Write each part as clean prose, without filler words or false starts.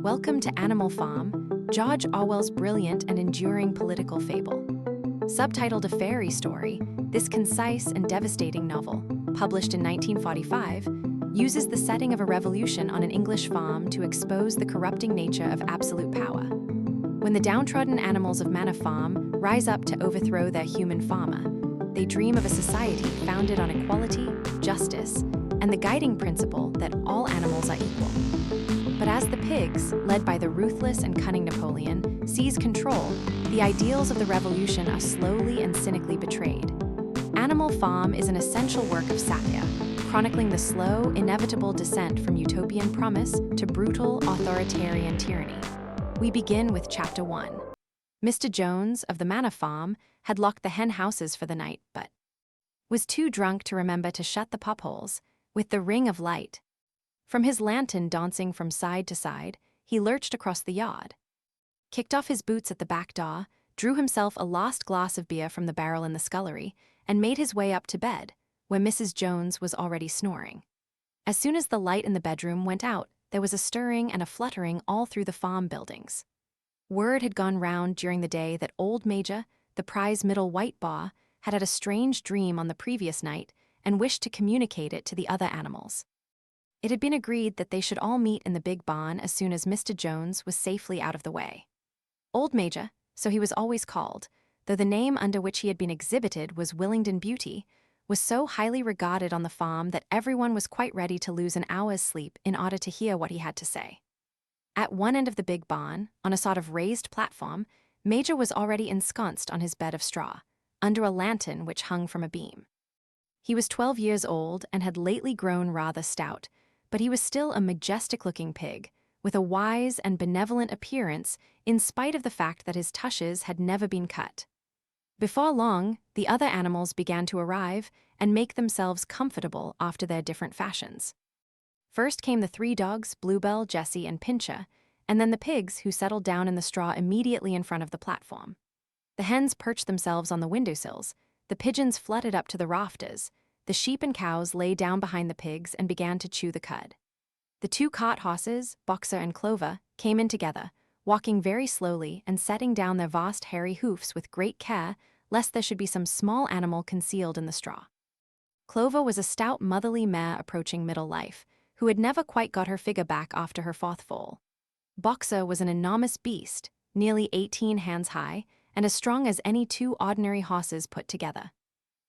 Welcome to Animal Farm, George Orwell's brilliant and enduring political fable. Subtitled A Fairy Story, this concise and devastating novel, published in 1945, uses the setting of a revolution on an English farm to expose the corrupting nature of absolute power. When the downtrodden animals of Manor Farm rise up to overthrow their human farmer, they dream of a society founded on equality, justice, and the guiding principle that all animals are equal. But as the pigs, led by the ruthless and cunning Napoleon, seize control, the ideals of the revolution are slowly and cynically betrayed. Animal Farm is an essential work of satire, chronicling the slow, inevitable descent from utopian promise to brutal, authoritarian tyranny. We begin with Chapter 1. Mr. Jones of the Manor Farm had locked the hen houses for the night, but was too drunk to remember to shut the pup holes with the ring of light. From his lantern dancing from side to side, he lurched across the yard, kicked off his boots at the back door, drew himself a last glass of beer from the barrel in the scullery, and made his way up to bed, where Mrs. Jones was already snoring. As soon as the light in the bedroom went out, there was a stirring and a fluttering all through the farm buildings. Word had gone round during the day that old Major, the prize middle white bar, had had a strange dream on the previous night and wished to communicate it to the other animals. It had been agreed that they should all meet in the big barn as soon as Mr. Jones was safely out of the way. Old Major, so he was always called, though the name under which he had been exhibited was Willingdon Beauty, was so highly regarded on the farm that everyone was quite ready to lose an hour's sleep in order to hear what he had to say. At one end of the big barn, on a sort of raised platform, Major was already ensconced on his bed of straw, under a lantern which hung from a beam. He was 12 years old and had lately grown rather stout, but he was still a majestic-looking pig, with a wise and benevolent appearance in spite of the fact that his tushes had never been cut. Before long, the other animals began to arrive and make themselves comfortable after their different fashions. First came the 3 dogs, Bluebell, Jessie, and Pincher, and then the pigs, who settled down in the straw immediately in front of the platform. The hens perched themselves on the windowsills, the pigeons fluttered up to the rafters, the sheep and cows lay down behind the pigs and began to chew the cud. The 2 cart horses, Boxer and Clover, came in together, walking very slowly and setting down their vast hairy hoofs with great care, lest there should be some small animal concealed in the straw. Clover was a stout motherly mare approaching middle life, who had never quite got her figure back after her 4th foal. Boxer was an enormous beast, nearly 18 hands high, and as strong as any 2 ordinary horses put together.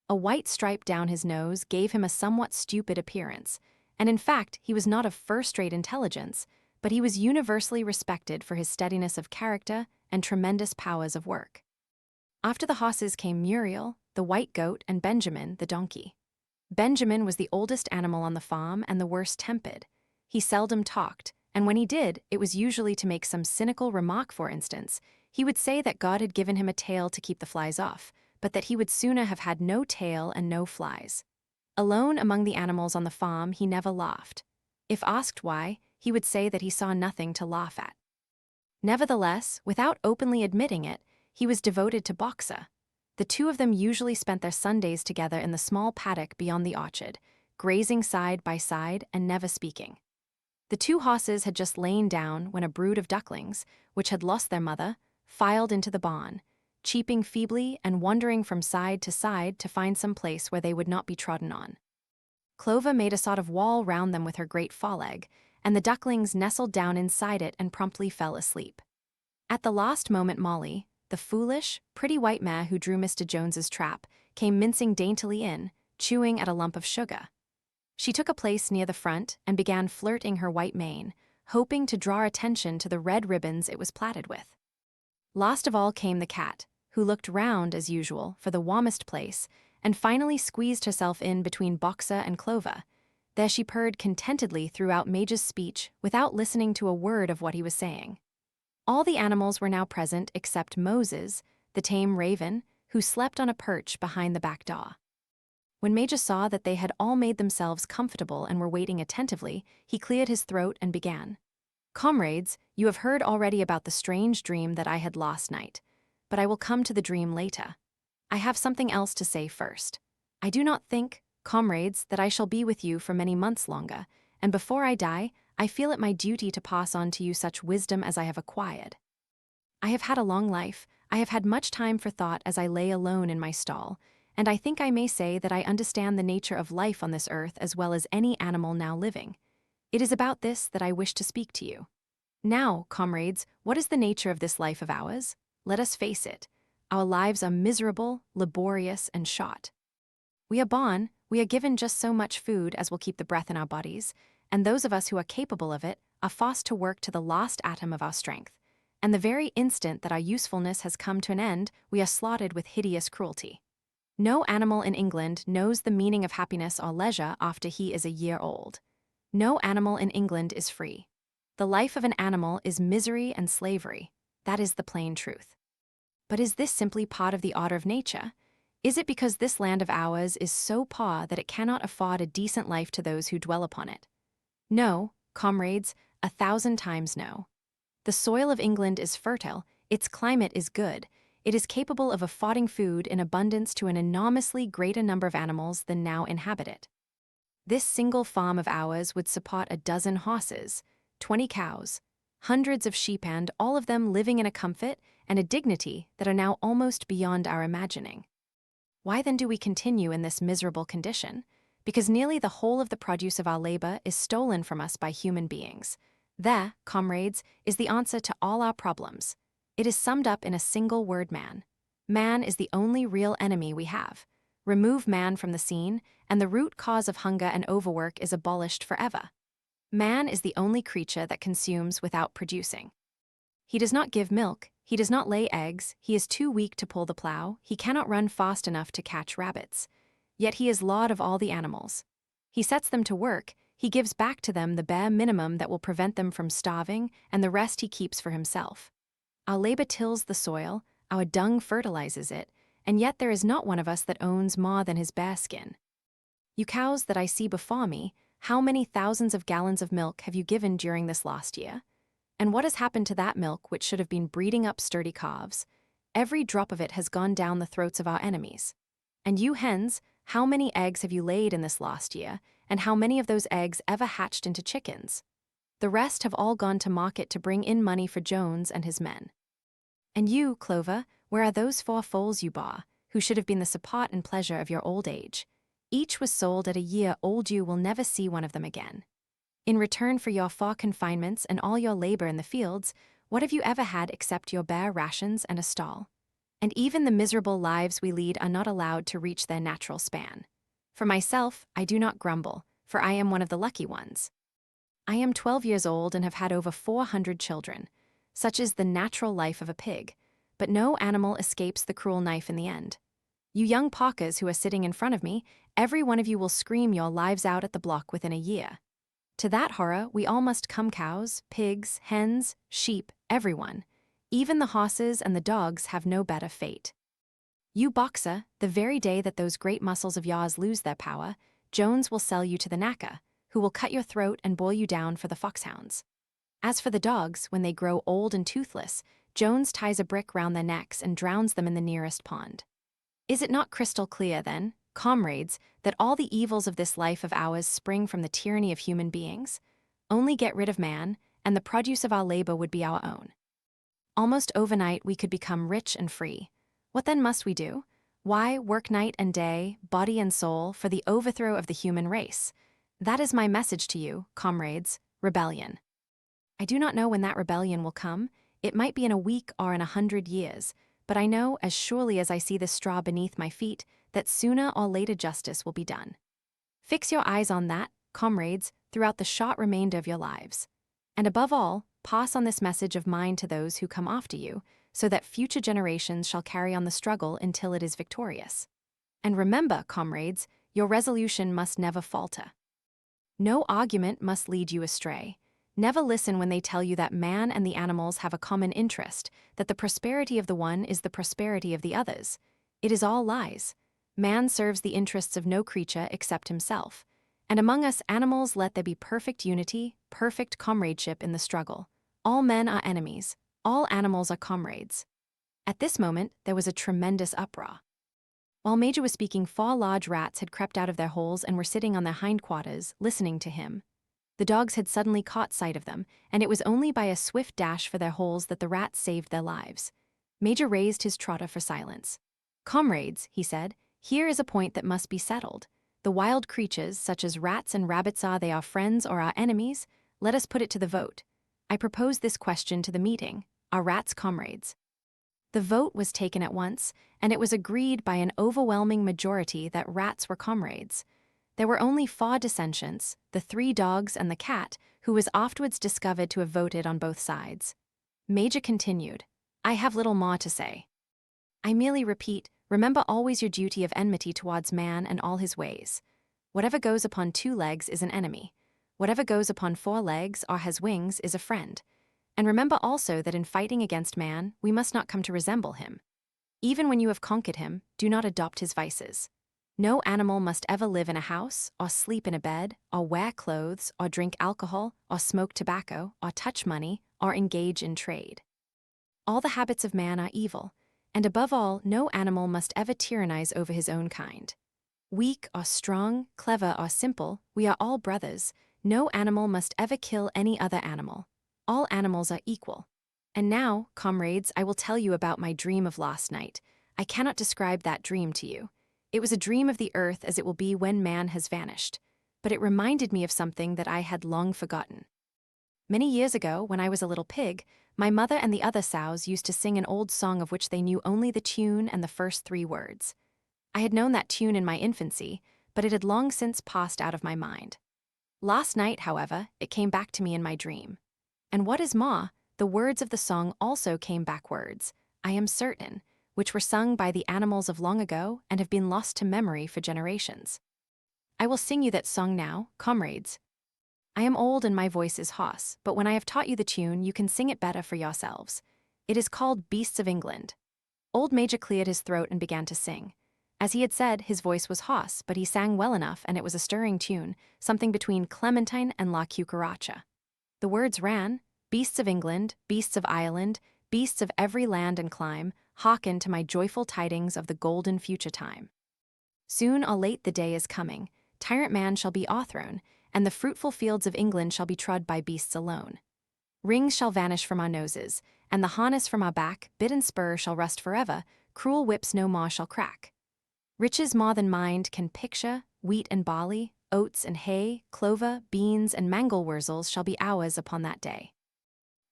A white stripe down his nose gave him a somewhat stupid appearance, and in fact he was not of first-rate intelligence, but he was universally respected for his steadiness of character and tremendous powers of work. After the horses came Muriel, the white goat, and Benjamin, the donkey. Benjamin was the oldest animal on the farm and the worst-tempered. He seldom talked, and when he did, it was usually to make some cynical remark. For instance, he would say that God had given him a tail to keep the flies off, but that he would sooner have had no tail and no flies. Alone among the animals on the farm, he never laughed. If asked why, he would say that he saw nothing to laugh at. Nevertheless, without openly admitting it, he was devoted to Boxer. The 2 of them usually spent their Sundays together in the small paddock beyond the orchard, grazing side by side and never speaking. The 2 horses had just lain down when a brood of ducklings, which had lost their mother, filed into the barn, cheeping feebly and wandering from side to side to find some place where they would not be trodden on. Clover made a sort of wall round them with her great foreleg, and the ducklings nestled down inside it and promptly fell asleep. At the last moment Molly, the foolish, pretty white mare who drew Mr. Jones's trap, came mincing daintily in, chewing at a lump of sugar. She took a place near the front and began flirting her white mane, hoping to draw attention to the red ribbons it was plaited with. Last of all came the cat, who looked round, as usual, for the warmest place, and finally squeezed herself in between Boxer and Clover. There she purred contentedly throughout Major's speech without listening to a word of what he was saying. All the animals were now present except Moses, the tame raven, who slept on a perch behind the back door. When Major saw that they had all made themselves comfortable and were waiting attentively, he cleared his throat and began. "Comrades, you have heard already about the strange dream that I had last night, but I will come to the dream later. I have something else to say first. I do not think, comrades, that I shall be with you for many months longer, and before I die, I feel it my duty to pass on to you such wisdom as I have acquired. I have had a long life, I have had much time for thought as I lay alone in my stall, and I think I may say that I understand the nature of life on this earth as well as any animal now living. It is about this that I wish to speak to you. Now, comrades, what is the nature of this life of ours? Let us face it. Our lives are miserable, laborious, and short. We are born, we are given just so much food as will keep the breath in our bodies, and those of us who are capable of it are forced to work to the last atom of our strength. And the very instant that our usefulness has come to an end, we are slaughtered with hideous cruelty. No animal in England knows the meaning of happiness or leisure after he is a year old. No animal in England is free. The life of an animal is misery and slavery. That is the plain truth. But is this simply part of the order of nature? Is it because this land of ours is so poor that it cannot afford a decent life to those who dwell upon it? No, comrades, 1,000 times no. The soil of England is fertile, its climate is good, it is capable of affording food in abundance to an enormously greater number of animals than now inhabit it. This single farm of ours would support a dozen horses, 20 cows, hundreds of sheep, and all of them living in a comfort and a dignity that are now almost beyond our imagining. Why then do we continue in this miserable condition? Because nearly the whole of the produce of our labor is stolen from us by human beings. There, comrades, is the answer to all our problems. It is summed up in a single word: man. Man is the only real enemy we have. Remove man from the scene, and the root cause of hunger and overwork is abolished forever. Man is the only creature that consumes without producing. He does not give milk, he does not lay eggs, he is too weak to pull the plow, he cannot run fast enough to catch rabbits. Yet he is lord of all the animals. He sets them to work, he gives back to them the bare minimum that will prevent them from starving, and the rest he keeps for himself. Our labor tills the soil, our dung fertilizes it, and yet there is not one of us that owns more than his bare skin. You cows that I see before me, how many thousands of gallons of milk have you given during this last year? And what has happened to that milk which should have been breeding up sturdy calves? Every drop of it has gone down the throats of our enemies. And you hens, how many eggs have you laid in this last year, and how many of those eggs ever hatched into chickens? The rest have all gone to market to bring in money for Jones and his men. And you, Clover, where are those 4 foals you bore, who should have been the support and pleasure of your old age? Each was sold at a year old. You will never see one of them again. In return for your 4 confinements and all your labor in the fields, what have you ever had except your bare rations and a stall? And even the miserable lives we lead are not allowed to reach their natural span. For myself, I do not grumble, for I am one of the lucky ones. I am 12 years old and have had over 400 children. Such is the natural life of a pig, but no animal escapes the cruel knife in the end. You young paukers who are sitting in front of me, every one of you will scream your lives out at the block within a year. To that horror, we all must come: cows, pigs, hens, sheep, everyone. Even the horses and the dogs have no better fate. You boxer, the very day that those great muscles of yours lose their power, Jones will sell you to the knacker, who will cut your throat and boil you down for the foxhounds. As for the dogs, when they grow old and toothless, Jones ties a brick round their necks and drowns them in the nearest pond. Is it not crystal clear, then, comrades, that all the evils of this life of ours spring from the tyranny of human beings? Only get rid of man, and the produce of our labor would be our own. Almost overnight we could become rich and free. What then must we do? Why, work night and day, body and soul, for the overthrow of the human race. That is my message to you, comrades: rebellion. I do not know when that rebellion will come. It might be in a week or in 100 years, but I know, as surely as I see the straw beneath my feet, that sooner or later justice will be done. Fix your eyes on that, comrades, throughout the short remainder of your lives. And above all, pass on this message of mine to those who come after you, so that future generations shall carry on the struggle until it is victorious. And remember, comrades, your resolution must never falter. No argument must lead you astray. Never listen when they tell you that man and the animals have a common interest, that the prosperity of the one is the prosperity of the others. It is all lies. Man serves the interests of no creature except himself. And among us animals let there be perfect unity, perfect comradeship in the struggle. All men are enemies. All animals are comrades. At this moment, there was a tremendous uproar. While Major was speaking, 4 large rats had crept out of their holes and were sitting on their hindquarters, listening to him. The dogs had suddenly caught sight of them, and it was only by a swift dash for their holes that the rats saved their lives. Major raised his trotter for silence. "Comrades," he said, "here is a point that must be settled. The wild creatures, such as rats and rabbits, are they our friends or our enemies? Let us put it to the vote. I propose this question to the meeting: are rats comrades?" The vote was taken at once, and it was agreed by an overwhelming majority that rats were comrades. There were only 4 dissentients, the 3 dogs and the cat, who was afterwards discovered to have voted on both sides. Major continued, "I have little more to say. I merely repeat, remember always your duty of enmity towards man and all his ways. Whatever goes upon 2 legs is an enemy. Whatever goes upon 4 legs or has wings is a friend. And remember also that in fighting against man, we must not come to resemble him. Even when you have conquered him, do not adopt his vices. No animal must ever live in a house, or sleep in a bed, or wear clothes, or drink alcohol, or smoke tobacco, or touch money, or engage in trade. All the habits of man are evil, and above all, no animal must ever tyrannize over his own kind. Weak or strong, clever or simple, we are all brothers. No animal must ever kill any other animal. All animals are equal. And now, comrades, I will tell you about my dream of last night. I cannot describe that dream to you. It was a dream of the earth as it will be when man has vanished, but it reminded me of something that I had long forgotten. Many years ago, when I was a little pig, my mother and the other sows used to sing an old song of which they knew only the tune and the first 3 words. I had known that tune in my infancy, but it had long since passed out of my mind. Last night, however, it came back to me in my dream. And what is more, the words of the song also came backwards, I am certain, which were sung by the animals of long ago and have been lost to memory for generations. I will sing you that song now, comrades. I am old and my voice is hoarse, but when I have taught you the tune, you can sing it better for yourselves. It is called Beasts of England. Old Major cleared his throat and began to sing. As he had said, his voice was hoarse, but he sang well enough, and it was a stirring tune, something between Clementine and La Cucaracha. The words ran, "Beasts of England, beasts of Ireland, beasts of every land and clime, hearken to my joyful tidings of the golden future time. Soon or late the day is coming, tyrant man shall be o'erthrown, and the fruitful fields of England shall be trod by beasts alone. Rings shall vanish from our noses, and the harness from our back, bit and spur shall rust forever, cruel whips no more shall crack. Riches more than mind can picture, wheat and barley, oats and hay, clover, beans, and mangel wurzels shall be ours upon that day.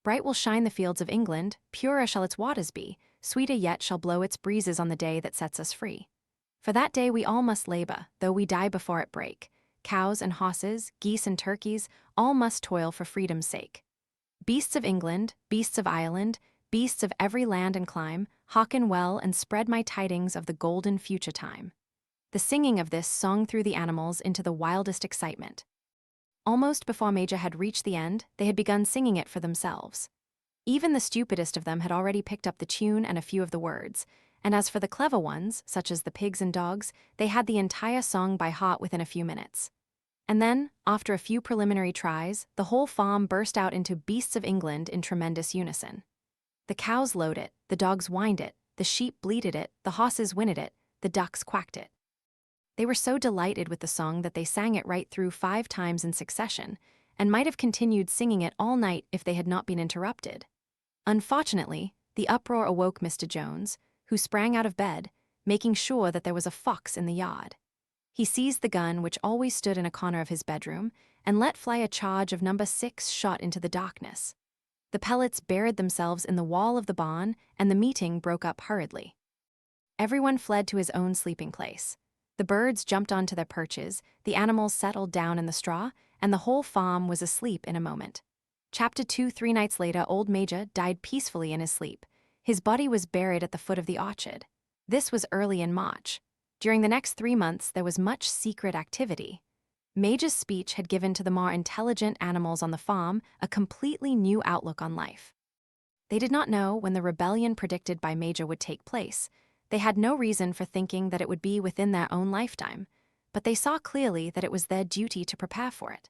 Bright will shine the fields of England, purer shall its waters be, sweeter yet shall blow its breezes on the day that sets us free. For that day we all must labor, though we die before it break. Cows and horses, geese and turkeys, all must toil for freedom's sake. Beasts of England, beasts of Ireland, beasts of every land and clime, hearken well and spread my tidings of the golden future time." The singing of this sung through the animals into the wildest excitement. Almost before Major had reached the end, they had begun singing it for themselves. Even the stupidest of them had already picked up the tune and a few of the words, and as for the clever ones, such as the pigs and dogs, they had the entire song by heart within a few minutes. And then, after a few preliminary tries, the whole farm burst out into Beasts of England in tremendous unison. The cows lowed it, the dogs whined it, the sheep bleated it, the horses whinnied it, the ducks quacked it. They were so delighted with the song that they sang it right through 5 times in succession, and might have continued singing it all night if they had not been interrupted. Unfortunately, the uproar awoke Mr. Jones, who sprang out of bed, making sure that there was a fox in the yard. He seized the gun which always stood in a corner of his bedroom and let fly a charge of number 6 shot into the darkness. The pellets buried themselves in the wall of the barn, and the meeting broke up hurriedly. Everyone fled to his own sleeping place. The birds jumped onto their perches, the animals settled down in the straw, and the whole farm was asleep in a moment. Chapter 2. 3 nights later, old Major died peacefully in his sleep. His body was buried at the foot of the orchard. This was early in March. During the next 3 months, there was much secret activity. Major's speech had given to the more intelligent animals on the farm a completely new outlook on life. They did not know when the rebellion predicted by Major would take place. They had no reason for thinking that it would be within their own lifetime, but they saw clearly that it was their duty to prepare for it.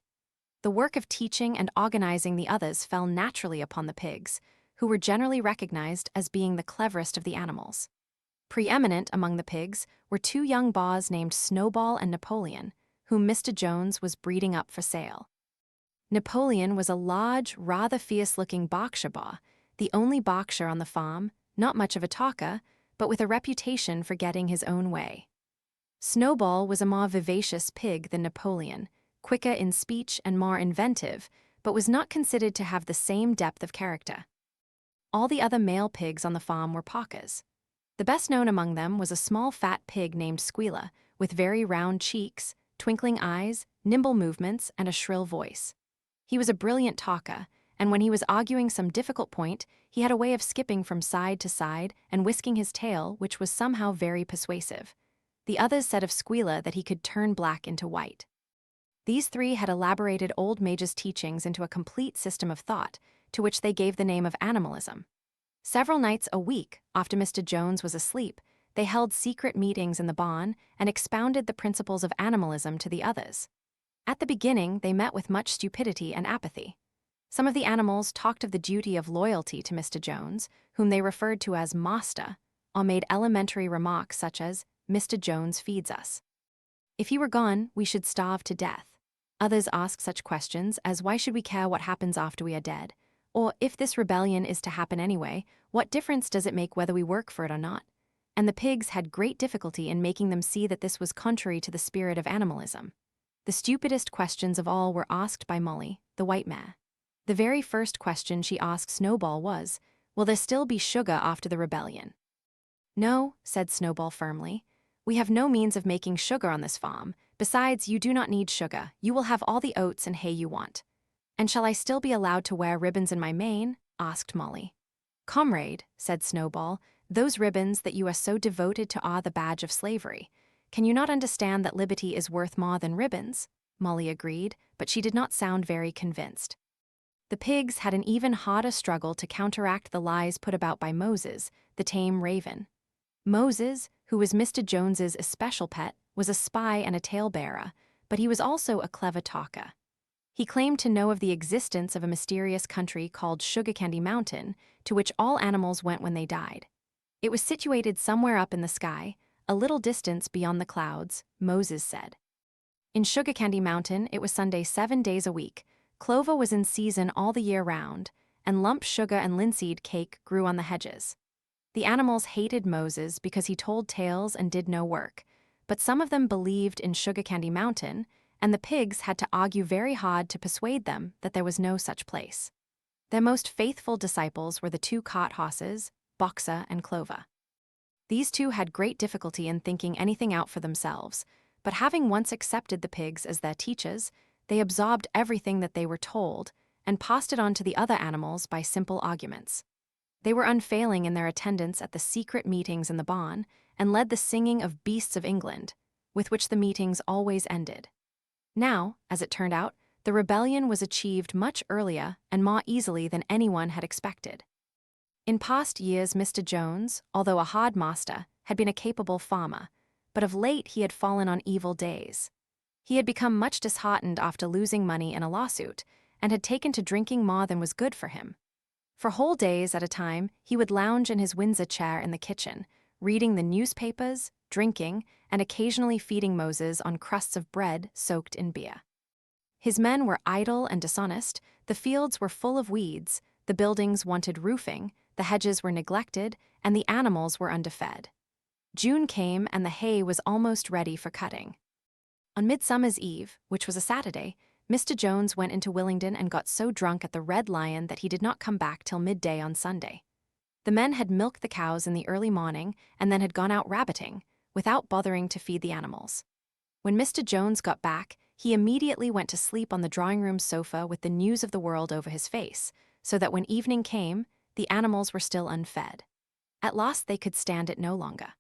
The work of teaching and organizing the others fell naturally upon the pigs, who were generally recognized as being the cleverest of the animals. Preeminent among the pigs were 2 young boars named Snowball and Napoleon, whom Mr. Jones was breeding up for sale. Napoleon was a large, rather fierce-looking Berkshire, the only Berkshire on the farm, not much of a talker, but with a reputation for getting his own way. Snowball was a more vivacious pig than Napoleon, quicker in speech and more inventive, but was not considered to have the same depth of character. All the other male pigs on the farm were Parkers. The best known among them was a small fat pig named Squealer, with very round cheeks, twinkling eyes, nimble movements, and a shrill voice. He was a brilliant talker, and when he was arguing some difficult point, he had a way of skipping from side to side and whisking his tail, which was somehow very persuasive. The others said of Squealer that he could turn black into white. These three had elaborated old mage's teachings into a complete system of thought, to which they gave the name of animalism. Several nights a week, after Mr. Jones was asleep, they held secret meetings in the barn and expounded the principles of animalism to the others. At the beginning, they met with much stupidity and apathy. Some of the animals talked of the duty of loyalty to Mr. Jones, whom they referred to as Master, or made elementary remarks such as, "Mr. Jones feeds us. If he were gone, we should starve to death." Others asked such questions as, "Why should we care what happens after we are dead?" Or, "If this rebellion is to happen anyway, what difference does it make whether we work for it or not?" And the pigs had great difficulty in making them see that this was contrary to the spirit of animalism. The stupidest questions of all were asked by Molly, the white mare. The very first question she asked Snowball was, "Will there still be sugar after the rebellion?" "No," said Snowball firmly. "We have no means of making sugar on this farm. Besides, you do not need sugar. You will have all the oats and hay you want." "And shall I still be allowed to wear ribbons in my mane?" asked Molly. "Comrade," said Snowball, "those ribbons that you are so devoted to are the badge of slavery. Can you not understand that liberty is worth more than ribbons?" Molly agreed, but she did not sound very convinced. The pigs had an even harder struggle to counteract the lies put about by Moses, the tame raven. Moses, who was Mr. Jones's especial pet, was a spy and a talebearer, but he was also a clever talker. He claimed to know of the existence of a mysterious country called Sugar Candy Mountain, to which all animals went when they died. It was situated somewhere up in the sky, a little distance beyond the clouds, Moses said. In Sugar Candy Mountain, it was Sunday 7 days a week. Clover was in season all the year round, and lump sugar and linseed cake grew on the hedges. The animals hated Moses because he told tales and did no work, but some of them believed in Sugar Candy Mountain, and the pigs had to argue very hard to persuade them that there was no such place. Their most faithful disciples were the two cart horses, Boxer and Clover. These two had great difficulty in thinking anything out for themselves, but having once accepted the pigs as their teachers, they absorbed everything that they were told and passed it on to the other animals by simple arguments. They were unfailing in their attendance at the secret meetings in the barn and led the singing of Beasts of England, with which the meetings always ended. Now, as it turned out, the rebellion was achieved much earlier and more easily than anyone had expected. In past years, Mr. Jones, although a hard master, had been a capable farmer, but of late he had fallen on evil days. He had become much disheartened after losing money in a lawsuit, and had taken to drinking more than was good for him. For whole days at a time, he would lounge in his Windsor chair in the kitchen, reading the newspapers, drinking, and occasionally feeding Moses on crusts of bread soaked in beer. His men were idle and dishonest, the fields were full of weeds, the buildings wanted roofing, the hedges were neglected, and the animals were underfed. June came and the hay was almost ready for cutting. On Midsummer's Eve, which was a Saturday, Mr. Jones went into Willingdon and got so drunk at the Red Lion that he did not come back till midday on Sunday. The men had milked the cows in the early morning and then had gone out rabbiting, without bothering to feed the animals. When Mr. Jones got back, he immediately went to sleep on the drawing-room sofa with the news of the world over his face, so that when evening came, the animals were still unfed. At last they could stand it no longer.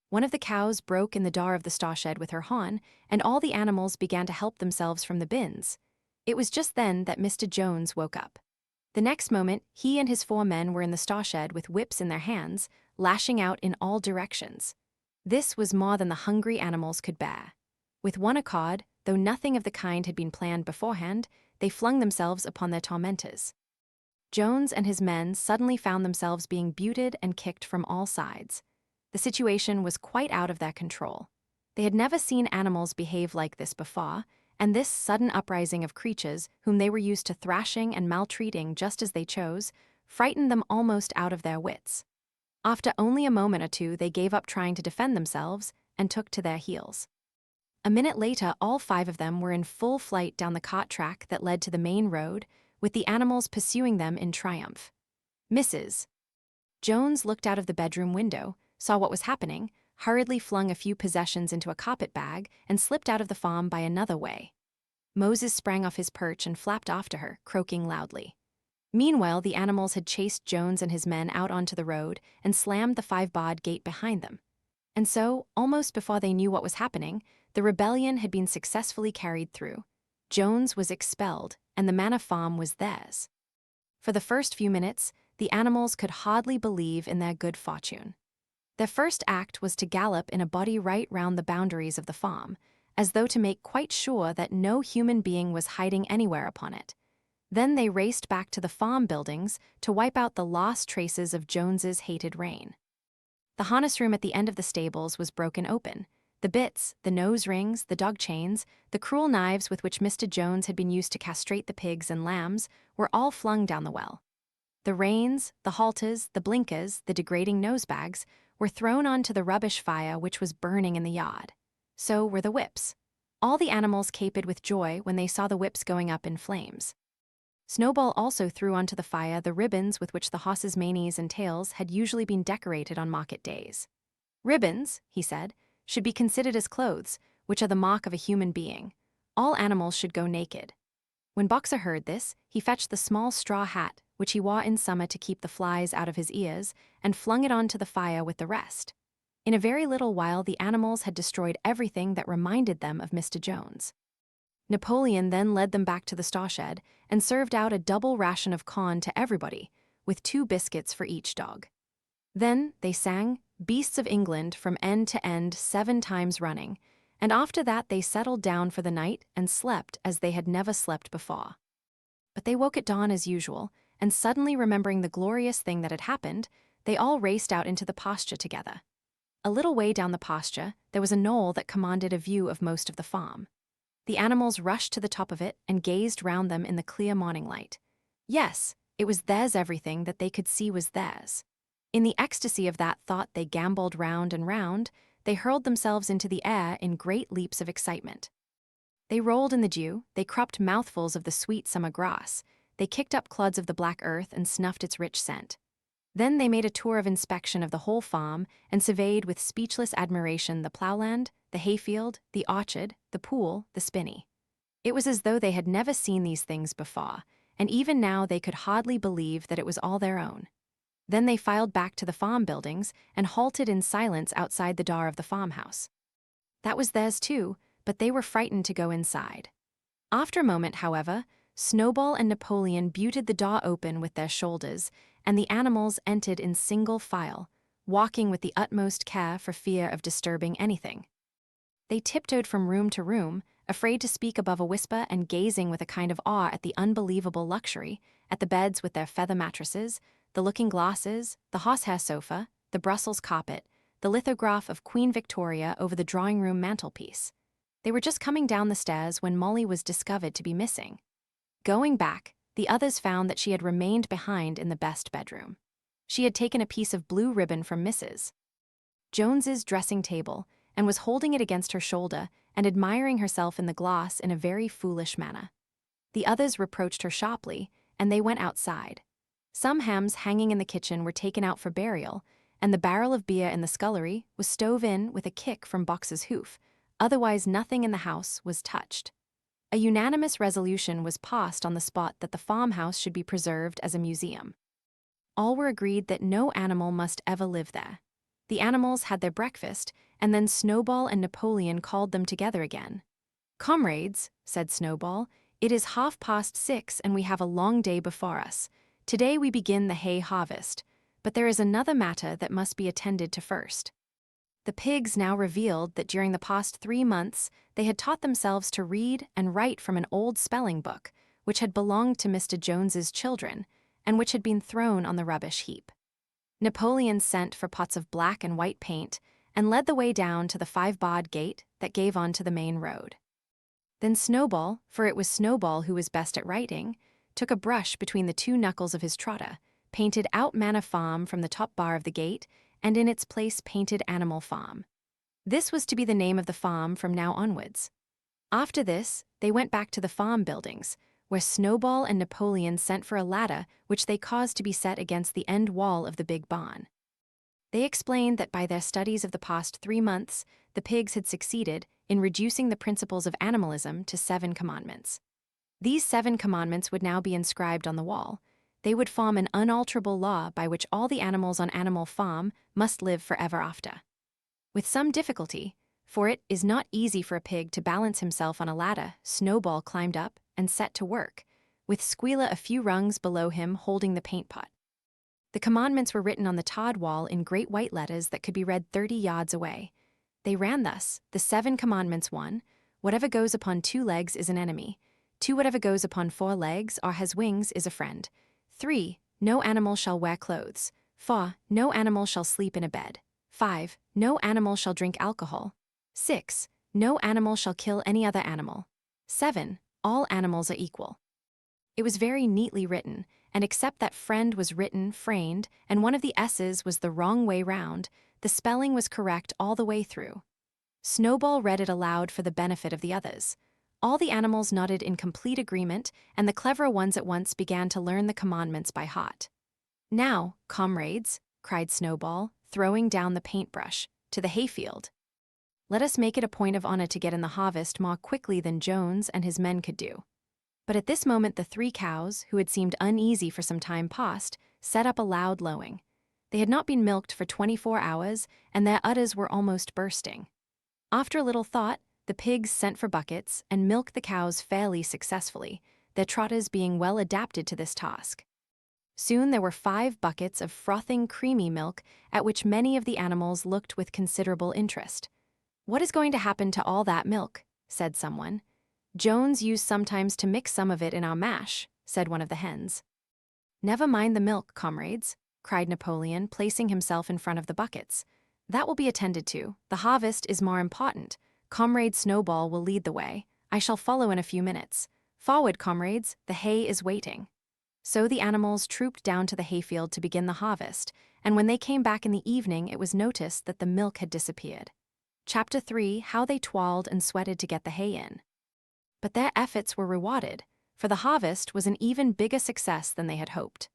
One of the cows broke in the door of the stawshed with her horn, and all the animals began to help themselves from the bins. It was just then that Mr. Jones woke up. The next moment, he and his 4 men were in the stawshed with whips in their hands, lashing out in all directions. This was more than the hungry animals could bear. With one accord, though nothing of the kind had been planned beforehand, they flung themselves upon their tormentors. Jones and his men suddenly found themselves being butted and kicked from all sides. The situation was quite out of their control. They had never seen animals behave like this before, and this sudden uprising of creatures whom they were used to thrashing and maltreating just as they chose, frightened them almost out of their wits. After only a moment or two, they gave up trying to defend themselves and took to their heels. A minute later, all 5 of them were in full flight down the cart track that led to the main road, with the animals pursuing them in triumph. Mrs. Jones looked out of the bedroom window, saw what was happening, hurriedly flung a few possessions into a carpet bag, and slipped out of the farm by another way. Moses sprang off his perch and flapped after her, croaking loudly. Meanwhile, the animals had chased Jones and his men out onto the road and slammed the 5-barred gate behind them. And so, almost before they knew what was happening, the rebellion had been successfully carried through. Jones was expelled, and the manor farm was theirs. For the first few minutes, the animals could hardly believe in their good fortune. Their first act was to gallop in a body right round the boundaries of the farm, as though to make quite sure that no human being was hiding anywhere upon it. Then they raced back to the farm buildings to wipe out the last traces of Jones's hated reign. The harness room at the end of the stables was broken open. The bits, the nose rings, the dog chains, the cruel knives with which Mr. Jones had been used to castrate the pigs and lambs were all flung down the well. The reins, the halters, the blinkers, the degrading nosebags were thrown onto the rubbish fire which was burning in the yard. So were the whips. All the animals capered with joy when they saw the whips going up in flames. Snowball also threw onto the fire the ribbons with which the horses' manes and tails had usually been decorated on market days. Ribbons, he said, should be considered as clothes, which are the mark of a human being. All animals should go naked. When Boxer heard this, he fetched the small straw hat, which he wore in summer to keep the flies out of his ears, and flung it onto the fire with the rest. In a very little while, the animals had destroyed everything that reminded them of Mr. Jones. Napoleon then led them back to the stawshed and served out a double ration of corn to everybody, with 2 biscuits for each dog. Then they sang Beasts of England from end to end 7 times running, and after that they settled down for the night and slept as they had never slept before. But they woke at dawn as usual, and suddenly remembering the glorious thing that had happened, they all raced out into the pasture together. A little way down the pasture, there was a knoll that commanded a view of most of the farm. The animals rushed to the top of it and gazed round them in the clear morning light. Yes, it was theirs, everything that they could see was theirs. In the ecstasy of that thought they gamboled round and round, they hurled themselves into the air in great leaps of excitement. They rolled in the dew, they cropped mouthfuls of the sweet summer grass, they kicked up clods of the black earth and snuffed its rich scent. Then they made a tour of inspection of the whole farm and surveyed with speechless admiration the ploughland, the hayfield, the orchard, the pool, the spinney. It was as though they had never seen these things before, and even now they could hardly believe that it was all their own. Then they filed back to the farm buildings and halted in silence outside the door of the farmhouse. That was theirs too, but they were frightened to go inside. After a moment, however, Snowball and Napoleon butted the door open with their shoulders, and the animals entered in single file, walking with the utmost care for fear of disturbing anything. They tiptoed from room to room, afraid to speak above a whisper and gazing with a kind of awe at the unbelievable luxury, at the beds with their feather mattresses, the looking-glasses, the horsehair sofa, the Brussels carpet, the lithograph of Queen Victoria over the drawing-room mantelpiece. They were just coming down the stairs when Molly was discovered to be missing. Going back, the others found that she had remained behind in the best bedroom. She had taken a piece of blue ribbon from Mrs. Jones's dressing table and was holding it against her shoulder and admiring herself in the glass in a very foolish manner. The others reproached her sharply, and they went outside. Some hams hanging in the kitchen were taken out for burial, and the barrel of beer in the scullery was stove in with a kick from Box's hoof. Otherwise, nothing in the house was touched. A unanimous resolution was passed on the spot that the farmhouse should be preserved as a museum. All were agreed that no animal must ever live there. The animals had their breakfast, and then Snowball and Napoleon called them together again. "Comrades," said Snowball, "it is 6:30 and we have a long day before us. Today we begin the hay harvest, but there is another matter that must be attended to first." The pigs now revealed that during the past 3 months they had taught themselves to read and write from an old spelling book, which had belonged to Mr. Jones's children, and which had been thrown on the rubbish heap. Napoleon sent for pots of black and white paint and led the way down to the 5-barred gate that gave onto the main road. Then Snowball, for it was Snowball who was best at writing, took a brush between the two knuckles of his trotter, painted out Manor Farm from the top bar of the gate, and in its place painted Animal Farm. This was to be the name of the farm from now onwards. After this, they went back to the farm buildings, where Snowball and Napoleon sent for a ladder which they caused to be set against the end wall of the big barn. They explained that by their studies of the past 3 months, the pigs had succeeded in reducing the principles of animalism to 7 commandments. These 7 commandments would now be inscribed on the wall. They would form an unalterable law by which all the animals on Animal Farm must live forever after. With some difficulty, for it is not easy for a pig to balance himself on a ladder, Snowball climbed up and set to work, with Squealer a few rungs below him holding the paint pot. The commandments were written on the tarred wall in great white letters that could be read 30 yards away. They ran thus: the 7 commandments. 1. Whatever goes upon 2 legs is an enemy. 2. Whatever goes upon 4 legs or has wings is a friend. 3. No animal shall wear clothes. 4. No animal shall sleep in a bed. 5. No animal shall drink alcohol. 6. No animal shall kill any other animal. 7. All animals are equal. It was very neatly written, and except that friend was written framed and one of the S's was the wrong way round, the spelling was correct all the way through. Snowball read it aloud for the benefit of the others. All the animals nodded in complete agreement, and the cleverer ones at once began to learn the commandments by heart. "Now, comrades," cried Snowball, throwing down the paintbrush, "to the hayfield. Let us make it a point of honor to get in the harvest more quickly than Jones and his men could do." But at this moment the 3 cows, who had seemed uneasy for some time past, set up a loud lowing. They had not been milked for 24 hours, and their udders were almost bursting. After a little thought, the pigs sent for buckets and milked the cows fairly successfully, their trotters being well adapted to this task. Soon there were 5 buckets of frothing, creamy milk, at which many of the animals looked with considerable interest. "What is going to happen to all that milk?" said someone. "Jones used sometimes to mix some of it in our mash," said one of the hens. "Never mind the milk, comrades," cried Napoleon, placing himself in front of the buckets. "That will be attended to. The harvest is more important. Comrade Snowball will lead the way. I shall follow in a few minutes. Forward, comrades, the hay is waiting." So the animals trooped down to the hayfield to begin the harvest, and when they came back in the evening it was noticed that the milk had disappeared. Chapter 3: How they toiled and sweated to get the hay in. But their efforts were rewarded, for the harvest was an even bigger success than they had hoped.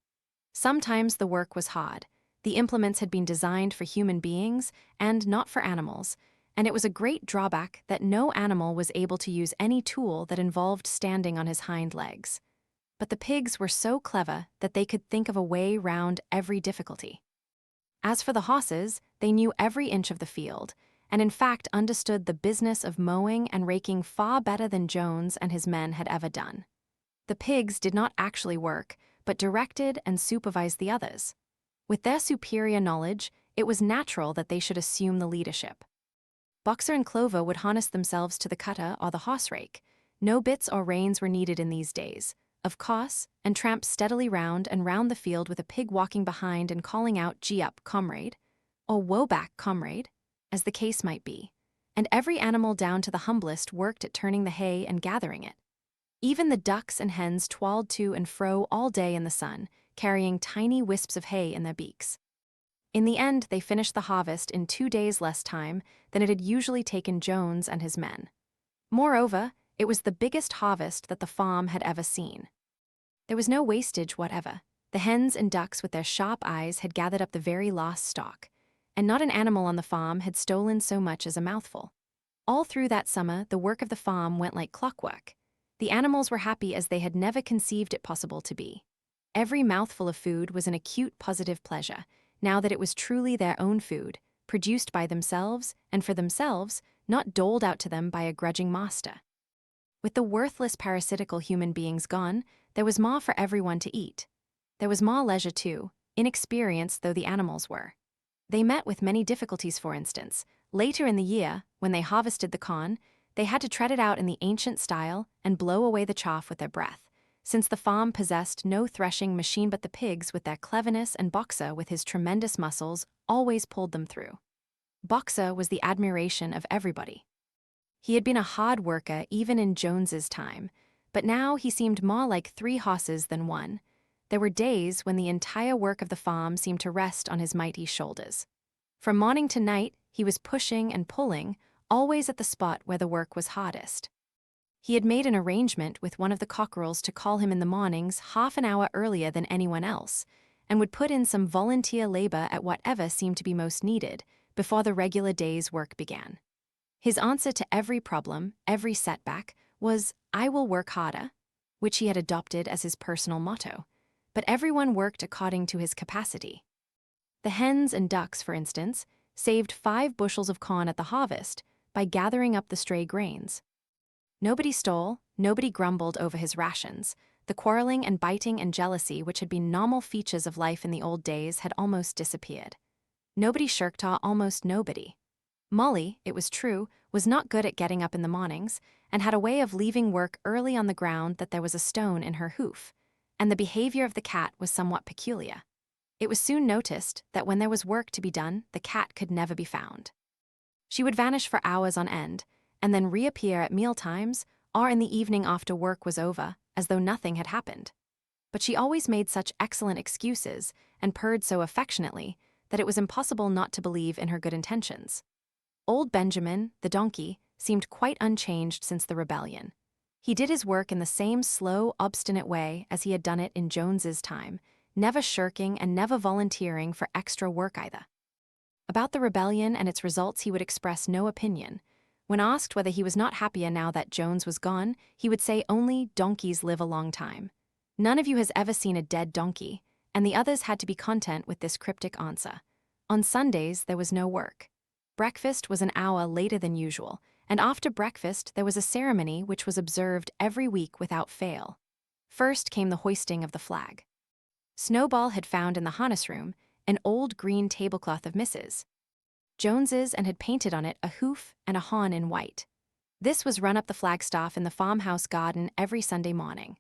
Sometimes the work was hard. The implements had been designed for human beings and not for animals, and it was a great drawback that no animal was able to use any tool that involved standing on his hind legs. But the pigs were so clever that they could think of a way round every difficulty. As for the horses, they knew every inch of the field, and in fact understood the business of mowing and raking far better than Jones and his men had ever done. The pigs did not actually work, but directed and supervised the others. With their superior knowledge, it was natural that they should assume the leadership. Boxer and Clover would harness themselves to the cutter or the horse rake. No bits or reins were needed in these days, of course, and tramped steadily round and round the field with a pig walking behind and calling out, "Gee up, comrade," or "Woe back, comrade," as the case might be, and every animal down to the humblest worked at turning the hay and gathering it. Even the ducks and hens toiled to and fro all day in the sun, carrying tiny wisps of hay in their beaks. In the end, they finished the harvest in 2 days less time than it had usually taken Jones and his men. Moreover, it was the biggest harvest that the farm had ever seen. There was no wastage whatever. The hens and ducks with their sharp eyes had gathered up the very last stalk, and not an animal on the farm had stolen so much as a mouthful. All through that summer, the work of the farm went like clockwork. The animals were happy as they had never conceived it possible to be. Every mouthful of food was an acute positive pleasure, now that it was truly their own food, produced by themselves and for themselves, not doled out to them by a grudging master. With the worthless parasitical human beings gone, there was more for everyone to eat. There was more leisure too, inexperienced though the animals were. They met with many difficulties. For instance, later in the year, when they harvested the corn, they had to tread it out in the ancient style and blow away the chaff with their breath, since the farm possessed no threshing machine, but the pigs, with their cleverness, and Boxer, with his tremendous muscles, always pulled them through. Boxer was the admiration of everybody. He had been a hard worker even in Jones's time, but now he seemed more like 3 horses than one. There were days when the entire work of the farm seemed to rest on his mighty shoulders. From morning to night, he was pushing and pulling, always at the spot where the work was hardest. He had made an arrangement with one of the cockerels to call him in the mornings half an hour earlier than anyone else, and would put in some volunteer labor at whatever seemed to be most needed before the regular day's work began. His answer to every problem, every setback, was, "I will work harder," which he had adopted as his personal motto, but everyone worked according to his capacity. The hens and ducks, for instance, saved 5 bushels of corn at the harvest by gathering up the stray grains. Nobody stole, nobody grumbled over his rations. The quarreling and biting and jealousy which had been normal features of life in the old days had almost disappeared. Nobody shirked almost nobody. Molly, it was true, was not good at getting up in the mornings, and had a way of leaving work early on the ground that there was a stone in her hoof, and the behavior of the cat was somewhat peculiar. It was soon noticed that when there was work to be done, the cat could never be found. She would vanish for hours on end, and then reappear at mealtimes or in the evening after work was over, as though nothing had happened. But she always made such excellent excuses and purred so affectionately that it was impossible not to believe in her good intentions. Old Benjamin, the donkey, seemed quite unchanged since the rebellion. He did his work in the same slow, obstinate way as he had done it in Jones's time, never shirking and never volunteering for extra work either. About the rebellion and its results he would express no opinion. When asked whether he was not happier now that Jones was gone, he would say only donkeys live a long time. None of you has ever seen a dead donkey, and the others had to be content with this cryptic answer. On Sundays there was no work. Breakfast was an hour later than usual, and after breakfast there was a ceremony which was observed every week without fail. First came the hoisting of the flag. Snowball had found in the harness room an old green tablecloth of Mrs. Jones's and had painted on it a hoof and a horn in white. This was run up the flagstaff in the farmhouse garden every Sunday morning.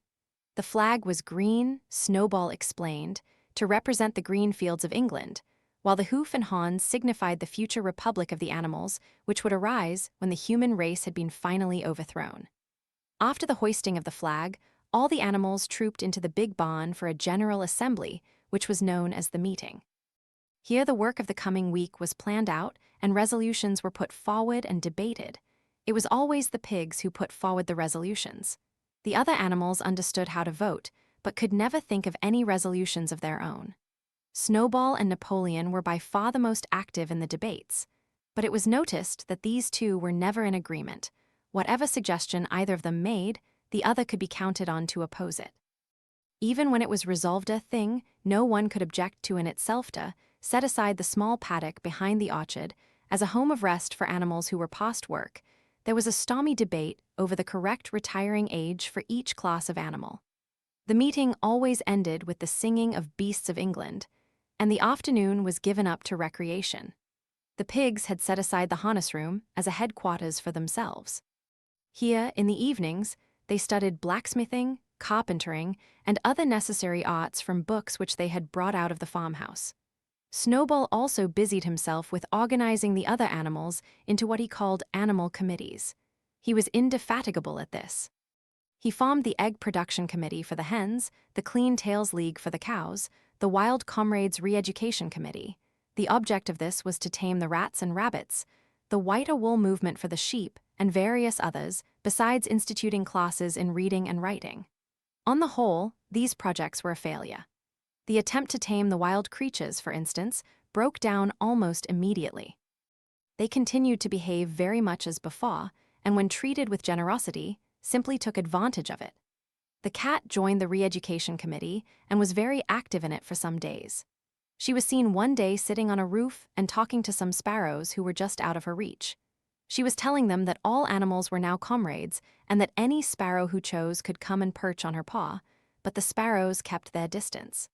The flag was green, Snowball explained, to represent the green fields of England, while the hoof and horns signified the future republic of the animals which would arise when the human race had been finally overthrown. After the hoisting of the flag, all the animals trooped into the big barn for a general assembly, which was known as the meeting. Here the work of the coming week was planned out, and resolutions were put forward and debated. It was always the pigs who put forward the resolutions. The other animals understood how to vote, but could never think of any resolutions of their own. Snowball and Napoleon were by far the most active in the debates, but it was noticed that these two were never in agreement. Whatever suggestion either of them made, the other could be counted on to oppose it. Even when it was resolved a thing no one could object to in itself to set aside the small paddock behind the orchard as a home of rest for animals who were past work, there was a stormy debate over the correct retiring age for each class of animal. The meeting always ended with the singing of Beasts of England, and the afternoon was given up to recreation. The pigs had set aside the harness room as a headquarters for themselves. Here, in the evenings, they studied blacksmithing, carpentering, and other necessary arts from books which they had brought out of the farmhouse. Snowball also busied himself with organizing the other animals into what he called animal committees. He was indefatigable at this. He formed the Egg Production Committee for the hens, the Clean Tails League for the cows, the Wild Comrades Re-Education Committee. The object of this was to tame the rats and rabbits, the Whiter Wool Movement for the sheep, and various others, besides instituting classes in reading and writing. On the whole, these projects were a failure. The attempt to tame the wild creatures, for instance, broke down almost immediately. They continued to behave very much as before, and when treated with generosity, simply took advantage of it. The cat joined the Re-Education Committee and was very active in it for some days. She was seen one day sitting on a roof and talking to some sparrows who were just out of her reach. She was telling them that all animals were now comrades and that any sparrow who chose could come and perch on her paw, but the sparrows kept their distance.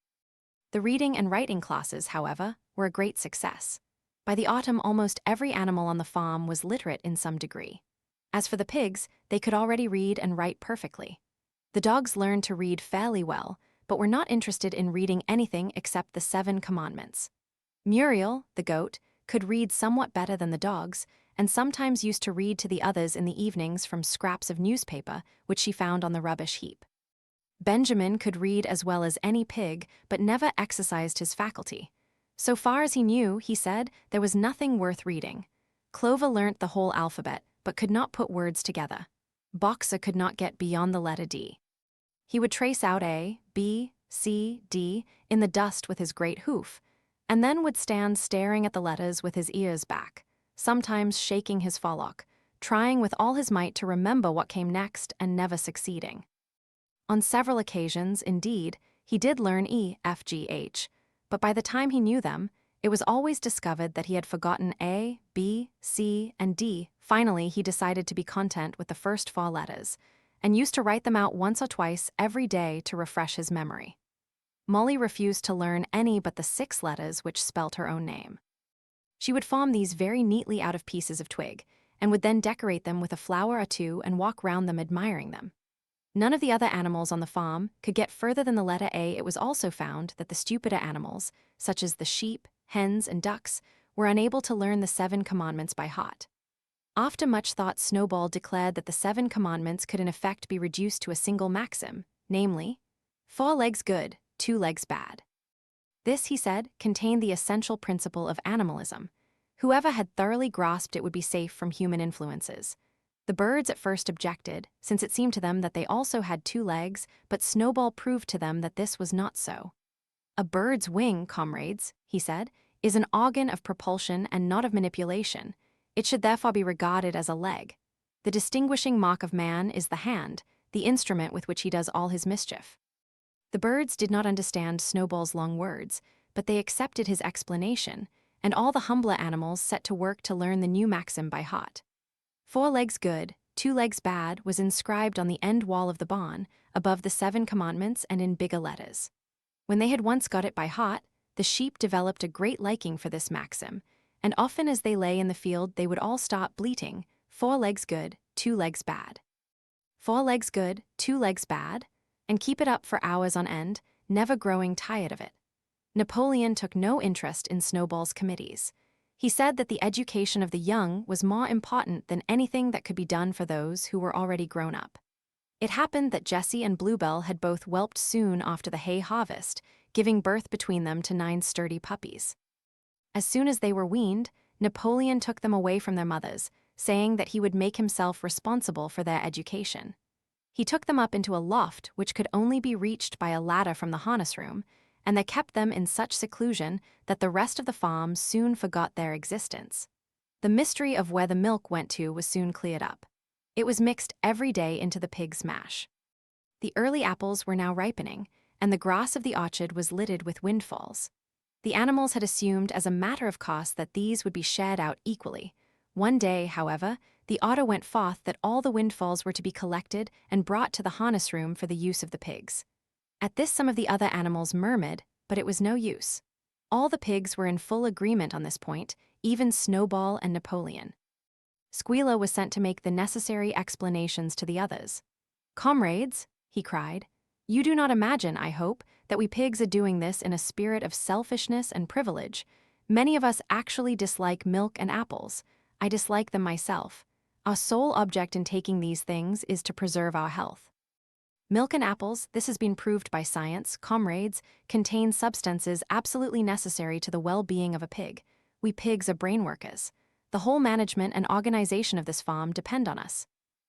The reading and writing classes, however, were a great success. By the autumn, almost every animal on the farm was literate in some degree. As for the pigs, they could already read and write perfectly. The dogs learned to read fairly well, but were not interested in reading anything except the 7 commandments. Muriel, the goat, could read somewhat better than the dogs, and sometimes used to read to the others in the evenings from scraps of newspaper which she found on the rubbish heap. Benjamin could read as well as any pig, but never exercised his faculty. So far as he knew, he said, there was nothing worth reading. Clover learnt the whole alphabet, but could not put words together. Boxer could not get beyond the letter D. He would trace out A, B, C, D in the dust with his great hoof, and then would stand staring at the letters with his ears back, sometimes shaking his forelock, trying with all his might to remember what came next and never succeeding. On several occasions, indeed, he did learn E, F, G, H, but by the time he knew them, it was always discovered that he had forgotten A, B, C, and D. Finally, he decided to be content with the first 4 letters, and used to write them out once or twice every day to refresh his memory. Molly refused to learn any but the 6 letters which spelt her own name. She would form these very neatly out of pieces of twig, and would then decorate them with a flower or two and walk round them admiring them. None of the other animals on the farm could get further than the letter A. It was also found that the stupider animals, such as the sheep, hens, and ducks, were unable to learn the 7 commandments by heart. After much thought, Snowball declared that the 7 commandments could in effect be reduced to a single maxim, namely, 4 legs good, 2 legs bad. This, he said, contained the essential principle of animalism. Whoever had thoroughly grasped it would be safe from human influences. The birds at first objected, since it seemed to them that they also had 2 legs, but Snowball proved to them that this was not so. A bird's wing, comrades, he said, is an organ of propulsion and not of manipulation. It should therefore be regarded as a leg. The distinguishing mark of man is the hand, the instrument with which he does all his mischief. The birds did not understand Snowball's long words, but they accepted his explanation, and all the humbler animals set to work to learn the new maxim by heart. 4 legs good, 2 legs bad was inscribed on the end wall of the barn, above the 7 commandments and in bigger letters. When they had once got it by heart, the sheep developed a great liking for this maxim, and often as they lay in the field they would all stop bleating, 4 legs good, 2 legs bad. 4 legs good, 2 legs bad, and keep it up for hours on end, never growing tired of it. Napoleon took no interest in Snowball's committees. He said that the education of the young was more important than anything that could be done for those who were already grown up. It happened that Jessie and Bluebell had both whelped soon after the hay harvest, giving birth between them to 9 sturdy puppies. As soon as they were weaned, Napoleon took them away from their mothers, saying that he would make himself responsible for their education. He took them up into a loft which could only be reached by a ladder from the harness room, and they kept them in such seclusion that the rest of the farm soon forgot their existence. The mystery of where the milk went to was soon cleared up. It was mixed every day into the pig's mash. The early apples were now ripening, and the grass of the orchard was littered with windfalls. The animals had assumed as a matter of course that these would be shared out equally. One day, however, the order went forth that all the windfalls were to be collected and brought to the harness room for the use of the pigs. At this some of the other animals murmured, but it was no use. All the pigs were in full agreement on this point, even Snowball and Napoleon. Squealer was sent to make the necessary explanations to the others. "Comrades," he cried, "you do not imagine, I hope, that we pigs are doing this in a spirit of selfishness and privilege. Many of us actually dislike milk and apples. I dislike them myself. Our sole object in taking these things is to preserve our health. Milk and apples, this has been proved by science, comrades, contain substances absolutely necessary to the well-being of a pig. We pigs are brain workers. The whole management and organization of this farm depend on us.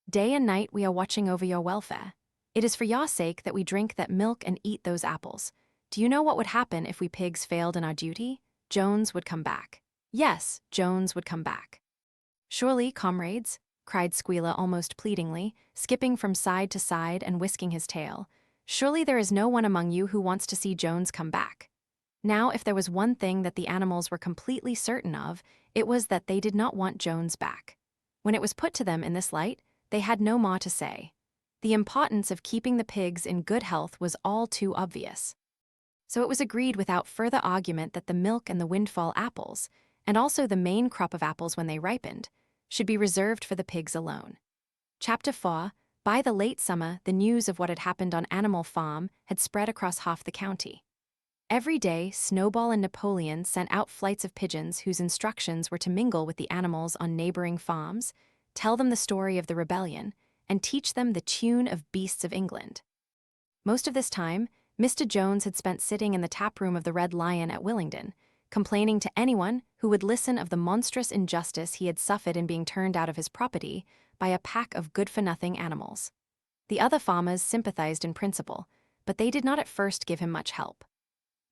Day and night we are watching over your welfare. It is for your sake that we drink that milk and eat those apples. Do you know what would happen if we pigs failed in our duty? Jones would come back. Yes, Jones would come back." "Surely, comrades," cried Squealer almost pleadingly, skipping from side to side and whisking his tail, "surely there is no one among you who wants to see Jones come back." Now, if there was one thing that the animals were completely certain of, it was that they did not want Jones back. When it was put to them in this light, they had no more to say. The importance of keeping the pigs in good health was all too obvious. So it was agreed without further argument that the milk and the windfall apples, and also the main crop of apples when they ripened, should be reserved for the pigs alone. Chapter 4. By the late summer, the news of what had happened on Animal Farm had spread across half the county. Every day, Snowball and Napoleon sent out flights of pigeons whose instructions were to mingle with the animals on neighboring farms, tell them the story of the rebellion, and teach them the tune of Beasts of England. Most of this time, Mr. Jones had spent sitting in the tap room of the Red Lion at Willingdon, complaining to anyone who would listen of the monstrous injustice he had suffered in being turned out of his property by a pack of good-for-nothing animals. The other farmers sympathized in principle, but they did not at first give him much help.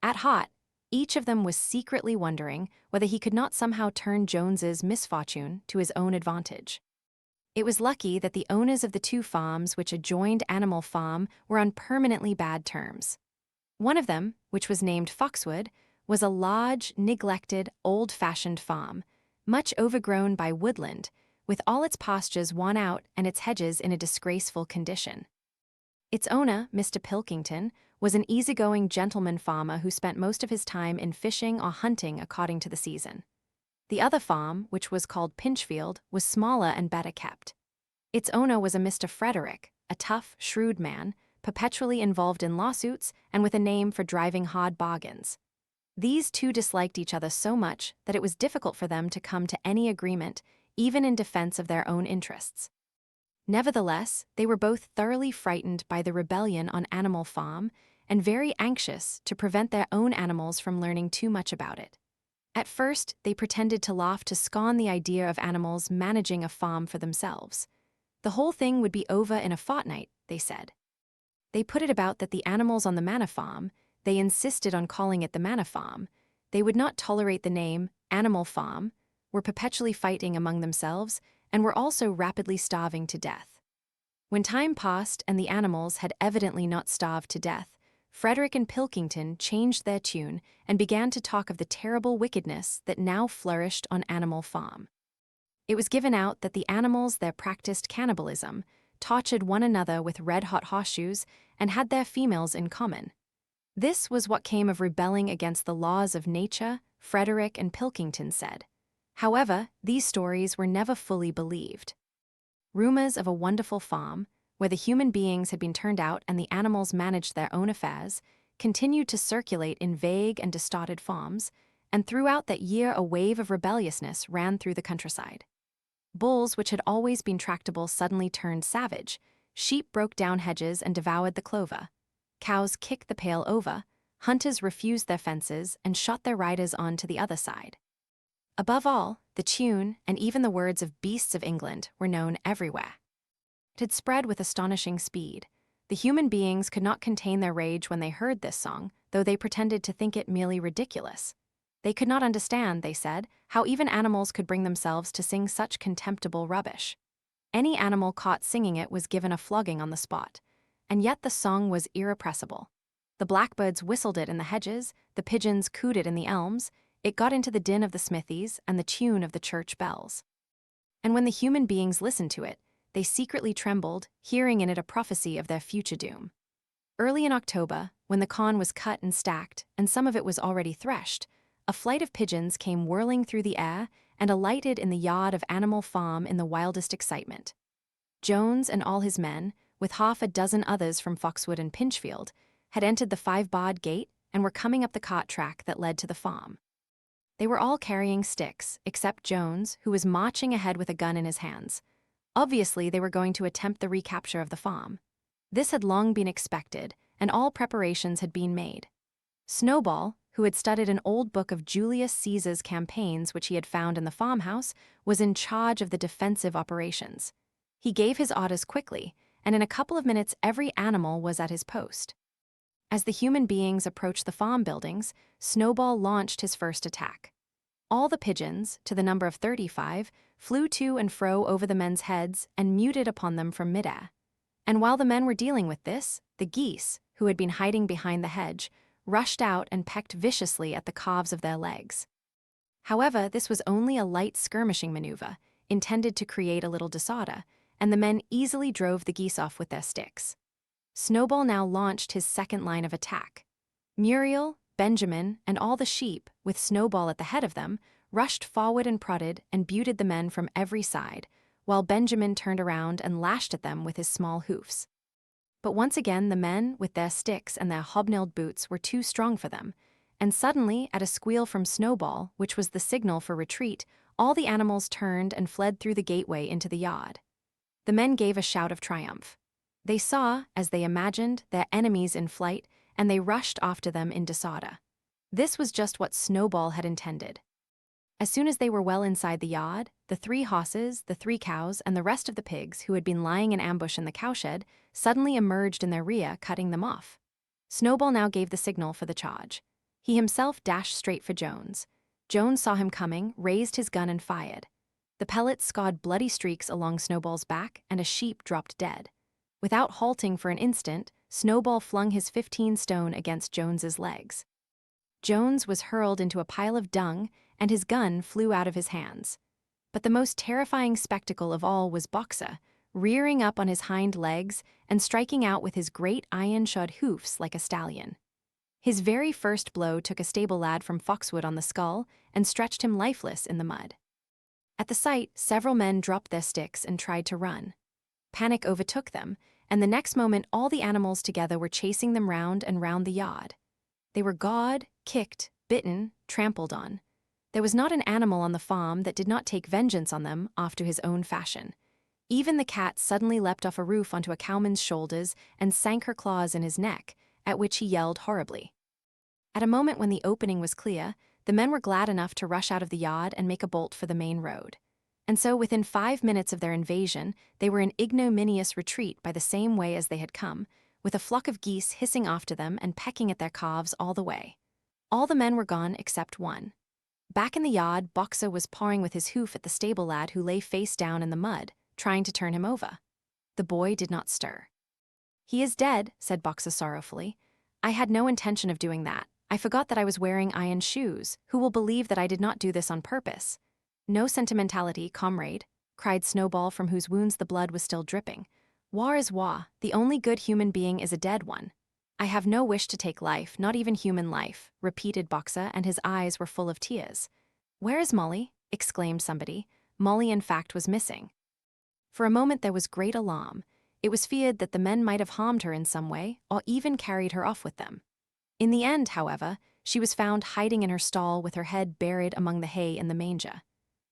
At heart, each of them was secretly wondering whether he could not somehow turn Jones's misfortune to his own advantage. It was lucky that the owners of the two farms which adjoined Animal Farm were on permanently bad terms. One of them, which was named Foxwood, was a large, neglected, old-fashioned farm, much overgrown by woodland, with all its pastures worn out and its hedges in a disgraceful condition. Its owner, Mr. Pilkington, was an easygoing gentleman farmer who spent most of his time in fishing or hunting according to the season. The other farm, which was called Pinchfield, was smaller and better kept. Its owner was a Mr. Frederick, a tough, shrewd man, perpetually involved in lawsuits and with a name for driving hard bargains. These two disliked each other so much that it was difficult for them to come to any agreement, even in defense of their own interests. Nevertheless, they were both thoroughly frightened by the rebellion on Animal Farm and very anxious to prevent their own animals from learning too much about it. At first, they pretended to laugh to scorn the idea of animals managing a farm for themselves. The whole thing would be over in a fortnight, they said. They put it about that the animals on the Manor Farm, they insisted on calling it the Manor Farm, they would not tolerate the name Animal Farm, were perpetually fighting among themselves, and were also rapidly starving to death. When time passed and the animals had evidently not starved to death, Frederick and Pilkington changed their tune and began to talk of the terrible wickedness that now flourished on Animal Farm. It was given out that the animals there practiced cannibalism, tortured one another with red-hot horseshoes, and had their females in common. This was what came of rebelling against the laws of nature, Frederick and Pilkington said. However, these stories were never fully believed. Rumors of a wonderful farm, where the human beings had been turned out and the animals managed their own affairs, continued to circulate in vague and distorted forms, and throughout that year a wave of rebelliousness ran through the countryside. Bulls, which had always been tractable, suddenly turned savage. Sheep broke down hedges and devoured the clover. Cows kicked the pail over. Hunters refused their fences and shot their riders on to the other side. Above all, the tune and even the words of Beasts of England were known everywhere. It had spread with astonishing speed. The human beings could not contain their rage when they heard this song, though they pretended to think it merely ridiculous. They could not understand, they said, how even animals could bring themselves to sing such contemptible rubbish. Any animal caught singing it was given a flogging on the spot, and yet the song was irrepressible. The blackbirds whistled it in the hedges, the pigeons cooed it in the elms, it got into the din of the smithies and the tune of the church bells. And when the human beings listened to it, they secretly trembled, hearing in it a prophecy of their future doom. Early in October, when the corn was cut and stacked, and some of it was already threshed, a flight of pigeons came whirling through the air and alighted in the yard of Animal Farm in the wildest excitement. Jones and all his men, with half a dozen others from Foxwood and Pinchfield, had entered the 5-barred gate and were coming up the cart track that led to the farm. They were all carrying sticks, except Jones, who was marching ahead with a gun in his hands. Obviously, they were going to attempt the recapture of the farm. This had long been expected, and all preparations had been made. Snowball, who had studied an old book of Julius Caesar's campaigns which he had found in the farmhouse, was in charge of the defensive operations. He gave his orders quickly, and in a couple of minutes every animal was at his post. As the human beings approached the farm buildings, Snowball launched his first attack. All the pigeons, to the number of 35, flew to and fro over the men's heads and muted upon them from midair. And while the men were dealing with this, the geese, who had been hiding behind the hedge, rushed out and pecked viciously at the calves of their legs. However, this was only a light skirmishing maneuver, intended to create a little disorder, and the men easily drove the geese off with their sticks. Snowball now launched his second line of attack. Muriel, Benjamin, and all the sheep, with Snowball at the head of them, rushed forward and prodded and buted the men from every side, while Benjamin turned around and lashed at them with his small hoofs. But once again the men, with their sticks and their hobnailed boots, were too strong for them, and suddenly, at a squeal from Snowball, which was the signal for retreat, all the animals turned and fled through the gateway into the yard. The men gave a shout of triumph. They saw, as they imagined, their enemies in flight, and they rushed after them in disorder. This was just what Snowball had intended. As soon as they were well inside the yard, the 3 horses, the 3 cows, and the rest of the pigs who had been lying in ambush in the cowshed suddenly emerged in their rear, cutting them off. Snowball now gave the signal for the charge. He himself dashed straight for Jones. Jones saw him coming, raised his gun and fired. The pellets scarred bloody streaks along Snowball's back, and a sheep dropped dead. Without halting for an instant, Snowball flung his 15-stone against Jones's legs. Jones was hurled into a pile of dung, and his gun flew out of his hands. But the most terrifying spectacle of all was Boxer, rearing up on his hind legs and striking out with his great iron-shod hoofs like a stallion. His very first blow took a stable lad from Foxwood on the skull and stretched him lifeless in the mud. At the sight, several men dropped their sticks and tried to run. Panic overtook them, and the next moment all the animals together were chasing them round and round the yard. They were gored, kicked, bitten, trampled on. There was not an animal on the farm that did not take vengeance on them after his own fashion. Even the cat suddenly leapt off a roof onto a cowman's shoulders and sank her claws in his neck, at which he yelled horribly. At a moment when the opening was clear, the men were glad enough to rush out of the yard and make a bolt for the main road. And so within 5 minutes of their invasion, they were in ignominious retreat by the same way as they had come, with a flock of geese hissing after them and pecking at their calves all the way. All the men were gone except one. Back in the yard, Boxer was pawing with his hoof at the stable lad who lay face down in the mud, trying to turn him over. The boy did not stir. "He is dead," said Boxer sorrowfully. "I had no intention of doing that. I forgot that I was wearing iron shoes. Who will believe that I did not do this on purpose?" "No sentimentality, comrade," cried Snowball, from whose wounds the blood was still dripping. "War is war. The only good human being is a dead one." "I have no wish to take life, not even human life," repeated Boxer, and his eyes were full of tears. "Where is Molly?" exclaimed somebody. Molly, in fact, was missing. For a moment there was great alarm. It was feared that the men might have harmed her in some way, or even carried her off with them. In the end, however, she was found hiding in her stall with her head buried among the hay in the manger.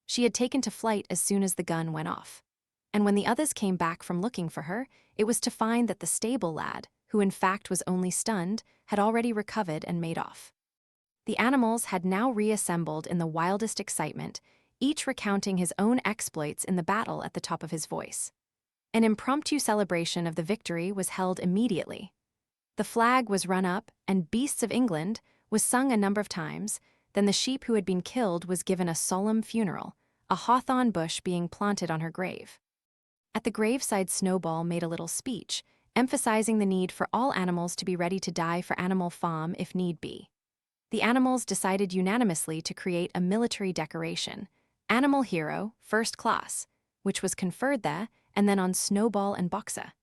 She had taken to flight as soon as the gun went off. And when the others came back from looking for her, it was to find that the stable lad, who in fact was only stunned, had already recovered and made off. The animals had now reassembled in the wildest excitement, each recounting his own exploits in the battle at the top of his voice. An impromptu celebration of the victory was held immediately. The flag was run up, and "Beasts of England" was sung a number of times. Then the sheep who had been killed was given a solemn funeral, a hawthorn bush being planted on her grave. At the graveside, Snowball made a little speech, emphasizing the need for all animals to be ready to die for Animal Farm if need be. The animals decided unanimously to create a military decoration, Animal Hero, First Class, which was conferred there and then on Snowball and Boxer.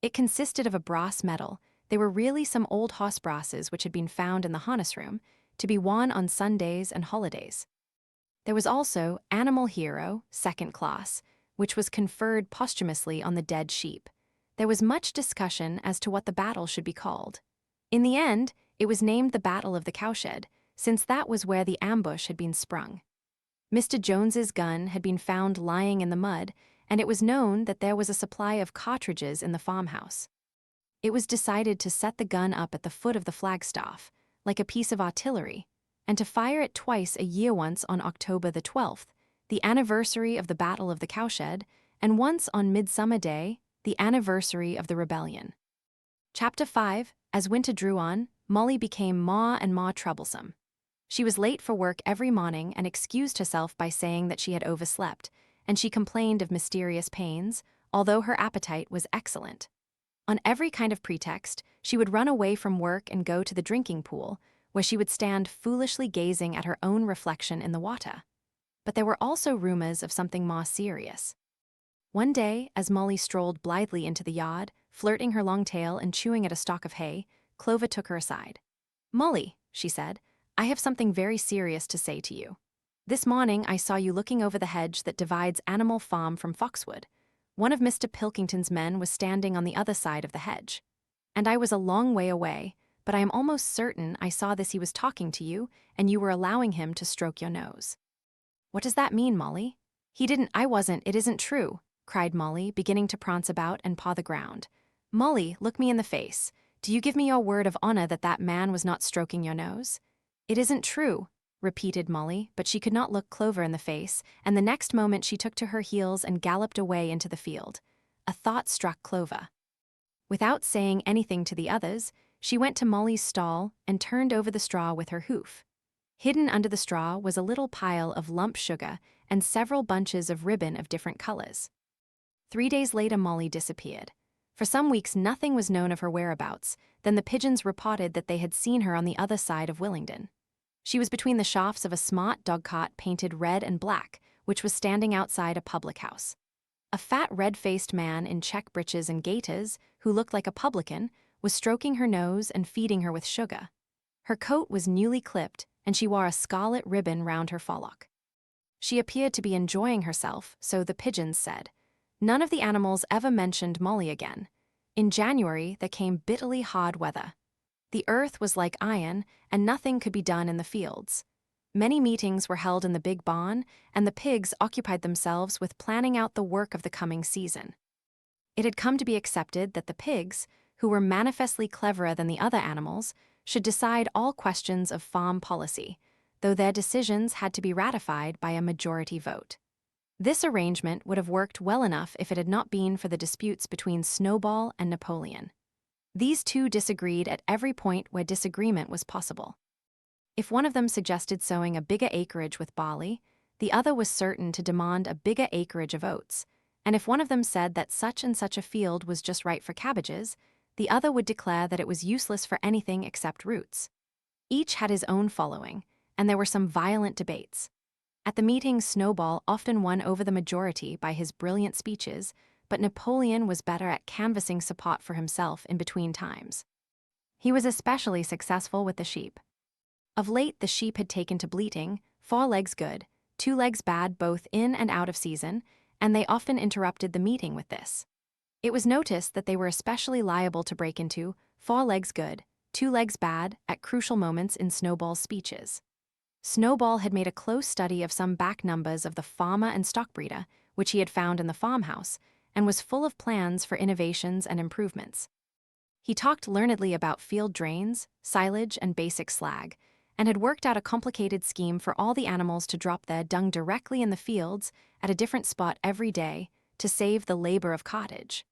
It consisted of a brass medal. They were really some old horse brasses which had been found in the harness room, to be worn on Sundays and holidays. There was also Animal Hero, Second Class, which was conferred posthumously on the dead sheep. There was much discussion as to what the battle should be called. In the end, it was named the Battle of the Cowshed, since that was where the ambush had been sprung. Mr. Jones's gun had been found lying in the mud, and it was known that there was a supply of cartridges in the farmhouse. It was decided to set the gun up at the foot of the flagstaff, like a piece of artillery, and to fire it twice a year, once on October the 12th, the anniversary of the Battle of the Cowshed, and once on Midsummer Day, the anniversary of the rebellion. Chapter 5. As winter drew on, Molly became more and more troublesome. She was late for work every morning and excused herself by saying that she had overslept, and she complained of mysterious pains, although her appetite was excellent. On every kind of pretext, she would run away from work and go to the drinking pool, where she would stand foolishly gazing at her own reflection in the water. But there were also rumors of something more serious. One day, as Molly strolled blithely into the yard, flirting her long tail and chewing at a stalk of hay, Clover took her aside. "Molly," she said, "I have something very serious to say to you. This morning I saw you looking over the hedge that divides Animal Farm from Foxwood. One of Mr. Pilkington's men was standing on the other side of the hedge. And I was a long way away, but I am almost certain I saw this. He was talking to you, and you were allowing him to stroke your nose. What does that mean, Molly? He didn't. I wasn't. It isn't true, cried Molly, beginning to prance about and paw the ground. Molly, look me in the face. Do you give me your word of honor that that man was not stroking your nose? It isn't true, repeated Molly, but she could not look Clover in the face, and the next moment she took to her heels and galloped away into the field. A thought struck Clover. Without saying anything to the others, she went to Molly's stall and turned over the straw with her hoof. Hidden under the straw was a little pile of lump sugar and several bunches of ribbon of different colors. 3 days later, Molly disappeared. For some weeks nothing was known of her whereabouts. Then the pigeons reported that they had seen her on the other side of Willingdon. She was between the shafts of a smart dogcart painted red and black, which was standing outside a public house. A fat red-faced man in check breeches and gaiters, who looked like a publican, was stroking her nose and feeding her with sugar. Her coat was newly clipped, and she wore a scarlet ribbon round her forelock. She appeared to be enjoying herself, so the pigeons said. None of the animals ever mentioned Molly again. In January, there came bitterly hard weather. The earth was like iron, and nothing could be done in the fields. Many meetings were held in the big barn, and the pigs occupied themselves with planning out the work of the coming season. It had come to be accepted that the pigs, who were manifestly cleverer than the other animals, should decide all questions of farm policy, though their decisions had to be ratified by a majority vote. This arrangement would have worked well enough if it had not been for the disputes between Snowball and Napoleon. These two disagreed at every point where disagreement was possible. If one of them suggested sowing a bigger acreage with barley, the other was certain to demand a bigger acreage of oats, and if one of them said that such and such a field was just right for cabbages, the other would declare that it was useless for anything except roots. Each had his own following, and there were some violent debates. At the meetings, Snowball often won over the majority by his brilliant speeches, but Napoleon was better at canvassing support for himself in between times. He was especially successful with the sheep. Of late, the sheep had taken to bleating, 4 legs good, 2 legs bad both in and out of season, and they often interrupted the meeting with this. It was noticed that they were especially liable to break into 4 legs good, 2 legs bad at crucial moments in Snowball's speeches. Snowball had made a close study of some back numbers of the Farmer and Stockbreeder, which he had found in the farmhouse, and was full of plans for innovations and improvements. He talked learnedly about field drains, silage, and basic slag, and had worked out a complicated scheme for all the animals to drop their dung directly in the fields at a different spot every day to save the labor of cartage.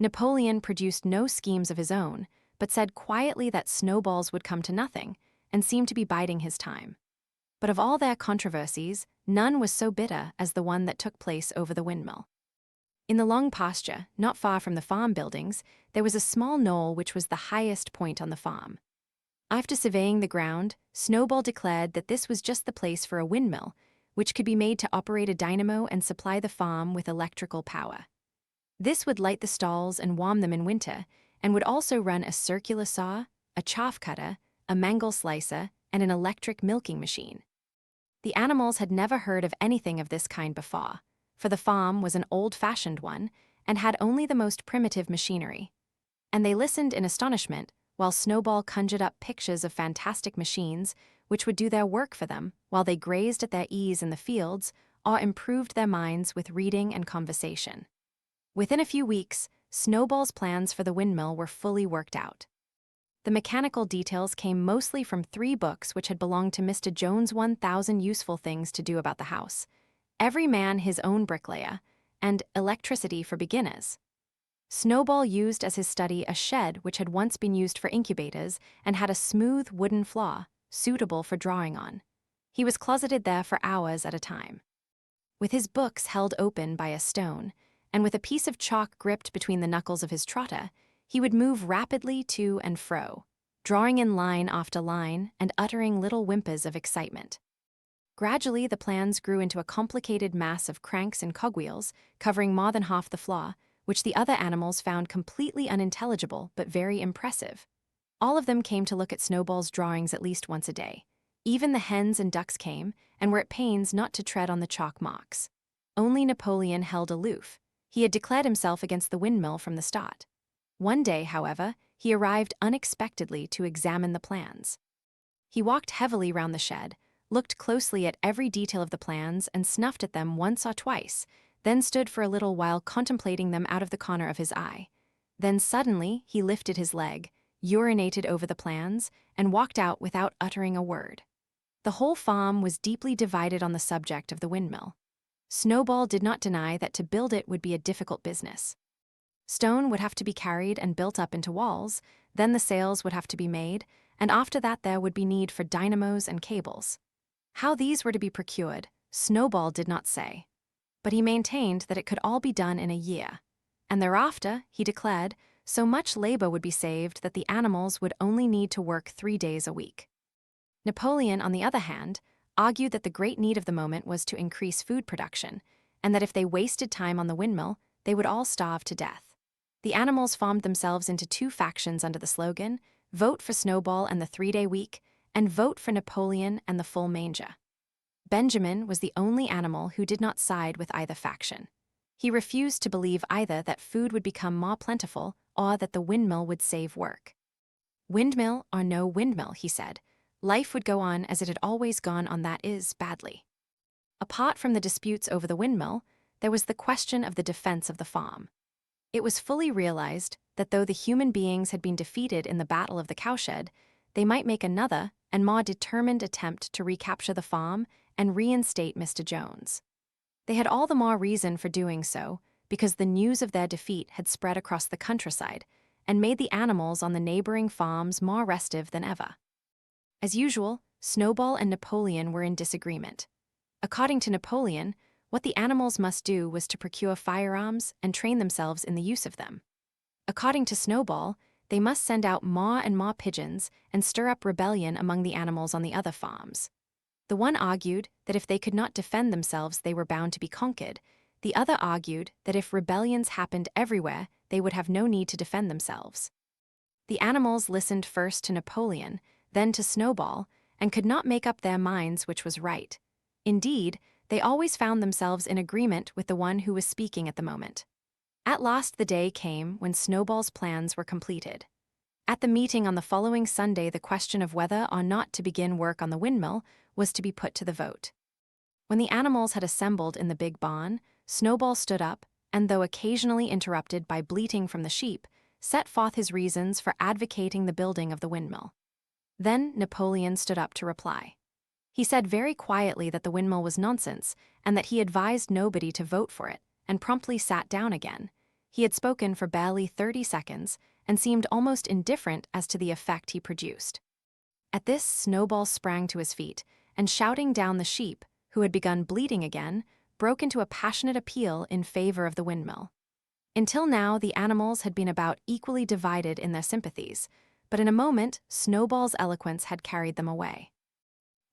Napoleon produced no schemes of his own, but said quietly that Snowball's would come to nothing, and seemed to be biding his time. But of all their controversies, none was so bitter as the one that took place over the windmill. In the long pasture, not far from the farm buildings, there was a small knoll which was the highest point on the farm. After surveying the ground, Snowball declared that this was just the place for a windmill, which could be made to operate a dynamo and supply the farm with electrical power. This would light the stalls and warm them in winter, and would also run a circular saw, a chaff cutter, a mangle slicer, and an electric milking machine. The animals had never heard of anything of this kind before, for the farm was an old-fashioned one and had only the most primitive machinery. And they listened in astonishment while Snowball conjured up pictures of fantastic machines which would do their work for them while they grazed at their ease in the fields or improved their minds with reading and conversation. Within a few weeks, Snowball's plans for the windmill were fully worked out. The mechanical details came mostly from 3 books which had belonged to Mr. Jones' 1,000 Useful Things to Do About the House, Every Man His Own Bricklayer, and Electricity for Beginners. Snowball used as his study a shed which had once been used for incubators and had a smooth wooden floor, suitable for drawing on. He was closeted there for hours at a time. With his books held open by a stone, and with a piece of chalk gripped between the knuckles of his trotter, he would move rapidly to and fro, drawing in line after line and uttering little whimpers of excitement. Gradually, the plans grew into a complicated mass of cranks and cogwheels, covering more than half the floor, which the other animals found completely unintelligible but very impressive. All of them came to look at Snowball's drawings at least once a day. Even the hens and ducks came, and were at pains not to tread on the chalk marks. Only Napoleon held aloof. He had declared himself against the windmill from the start. One day, however, he arrived unexpectedly to examine the plans. He walked heavily round the shed, looked closely at every detail of the plans and snuffed at them once or twice, then stood for a little while contemplating them out of the corner of his eye. Then suddenly he lifted his leg, urinated over the plans, and walked out without uttering a word. The whole farm was deeply divided on the subject of the windmill. Snowball did not deny that to build it would be a difficult business. Stone would have to be carried and built up into walls, then the sails would have to be made, and after that there would be need for dynamos and cables. How these were to be procured, Snowball did not say. But he maintained that it could all be done in a year. And thereafter, he declared, so much labor would be saved that the animals would only need to work 3 days a week. Napoleon, on the other hand, argued that the great need of the moment was to increase food production, and that if they wasted time on the windmill, they would all starve to death. The animals formed themselves into 2 factions under the slogan, "Vote for Snowball and the 3-day week," and "Vote for Napoleon and the full manger." Benjamin was the only animal who did not side with either faction. He refused to believe either that food would become more plentiful or that the windmill would save work. Windmill or no windmill, he said, life would go on as it had always gone on, that is, badly. Apart from the disputes over the windmill, there was the question of the defense of the farm. It was fully realized that though the human beings had been defeated in the Battle of the Cowshed, they might make another and more determined attempt to recapture the farm and reinstate Mr. Jones. They had all the more reason for doing so because the news of their defeat had spread across the countryside and made the animals on the neighboring farms more restive than ever. As usual, Snowball and Napoleon were in disagreement. According to Napoleon, what the animals must do was to procure firearms and train themselves in the use of them. According to Snowball, they must send out more and more pigeons and stir up rebellion among the animals on the other farms. The one argued that if they could not defend themselves, they were bound to be conquered. The other argued that if rebellions happened everywhere, they would have no need to defend themselves. The animals listened first to Napoleon, then to Snowball, and could not make up their minds which was right. Indeed, they always found themselves in agreement with the one who was speaking at the moment. At last the day came when Snowball's plans were completed. At the meeting on the following Sunday, the question of whether or not to begin work on the windmill was to be put to the vote. When the animals had assembled in the big barn, Snowball stood up, and though occasionally interrupted by bleating from the sheep, set forth his reasons for advocating the building of the windmill. Then Napoleon stood up to reply. He said very quietly that the windmill was nonsense, and that he advised nobody to vote for it, and promptly sat down again. He had spoken for barely 30 seconds, and seemed almost indifferent as to the effect he produced. At this, Snowball sprang to his feet, and shouting down the sheep, who had begun bleating again, broke into a passionate appeal in favor of the windmill. Until now, the animals had been about equally divided in their sympathies, but in a moment, Snowball's eloquence had carried them away.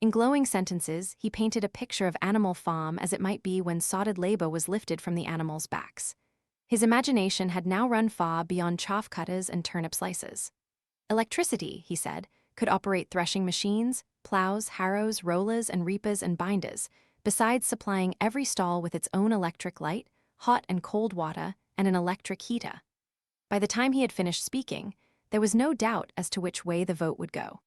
In glowing sentences, he painted a picture of Animal Farm as it might be when sordid labor was lifted from the animals' backs. His imagination had now run far beyond chaff cutters and turnip slices. Electricity, he said, could operate threshing machines, plows, harrows, rollers, and reapers and binders, besides supplying every stall with its own electric light, hot and cold water, and an electric heater. By the time he had finished speaking, there was no doubt as to which way the vote would go.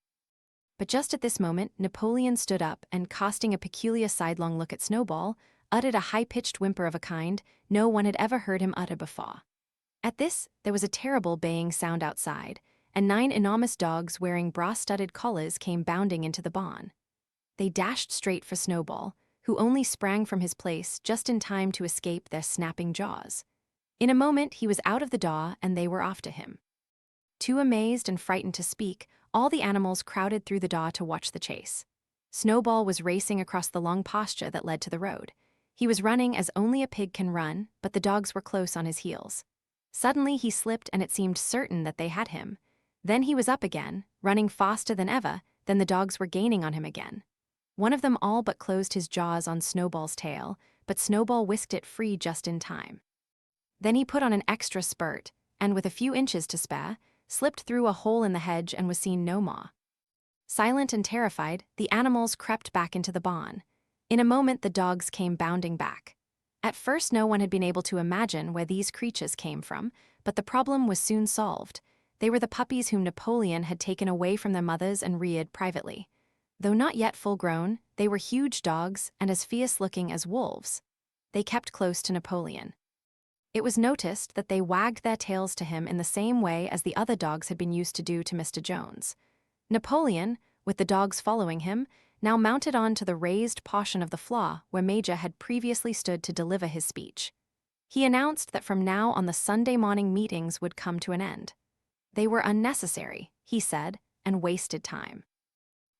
But just at this moment, Napoleon stood up and, casting a peculiar sidelong look at Snowball, uttered a high-pitched whimper of a kind no one had ever heard him utter before. At this, there was a terrible baying sound outside, and 9 enormous dogs wearing brass-studded collars came bounding into the barn. They dashed straight for Snowball, who only sprang from his place just in time to escape their snapping jaws. In a moment, he was out of the door, and they were after him. Too amazed and frightened to speak, all the animals crowded through the door to watch the chase. Snowball was racing across the long pasture that led to the road. He was running as only a pig can run, but the dogs were close on his heels. Suddenly he slipped, and it seemed certain that they had him. Then he was up again, running faster than ever, then the dogs were gaining on him again. One of them all but closed his jaws on Snowball's tail, but Snowball whisked it free just in time. Then he put on an extra spurt, and with a few inches to spare, slipped through a hole in the hedge and was seen no more. Silent and terrified, the animals crept back into the barn. In a moment the dogs came bounding back. At first, no one had been able to imagine where these creatures came from, but the problem was soon solved. They were the puppies whom Napoleon had taken away from their mothers and reared privately. Though not yet full-grown, they were huge dogs and as fierce-looking as wolves. They kept close to Napoleon. It was noticed that they wagged their tails to him in the same way as the other dogs had been used to do to Mr. Jones. Napoleon, with the dogs following him, now mounted on to the raised portion of the floor where Major had previously stood to deliver his speech. He announced that from now on the Sunday morning meetings would come to an end. They were unnecessary, he said, and wasted time.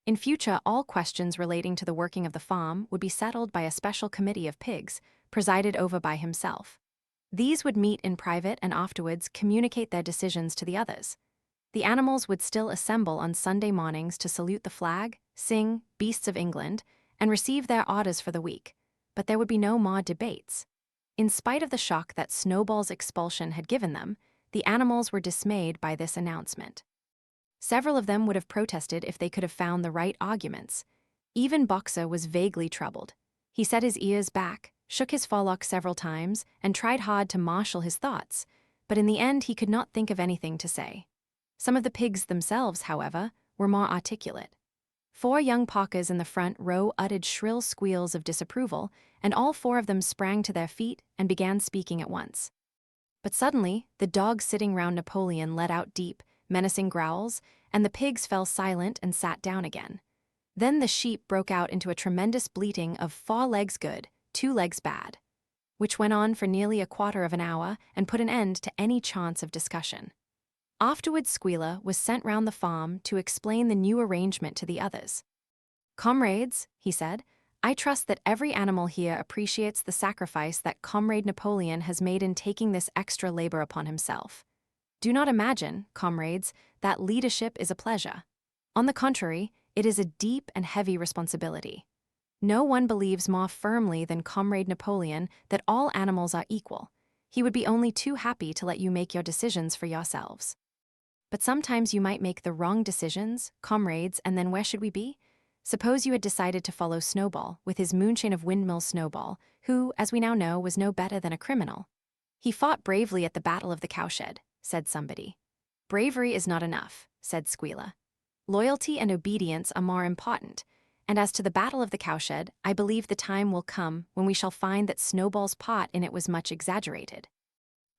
In future, all questions relating to the working of the farm would be settled by a special committee of pigs, presided over by himself. These would meet in private and afterwards communicate their decisions to the others. The animals would still assemble on Sunday mornings to salute the flag, sing Beasts of England, and receive their orders for the week, but there would be no more debates. In spite of the shock that Snowball's expulsion had given them, the animals were dismayed by this announcement. Several of them would have protested if they could have found the right arguments. Even Boxer was vaguely troubled. He set his ears back, shook his forelock several times, and tried hard to marshal his thoughts, but in the end he could not think of anything to say. Some of the pigs themselves, however, were more articulate. 4 young Parkers in the front row uttered shrill squeals of disapproval, and all 4 of them sprang to their feet and began speaking at once. But suddenly, the dogs sitting round Napoleon let out deep, menacing growls, and the pigs fell silent and sat down again. Then the sheep broke out into a tremendous bleating of 4 legs good, 2 legs bad, which went on for nearly a quarter of an hour and put an end to any chance of discussion. Afterwards, Squealer was sent round the farm to explain the new arrangement to the others. "Comrades," he said, "I trust that every animal here appreciates the sacrifice that Comrade Napoleon has made in taking this extra labor upon himself. Do not imagine, comrades, that leadership is a pleasure. On the contrary, it is a deep and heavy responsibility. No one believes more firmly than Comrade Napoleon that all animals are equal. He would be only too happy to let you make your decisions for yourselves. But sometimes you might make the wrong decisions, comrades, and then where should we be? Suppose you had decided to follow Snowball with his moonshine of Windmill Snowball, who, as we now know, was no better than a criminal. He fought bravely at the Battle of the Cowshed, said somebody. Bravery is not enough, said Squealer. Loyalty and obedience are more important, and as to the Battle of the Cowshed, I believe the time will come when we shall find that Snowball's part in it was much exaggerated.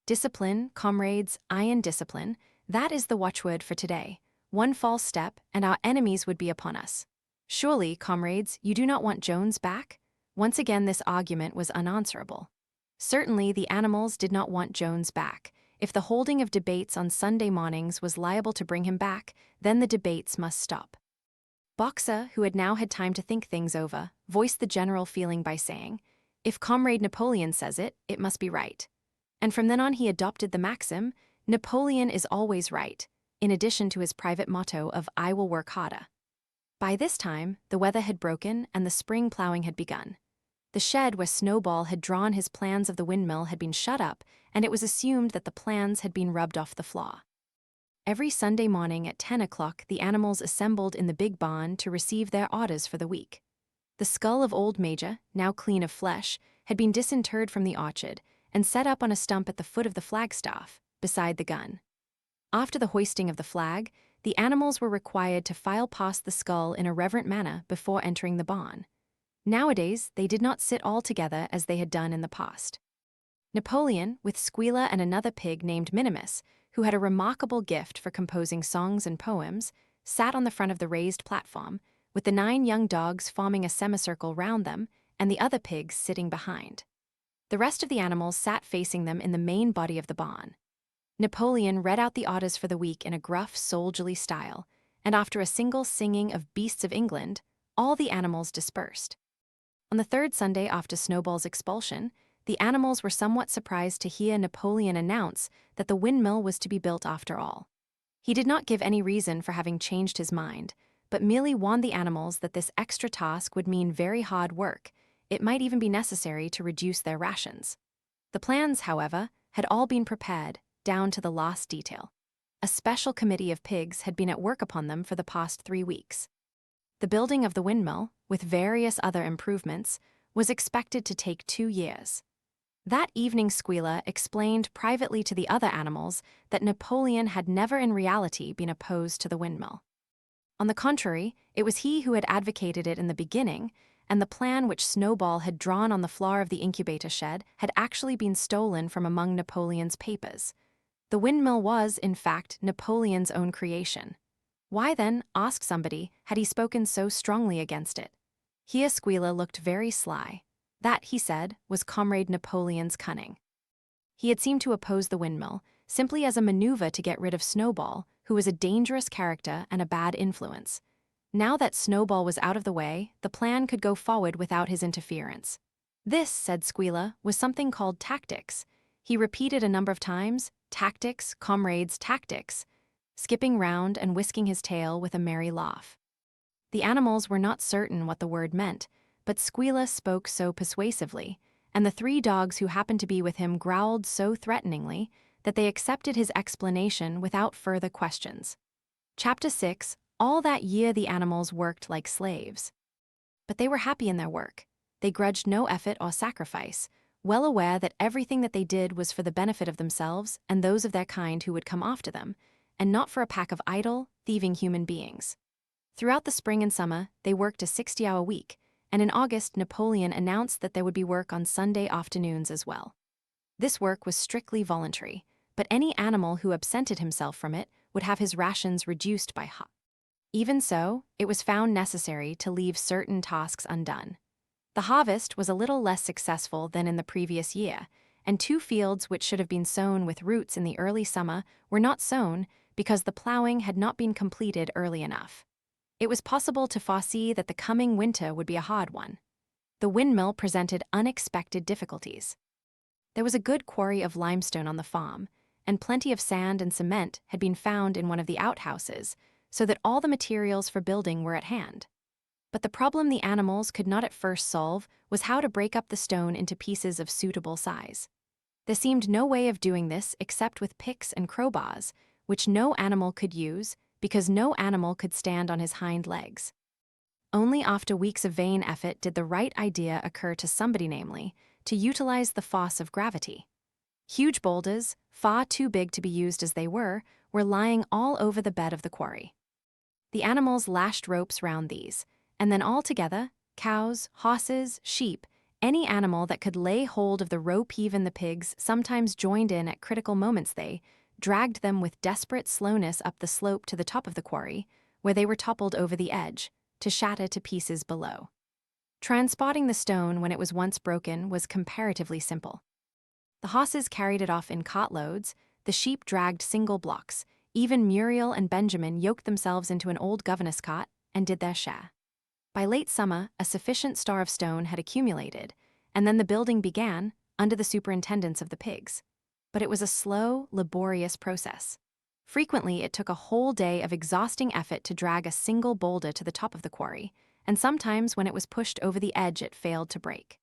Discipline, comrades, iron discipline, that is the watchword for today. One false step, and our enemies would be upon us. Surely, comrades, you do not want Jones back? Once again this argument was unanswerable. Certainly the animals did not want Jones back. If the holding of debates on Sunday mornings was liable to bring him back, then the debates must stop. Boxer, who had now had time to think things over, voiced the general feeling by saying, "If Comrade Napoleon says it, it must be right." And from then on he adopted the maxim, "Napoleon is always right," in addition to his private motto of "I will work harder." By this time, the weather had broken and the spring plowing had begun. The shed where Snowball had drawn his plans of the windmill had been shut up, and it was assumed that the plans had been rubbed off the floor. Every Sunday morning at 10 o'clock, the animals assembled in the big barn to receive their orders for the week. The skull of old Major, now clean of flesh, had been disinterred from the orchard and set up on a stump at the foot of the flagstaff, beside the gun. After the hoisting of the flag, the animals were required to file past the skull in a reverent manner before entering the barn. Nowadays, they did not sit all together as they had done in the past. Napoleon, with Squealer and another pig named Minimus, who had a remarkable gift for composing songs and poems, sat on the front of the raised platform, with the 9 young dogs forming a semicircle round them and the other pigs sitting behind. The rest of the animals sat facing them in the main body of the barn. Napoleon read out the orders for the week in a gruff, soldierly style, and after a single singing of Beasts of England, all the animals dispersed. On the 3rd Sunday after Snowball's expulsion, the animals were somewhat surprised to hear Napoleon announce that the windmill was to be built after all. He did not give any reason for having changed his mind, but merely warned the animals that this extra task would mean very hard work. It might even be necessary to reduce their rations. The plans, however, had all been prepared, down to the last detail. A special committee of pigs had been at work upon them for the past 3 weeks. The building of the windmill, with various other improvements, was expected to take 2 years. That evening Squealer explained privately to the other animals that Napoleon had never in reality been opposed to the windmill. On the contrary, it was he who had advocated it in the beginning, and the plan which Snowball had drawn on the floor of the incubator shed had actually been stolen from among Napoleon's papers. The windmill was, in fact, Napoleon's own creation. Why then, ask somebody, had he spoken so strongly against it? Here Squealer looked very sly. That, he said, was Comrade Napoleon's cunning. He had seemed to oppose the windmill, simply as a maneuver to get rid of Snowball, who was a dangerous character and a bad influence. Now that Snowball was out of the way, the plan could go forward without his interference. This, said Squealer, was something called tactics. He repeated a number of times, tactics, comrades, tactics, skipping round and whisking his tail with a merry laugh. The animals were not certain what the word meant, but Squealer spoke so persuasively, and the 3 dogs who happened to be with him growled so threateningly that they accepted his explanation without further questions. Chapter 6. All that year the animals worked like slaves. But they were happy in their work. They grudged no effort or sacrifice, well aware that everything that they did was for the benefit of themselves and those of their kind who would come after them, and not for a pack of idle, thieving human beings. Throughout the spring and summer, they worked a 60-hour week, and in August Napoleon announced that there would be work on Sunday afternoons as well. This work was strictly voluntary, but any animal who absented himself from it would have his rations reduced by half. Even so, it was found necessary to leave certain tasks undone. The harvest was a little less successful than in the previous year, and 2 fields which should have been sown with roots in the early summer were not sown because the plowing had not been completed early enough. It was possible to foresee that the coming winter would be a hard one. The windmill presented unexpected difficulties. There was a good quarry of limestone on the farm, and plenty of sand and cement had been found in one of the outhouses, so that all the materials for building were at hand. But the problem the animals could not at first solve was how to break up the stone into pieces of suitable size. There seemed no way of doing this except with picks and crowbars, which no animal could use because no animal could stand on his hind legs. Only after weeks of vain effort did the right idea occur to somebody, namely, to utilize the force of gravity. Huge boulders, far too big to be used as they were lying all over the bed of the quarry. The animals lashed ropes round these, and then all together, cows, horses, sheep, any animal that could lay hold of the rope, even the pigs, sometimes joined in at critical moments. They dragged them with desperate slowness up the slope to the top of the quarry, where they were toppled over the edge, to shatter to pieces below. Transporting the stone when it was once broken was comparatively simple. The horses carried it off in cartloads, the sheep dragged single blocks, even Muriel and Benjamin yoked themselves into an old governess cart and did their share. By late summer, a sufficient store of stone had accumulated, and then the building began, under the superintendence of the pigs. But it was a slow, laborious process. Frequently, it took a whole day of exhausting effort to drag a single boulder to the top of the quarry, and sometimes when it was pushed over the edge it failed to break.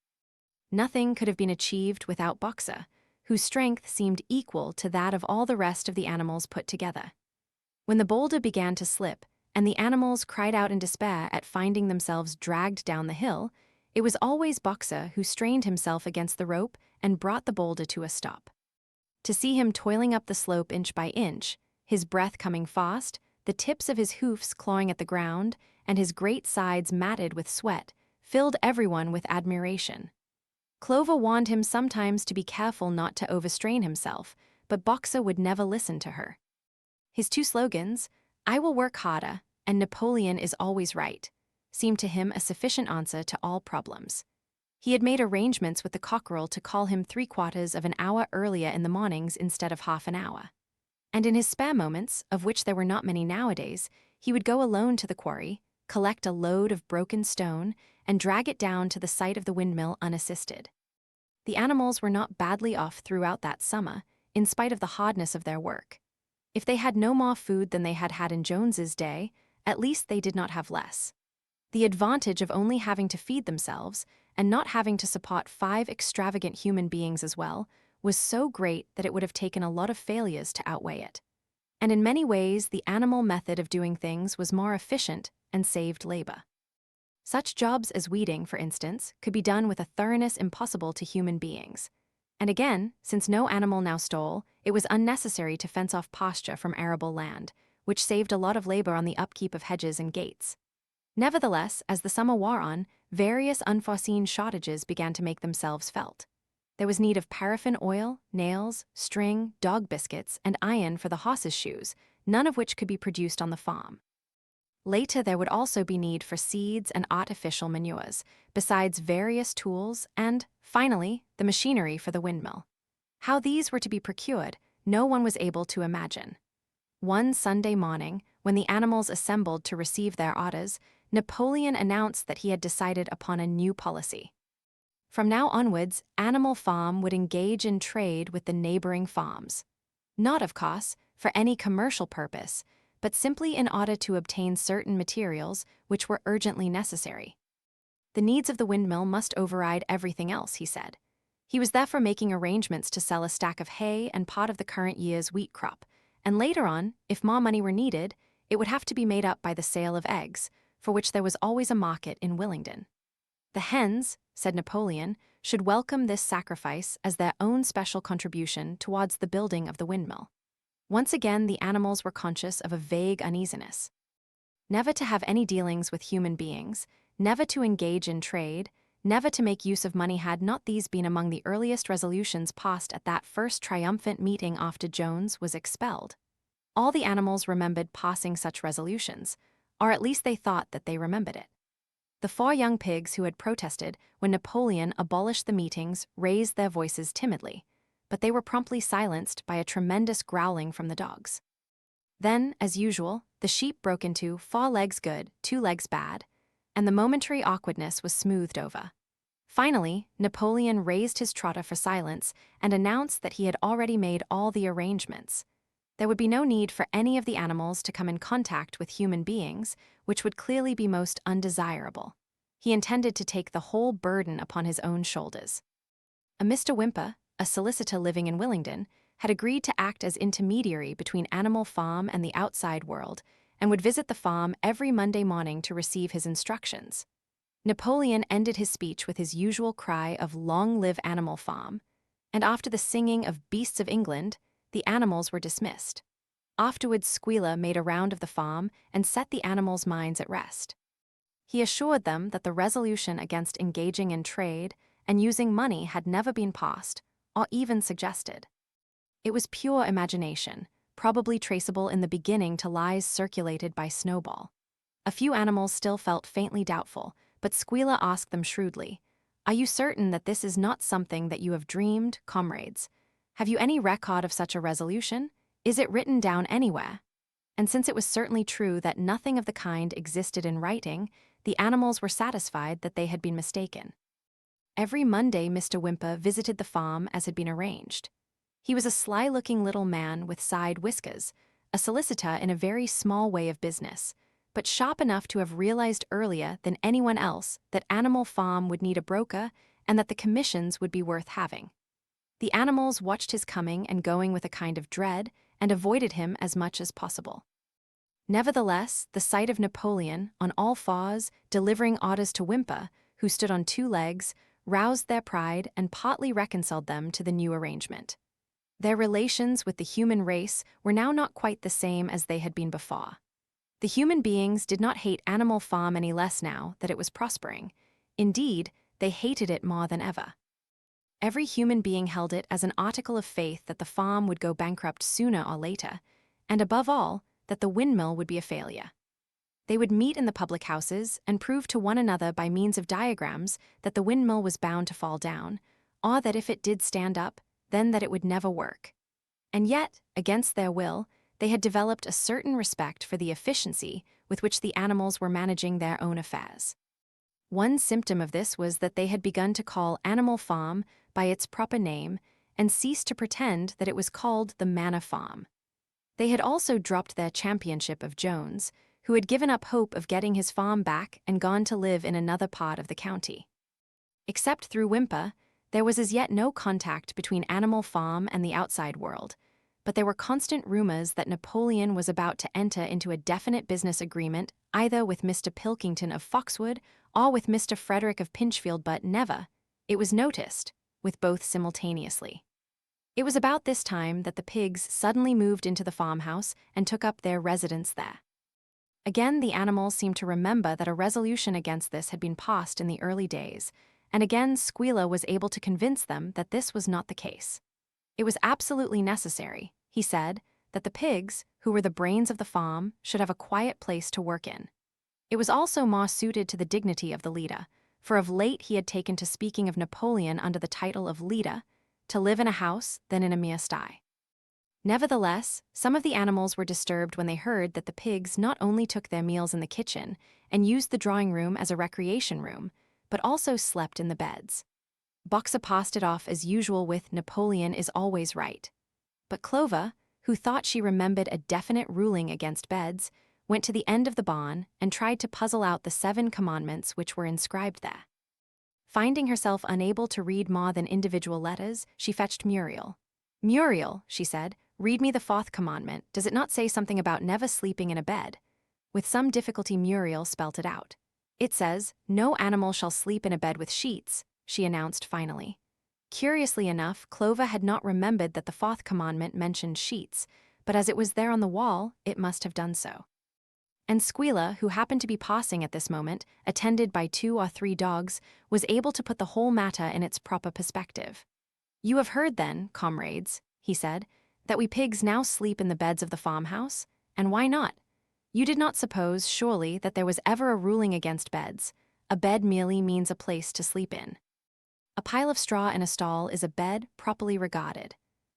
Nothing could have been achieved without Boxer, whose strength seemed equal to that of all the rest of the animals put together. When the boulder began to slip, and the animals cried out in despair at finding themselves dragged down the hill, it was always Boxer who strained himself against the rope and brought the boulder to a stop. To see him toiling up the slope inch by inch, his breath coming fast, the tips of his hoofs clawing at the ground, and his great sides matted with sweat, filled everyone with admiration. Clover warned him sometimes to be careful not to overstrain himself, but Boxer would never listen to her. His 2 slogans, "I will work harder," and "Napoleon is always right," seemed to him a sufficient answer to all problems. He had made arrangements with the cockerel to call him 3/4 of an hour earlier in the mornings instead of half an hour. And in his spare moments, of which there were not many nowadays, he would go alone to the quarry, collect a load of broken stone, and drag it down to the site of the windmill unassisted. The animals were not badly off throughout that summer, in spite of the hardness of their work. If they had no more food than they had had in Jones's day, at least they did not have less. The advantage of only having to feed themselves, and not having to support 5 extravagant human beings as well, was so great that it would have taken a lot of failures to outweigh it. And in many ways, the animal method of doing things was more efficient and saved labor. Such jobs as weeding, for instance, could be done with a thoroughness impossible to human beings. And again, since no animal now stole, it was unnecessary to fence off pasture from arable land, which saved a lot of labor on the upkeep of hedges and gates. Nevertheless, as the summer wore on, various unforeseen shortages began to make themselves felt. There was need of paraffin oil, nails, string, dog biscuits, and iron for the horses' shoes, none of which could be produced on the farm. Later, there would also be need for seeds and artificial manures, besides various tools and, finally, the machinery for the windmill. How these were to be procured, no one was able to imagine. One Sunday morning, when the animals assembled to receive their orders, Napoleon announced that he had decided upon a new policy. From now onwards, Animal Farm would engage in trade with the neighboring farms. Not, of course, for any commercial purpose, but simply in order to obtain certain materials which were urgently necessary. The needs of the windmill must override everything else, he said. He was therefore making arrangements to sell a stack of hay and part of the current year's wheat crop, and later on, if more money were needed, it would have to be made up by the sale of eggs, for which there was always a market in Willingdon. The hens, said Napoleon, should welcome this sacrifice as their own special contribution towards the building of the windmill. Once again, the animals were conscious of a vague uneasiness. Never to have any dealings with human beings, never to engage in trade, never to make use of money, had not these been among the earliest resolutions passed at that first triumphant meeting after Jones was expelled? All the animals remembered passing such resolutions, or at least they thought that they remembered it. The 4 young pigs who had protested when Napoleon abolished the meetings raised their voices timidly, but they were promptly silenced by a tremendous growling from the dogs. Then, as usual, the sheep broke into 4 legs good, 2 legs bad, and the momentary awkwardness was smoothed over. Finally, Napoleon raised his trotter for silence and announced that he had already made all the arrangements. There would be no need for any of the animals to come in contact with human beings, which would clearly be most undesirable. He intended to take the whole burden upon his own shoulders. A Mr. Whymper, a solicitor living in Willingdon, had agreed to act as intermediary between Animal Farm and the outside world, and would visit the farm every Monday morning to receive his instructions. Napoleon ended his speech with his usual cry of "Long live Animal Farm," and after the singing of "Beasts of England," the animals were dismissed. Afterwards, Squealer made a round of the farm and set the animals' minds at rest. He assured them that the resolution against engaging in trade and using money had never been passed, or even suggested. It was pure imagination, probably traceable in the beginning to lies circulated by Snowball. A few animals still felt faintly doubtful, but Squealer asked them shrewdly, "Are you certain that this is not something that you have dreamed, comrades? Have you any record of such a resolution? Is it written down anywhere?" And since it was certainly true that nothing of the kind existed in writing, the animals were satisfied that they had been mistaken. Every Monday, Mr. Whymper visited the farm as had been arranged. He was a sly-looking little man with side whiskers, a solicitor in a very small way of business, but sharp enough to have realized earlier than anyone else that Animal Farm would need a broker and that the commissions would be worth having. The animals watched his coming and going with a kind of dread and avoided him as much as possible. Nevertheless, the sight of Napoleon, on all fours, delivering orders to Whymper, who stood on 2 legs, roused their pride and partly reconciled them to the new arrangement. Their relations with the human race were now not quite the same as they had been before. The human beings did not hate Animal Farm any less now that it was prospering. Indeed, they hated it more than ever. Every human being held it as an article of faith that the farm would go bankrupt sooner or later, and above all, that the windmill would be a failure. They would meet in the public houses and prove to one another by means of diagrams that the windmill was bound to fall down, or that if it did stand up, then that it would never work. And yet, against their will, they had developed a certain respect for the efficiency with which the animals were managing their own affairs. One symptom of this was that they had begun to call Animal Farm by its proper name and ceased to pretend that it was called the Manor Farm. They had also dropped their championship of Jones, who had given up hope of getting his farm back and gone to live in another part of the county. Except through Whymper, there was as yet no contact between Animal Farm and the outside world, but there were constant rumors that Napoleon was about to enter into a definite business agreement either with Mr. Pilkington of Foxwood or with Mr. Frederick of Pinchfield, but never, it was noticed, with both simultaneously. It was about this time that the pigs suddenly moved into the farmhouse and took up their residence there. Again, the animals seemed to remember that a resolution against this had been passed in the early days, and again Squealer was able to convince them that this was not the case. It was absolutely necessary, he said, that the pigs, who were the brains of the farm, should have a quiet place to work in. It was also more suited to the dignity of the leader, for of late he had taken to speaking of Napoleon under the title of leader, to live in a house than in a mere sty. Nevertheless, some of the animals were disturbed when they heard that the pigs not only took their meals in the kitchen and used the drawing room as a recreation room, but also slept in the beds. Boxer passed it off as usual with "Napoleon is always right." But Clover, who thought she remembered a definite ruling against beds, went to the end of the barn and tried to puzzle out the 7 commandments which were inscribed there. Finding herself unable to read more than individual letters, she fetched Muriel. "Muriel," she said, "read me the 4th commandment. Does it not say something about never sleeping in a bed?" With some difficulty Muriel spelt it out. "It says, 'No animal shall sleep in a bed with sheets,'" she announced finally. Curiously enough, Clover had not remembered that the 4th commandment mentioned sheets, but as it was there on the wall, it must have done so. And Squealer, who happened to be passing at this moment, attended by 2 or 3 dogs, was able to put the whole matter in its proper perspective. "You have heard then, comrades," he said, "that we pigs now sleep in the beds of the farmhouse? And why not? You did not suppose, surely, that there was ever a ruling against beds. A bed merely means a place to sleep in. A pile of straw in a stall is a bed properly regarded.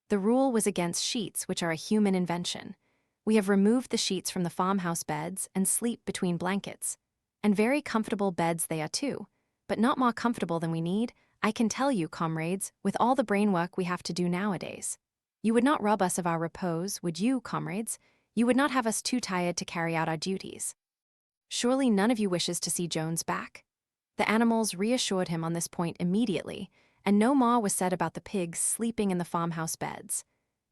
The rule was against sheets, which are a human invention. We have removed the sheets from the farmhouse beds and sleep between blankets. And very comfortable beds they are too, but not more comfortable than we need, I can tell you, comrades, with all the brain work we have to do nowadays. You would not rob us of our repose, would you, comrades? You would not have us too tired to carry out our duties. Surely none of you wishes to see Jones back?" The animals reassured him on this point immediately, and no more was said about the pigs sleeping in the farmhouse beds.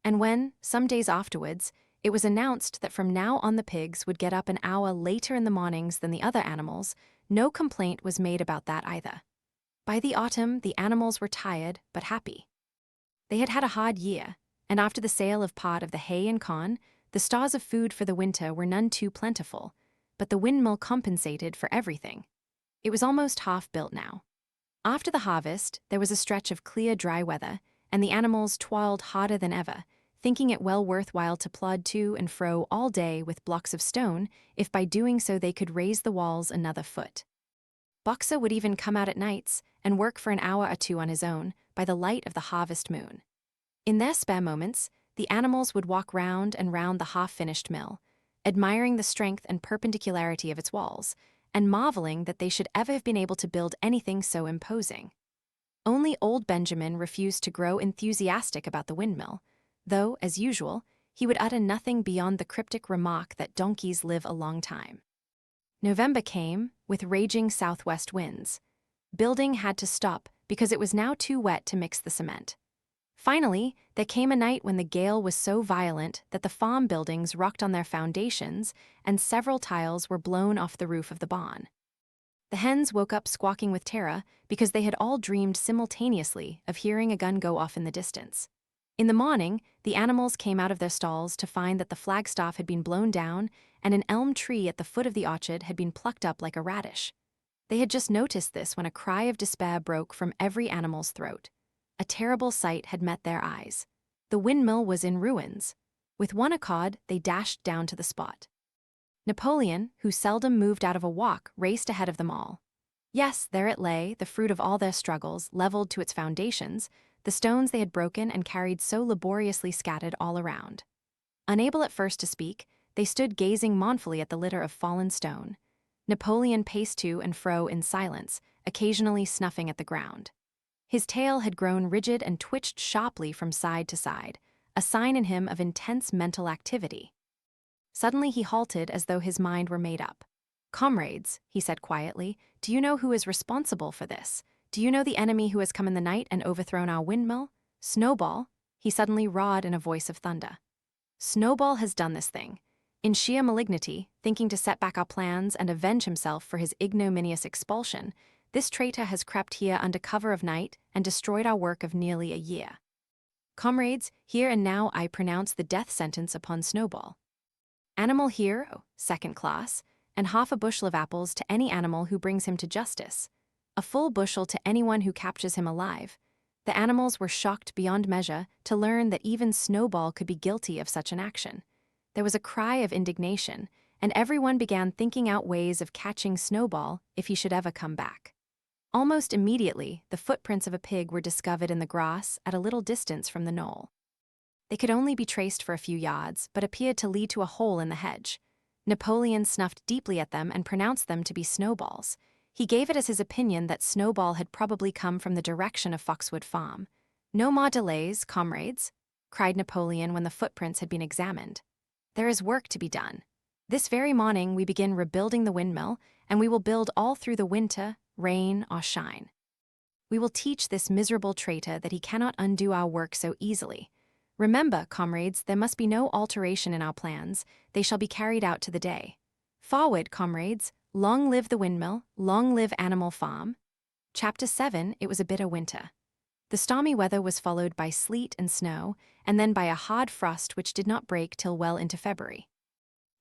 And when, some days afterwards, it was announced that from now on the pigs would get up an hour later in the mornings than the other animals, no complaint was made about that either. By the autumn, the animals were tired but happy. They had had a hard year, and after the sale of part of the hay and corn, the stores of food for the winter were none too plentiful, but the windmill compensated for everything. It was almost half built now. After the harvest, there was a stretch of clear, dry weather, and the animals toiled harder than ever, thinking it well worthwhile to plod to and fro all day with blocks of stone, if by doing so they could raise the walls another foot. Boxer would even come out at nights and work for an hour or 2 on his own, by the light of the harvest moon. In their spare moments, the animals would walk round and round the half-finished mill, admiring the strength and perpendicularity of its walls, and marveling that they should ever have been able to build anything so imposing. Only old Benjamin refused to grow enthusiastic about the windmill, though, as usual, he would utter nothing beyond the cryptic remark that donkeys live a long time. November came, with raging southwest winds. Building had to stop because it was now too wet to mix the cement. Finally, there came a night when the gale was so violent that the farm buildings rocked on their foundations and several tiles were blown off the roof of the barn. The hens woke up squawking with terror because they had all dreamed simultaneously of hearing a gun go off in the distance. In the morning, the animals came out of their stalls to find that the flagstaff had been blown down and an elm tree at the foot of the orchard had been plucked up like a radish. They had just noticed this when a cry of despair broke from every animal's throat. A terrible sight had met their eyes. The windmill was in ruins. With one accord, they dashed down to the spot. Napoleon, who seldom moved out of a walk, raced ahead of them all. Yes, there it lay, the fruit of all their struggles, leveled to its foundations, the stones they had broken and carried so laboriously scattered all around. Unable at first to speak, they stood gazing mournfully at the litter of fallen stone. Napoleon paced to and fro in silence, occasionally snuffing at the ground. His tail had grown rigid and twitched sharply from side to side, a sign in him of intense mental activity. Suddenly he halted as though his mind were made up. "Comrades," he said quietly, "do you know who is responsible for this? Do you know the enemy who has come in the night and overthrown our windmill? Snowball," he suddenly roared in a voice of thunder. "Snowball has done this thing. In sheer malignity, thinking to set back our plans and avenge himself for his ignominious expulsion, This traitor has crept here under cover of night and destroyed our work of nearly a year. Comrades, here and now I pronounce the death sentence upon Snowball. Animal hero, second class, and half a bushel of apples to any animal who brings him to justice. A full bushel to anyone who captures him alive. The animals were shocked beyond measure to learn that even Snowball could be guilty of such an action. There was a cry of indignation, and everyone began thinking out ways of catching Snowball if he should ever come back. Almost immediately, the footprints of a pig were discovered in the grass at a little distance from the knoll. They could only be traced for a few yards, but appeared to lead to a hole in the hedge. Napoleon snuffed deeply at them and pronounced them to be Snowball's. He gave it as his opinion that Snowball had probably come from the direction of Foxwood Farm. "No more delays, comrades," cried Napoleon when the footprints had been examined. "There is work to be done. This very morning we begin rebuilding the windmill, and we will build all through the winter, rain or shine. We will teach this miserable traitor that he cannot undo our work so easily. Remember, comrades, there must be no alteration in our plans. They shall be carried out to the day. Forward, comrades. Long live the windmill, long live Animal Farm." Chapter 7. It was a bitter winter. The stormy weather was followed by sleet and snow, and then by a hard frost which did not break till well into February.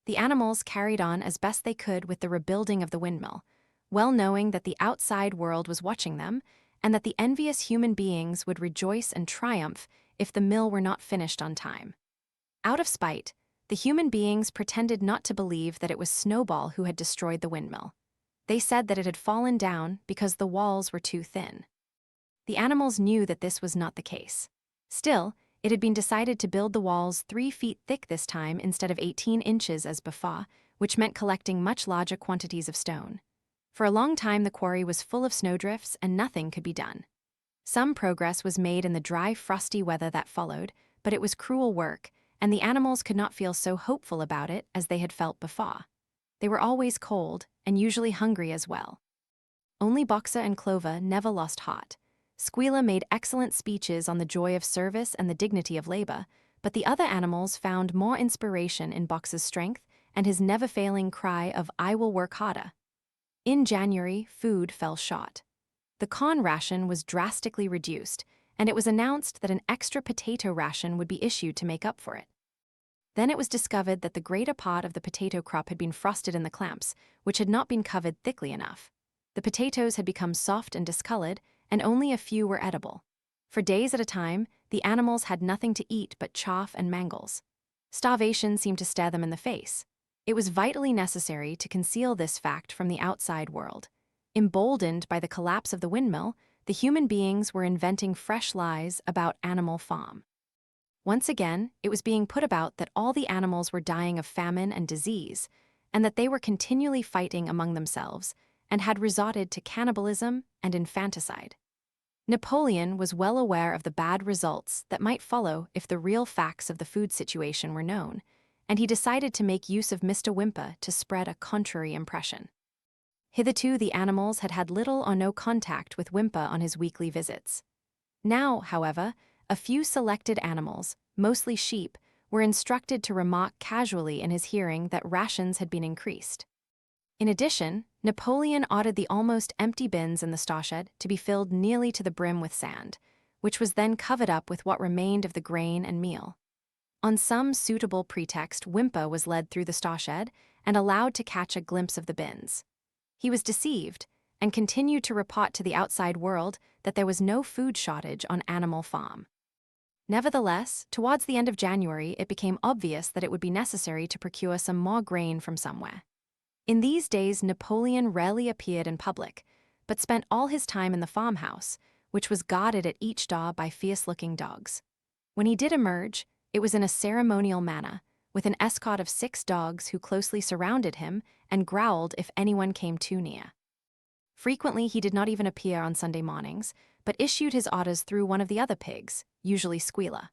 The animals carried on as best they could with the rebuilding of the windmill, well knowing that the outside world was watching them, and that the envious human beings would rejoice and triumph if the mill were not finished on time. Out of spite, the human beings pretended not to believe that it was Snowball who had destroyed the windmill. They said that it had fallen down because the walls were too thin. The animals knew that this was not the case. Still, it had been decided to build the walls 3 feet thick this time instead of 18 inches as before, which meant collecting much larger quantities of stone. For a long time the quarry was full of snowdrifts and nothing could be done. Some progress was made in the dry, frosty weather that followed, but it was cruel work, and the animals could not feel so hopeful about it as they had felt before. They were always cold, and usually hungry as well. Only Boxer and Clover never lost heart. Squealer made excellent speeches on the joy of service and the dignity of labor, but the other animals found more inspiration in Boxer's strength and his never-failing cry of "I will work harder." In January, food fell short. The corn ration was drastically reduced, and it was announced that an extra potato ration would be issued to make up for it. Then it was discovered that the greater part of the potato crop had been frosted in the clamps, which had not been covered thickly enough. The potatoes had become soft and discolored, and only a few were edible. For days at a time, the animals had nothing to eat but chaff and mangles. Starvation seemed to stare them in the face. It was vitally necessary to conceal this fact from the outside world. Emboldened by the collapse of the windmill, the human beings were inventing fresh lies about Animal Farm. Once again, it was being put about that all the animals were dying of famine and disease, and that they were continually fighting among themselves, and had resorted to cannibalism and infanticide. Napoleon was well aware of the bad results that might follow if the real facts of the food situation were known, and he decided to make use of Mr. Whymper to spread a contrary impression. Hitherto the animals had had little or no contact with Whymper on his weekly visits. Now, however, a few selected animals, mostly sheep, were instructed to remark casually in his hearing that rations had been increased. In addition, Napoleon ordered the almost empty bins in the stawshed to be filled nearly to the brim with sand, which was then covered up with what remained of the grain and meal. On some suitable pretext, Whymper was led through the stawshed and allowed to catch a glimpse of the bins. He was deceived and continued to report to the outside world that there was no food shortage on Animal Farm. Nevertheless, towards the end of January, it became obvious that it would be necessary to procure some more grain from somewhere. In these days, Napoleon rarely appeared in public, but spent all his time in the farmhouse, which was guarded at each door by fierce-looking dogs. When he did emerge, it was in a ceremonial manner, with an escort of 6 dogs who closely surrounded him and growled if anyone came too near. Frequently, he did not even appear on Sunday mornings, but issued his orders through one of the other pigs, usually Squealer.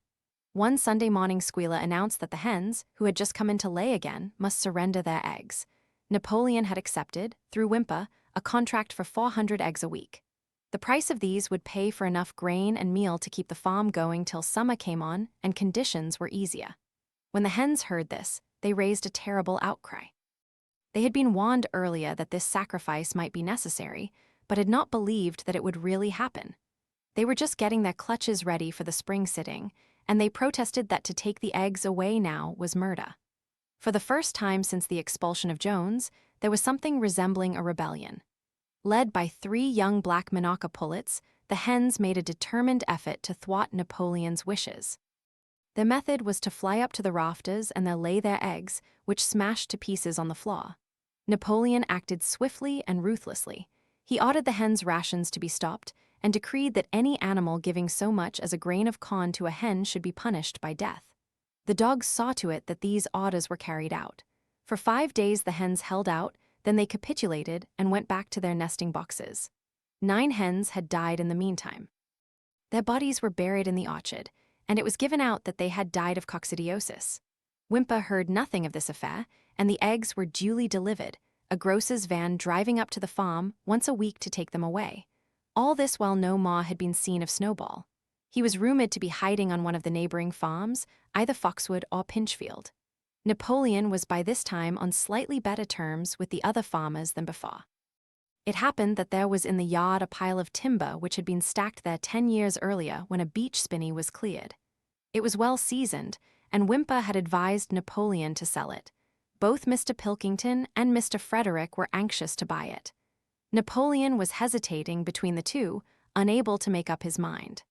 One Sunday morning, Squealer announced that the hens, who had just come in to lay again, must surrender their eggs. Napoleon had accepted, through Whymper, a contract for 400 eggs a week. The price of these would pay for enough grain and meal to keep the farm going till summer came on and conditions were easier. When the hens heard this, they raised a terrible outcry. They had been warned earlier that this sacrifice might be necessary, but had not believed that it would really happen. They were just getting their clutches ready for the spring sitting, and they protested that to take the eggs away now was murder. For the first time since the expulsion of Jones, there was something resembling a rebellion. Led by 3 young black Monaca pullets, the hens made a determined effort to thwart Napoleon's wishes. Their method was to fly up to the rafters and there lay their eggs, which smashed to pieces on the floor. Napoleon acted swiftly and ruthlessly. He ordered the hens' rations to be stopped and decreed that any animal giving so much as a grain of corn to a hen should be punished by death. The dogs saw to it that these orders were carried out. For 5 days the hens held out, then they capitulated and went back to their nesting boxes. 9 hens had died in the meantime. Their bodies were buried in the orchard, and it was given out that they had died of coccidiosis. Wimper heard nothing of this affair, and the eggs were duly delivered, a grocer's van driving up to the farm once a week to take them away. All this while no more had been seen of Snowball. He was rumored to be hiding on one of the neighboring farms, either Foxwood or Pinchfield. Napoleon was by this time on slightly better terms with the other farmers than before. It happened that there was in the yard a pile of timber which had been stacked there 10 years earlier when a beech spinney was cleared. It was well seasoned, and Wimper had advised Napoleon to sell it. Both Mr. Pilkington and Mr. Frederick were anxious to buy it. Napoleon was hesitating between the two, unable to make up his mind.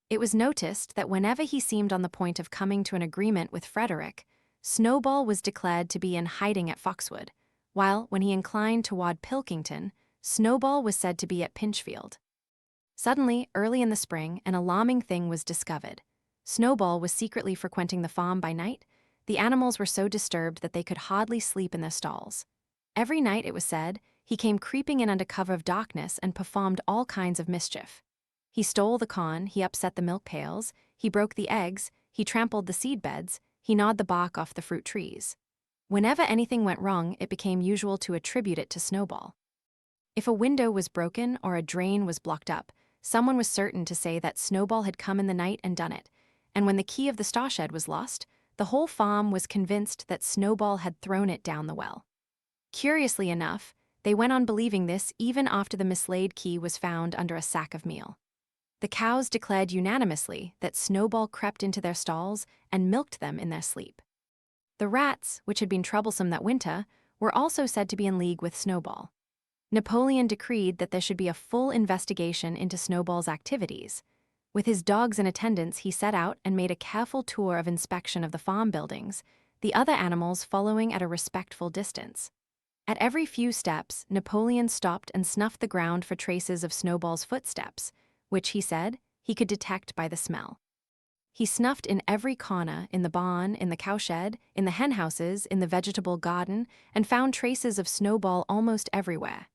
It was noticed that whenever he seemed on the point of coming to an agreement with Frederick, Snowball was declared to be in hiding at Foxwood, while, when he inclined toward Pilkington, Snowball was said to be at Pinchfield. Suddenly, early in the spring, an alarming thing was discovered. Snowball was secretly frequenting the farm by night. The animals were so disturbed that they could hardly sleep in their stalls. Every night, it was said, he came creeping in under cover of darkness and performed all kinds of mischief. He stole the corn, he upset the milk pails, he broke the eggs, he trampled the seed beds, he gnawed the bark off the fruit trees. Whenever anything went wrong, it became usual to attribute it to Snowball. If a window was broken or a drain was blocked up, someone was certain to say that Snowball had come in the night and done it, and when the key of the stawshed was lost, the whole farm was convinced that Snowball had thrown it down the well. Curiously enough, they went on believing this even after the mislaid key was found under a sack of meal. The cows declared unanimously that Snowball crept into their stalls and milked them in their sleep. The rats, which had been troublesome that winter, were also said to be in league with Snowball. Napoleon decreed that there should be a full investigation into Snowball's activities. With his dogs in attendance, he set out and made a careful tour of inspection of the farm buildings, the other animals following at a respectful distance. At every few steps, Napoleon stopped and snuffed the ground for traces of Snowball's footsteps, which, he said, he could detect by the smell. He snuffed in every corner, in the barn, in the cowshed, in the henhouses, in the vegetable garden, and found traces of Snowball almost everywhere.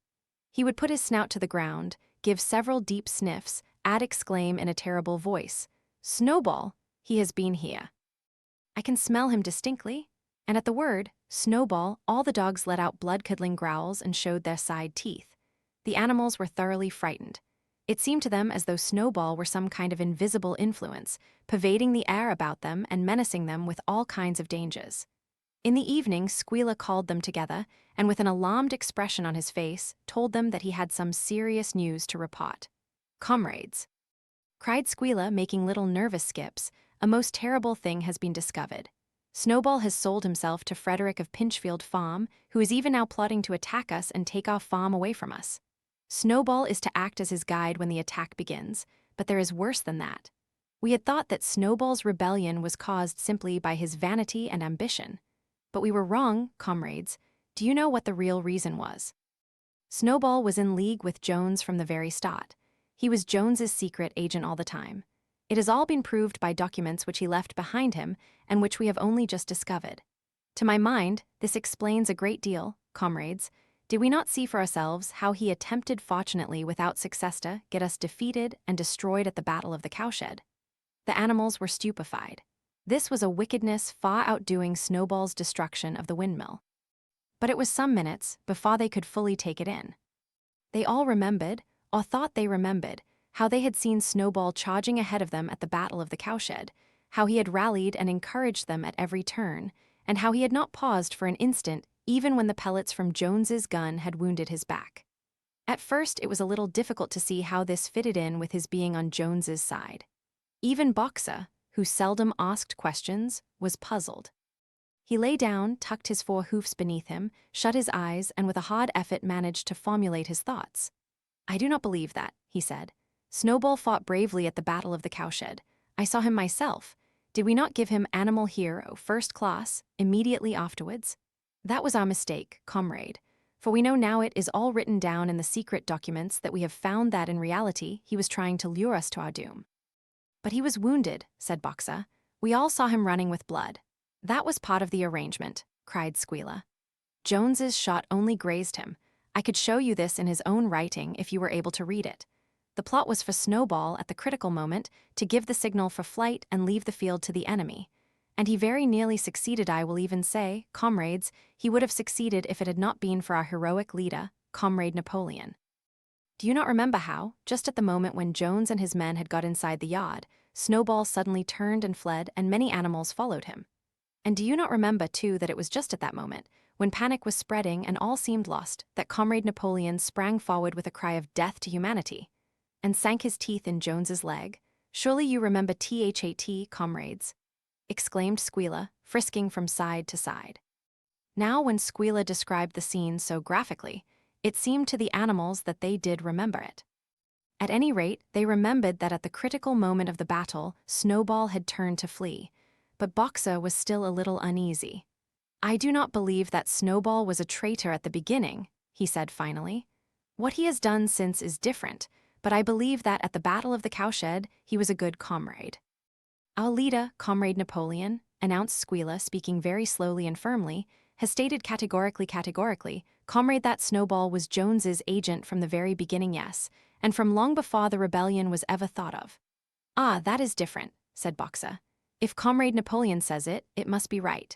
He would put his snout to the ground, give several deep sniffs, exclaim in a terrible voice, "Snowball, he has been here. I can smell him distinctly." And at the word, Snowball, all the dogs let out blood-curdling growls and showed their side teeth. The animals were thoroughly frightened. It seemed to them as though Snowball were some kind of invisible influence, pervading the air about them and menacing them with all kinds of dangers. In the evening, Squealer called them together, and with an alarmed expression on his face, told them that he had some serious news to report. "Comrades," cried Squealer, making little nervous skips, "a most terrible thing has been discovered. Snowball has sold himself to Frederick of Pinchfield Farm, who is even now plotting to attack us and take our farm away from us. Snowball is to act as his guide when the attack begins, but there is worse than that. We had thought that Snowball's rebellion was caused simply by his vanity and ambition. But we were wrong, comrades. Do you know what the real reason was? Snowball was in league with Jones from the very start. He was Jones's secret agent all the time. It has all been proved by documents which he left behind him and which we have only just discovered. To my mind, this explains a great deal, comrades. Did we not see for ourselves how he attempted fortunately without success to get us defeated and destroyed at the Battle of the Cowshed? The animals were stupefied. This was a wickedness far outdoing Snowball's destruction of the windmill. But it was some minutes before they could fully take it in. They all remembered, or thought they remembered, how they had seen Snowball charging ahead of them at the Battle of the Cowshed, how he had rallied and encouraged them at every turn, and how he had not paused for an instant even when the pellets from Jones's gun had wounded his back. At first, it was a little difficult to see how this fitted in with his being on Jones's side. Even Boxer, who seldom asked questions, was puzzled. He lay down, tucked his four hoofs beneath him, shut his eyes, and with a hard effort managed to formulate his thoughts. "I do not believe that," he said. "Snowball fought bravely at the Battle of the Cowshed. I saw him myself. Did we not give him Animal Hero, First Class, immediately afterwards? That was our mistake, comrade. For we know now it is all written down in the secret documents that we have found that in reality he was trying to lure us to our doom." "But he was wounded," said Boxer. "We all saw him running with blood." "That was part of the arrangement," cried Squealer. "Jones's shot only grazed him. I could show you this in his own writing if you were able to read it. The plot was for Snowball at the critical moment to give the signal for flight and leave the field to the enemy. And he very nearly succeeded. I will even say, comrades, he would have succeeded if it had not been for our heroic leader, Comrade Napoleon. Do you not remember how, just at the moment when Jones and his men had got inside the yard, Snowball suddenly turned and fled and many animals followed him? And do you not remember, too, that it was just at that moment, when panic was spreading and all seemed lost, that Comrade Napoleon sprang forward with a cry of death to humanity, and sank his teeth in Jones's leg? Surely you remember THAT, comrades," exclaimed Squealer, frisking from side to side. Now when Squealer described the scene so graphically, it seemed to the animals that they did remember it. At any rate, they remembered that at the critical moment of the battle, Snowball had turned to flee, but Boxer was still a little uneasy. "I do not believe that Snowball was a traitor at the beginning," he said finally. "What he has done since is different, but I believe that at the Battle of the Cowshed, he was a good comrade." "Our leader, Comrade Napoleon," announced Squealer, speaking very slowly and firmly, "has stated categorically, comrade, that Snowball was Jones's agent from the very beginning, yes, and from long before the rebellion was ever thought of." "Ah, that is different," said Boxer. "If Comrade Napoleon says it, it must be right."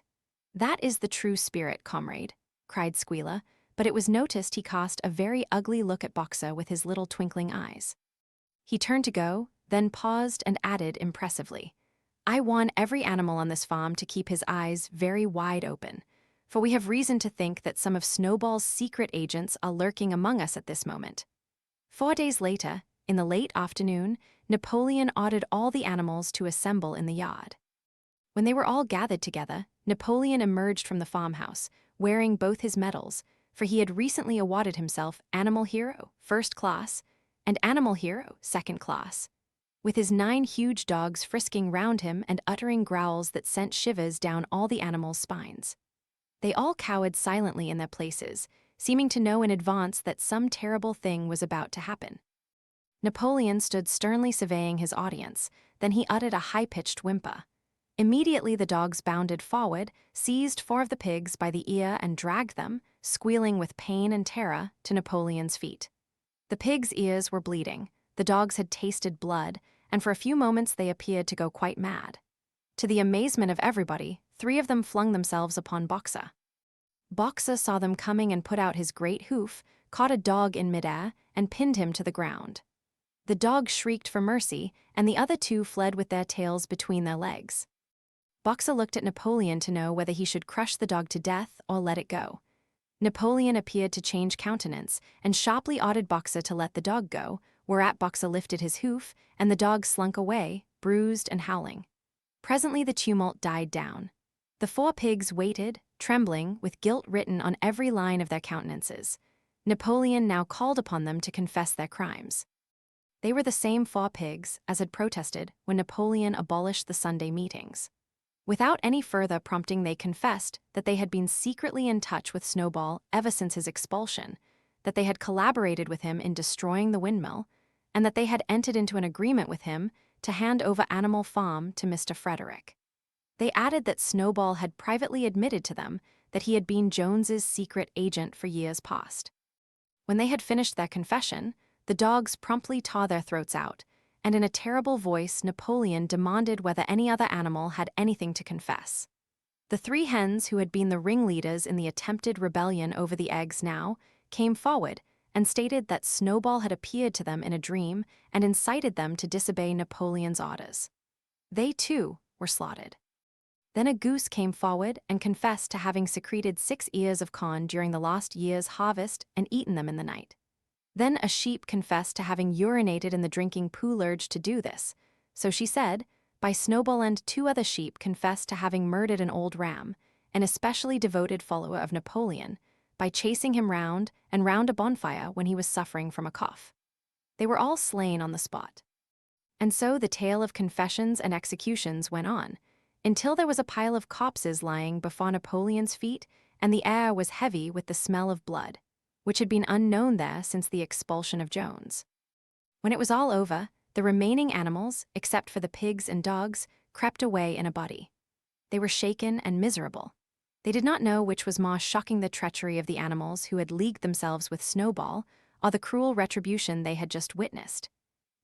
"That is the true spirit, comrade," cried Squealer, but it was noticed he cast a very ugly look at Boxer with his little twinkling eyes. He turned to go, then paused and added impressively, "I warn every animal on this farm to keep his eyes very wide open, for we have reason to think that some of Snowball's secret agents are lurking among us at this moment." 4 days later, in the late afternoon, Napoleon ordered all the animals to assemble in the yard. When they were all gathered together, Napoleon emerged from the farmhouse, wearing both his medals, for he had recently awarded himself Animal Hero, First Class, and Animal Hero, Second Class, with his 9 huge dogs frisking round him and uttering growls that sent shivers down all the animals' spines. They all cowered silently in their places, seeming to know in advance that some terrible thing was about to happen. Napoleon stood sternly surveying his audience, then he uttered a high-pitched whimper. Immediately the dogs bounded forward, seized 4 of the pigs by the ear and dragged them, squealing with pain and terror, to Napoleon's feet. The pigs' ears were bleeding, the dogs had tasted blood, and for a few moments they appeared to go quite mad. To the amazement of everybody, 3 of them flung themselves upon Boxer. Boxer saw them coming and put out his great hoof, caught a dog in midair, and pinned him to the ground. The dog shrieked for mercy, and the other 2 fled with their tails between their legs. Boxer looked at Napoleon to know whether he should crush the dog to death or let it go. Napoleon appeared to change countenance and sharply ordered Boxer to let the dog go, whereat Boxer lifted his hoof, and the dog slunk away, bruised and howling. Presently the tumult died down. The 4 pigs waited, trembling, with guilt written on every line of their countenances. Napoleon now called upon them to confess their crimes. They were the same 4 pigs as had protested when Napoleon abolished the Sunday meetings. Without any further prompting, they confessed that they had been secretly in touch with Snowball ever since his expulsion, that they had collaborated with him in destroying the windmill, and that they had entered into an agreement with him to hand over Animal Farm to Mr. Frederick. They added that Snowball had privately admitted to them that he had been Jones's secret agent for years past. When they had finished their confession, the dogs promptly tore their throats out, and in a terrible voice Napoleon demanded whether any other animal had anything to confess. The 3 hens who had been the ringleaders in the attempted rebellion over the eggs now came forward and stated that Snowball had appeared to them in a dream and incited them to disobey Napoleon's orders. They, too, were slaughtered. Then a goose came forward and confessed to having secreted 6 ears of corn during the last year's harvest and eaten them in the night. Then a sheep confessed to having urinated in the drinking pool urge to do this. So she said, by Snowball and 2 other sheep confessed to having murdered an old ram, an especially devoted follower of Napoleon, by chasing him round and round a bonfire when he was suffering from a cough. They were all slain on the spot. And so the tale of confessions and executions went on, until there was a pile of corpses lying before Napoleon's feet, and the air was heavy with the smell of blood, which had been unknown there since the expulsion of Jones. When it was all over, the remaining animals, except for the pigs and dogs, crept away in a body. They were shaken and miserable. They did not know which was more shocking, the treachery of the animals who had leagued themselves with Snowball, or the cruel retribution they had just witnessed.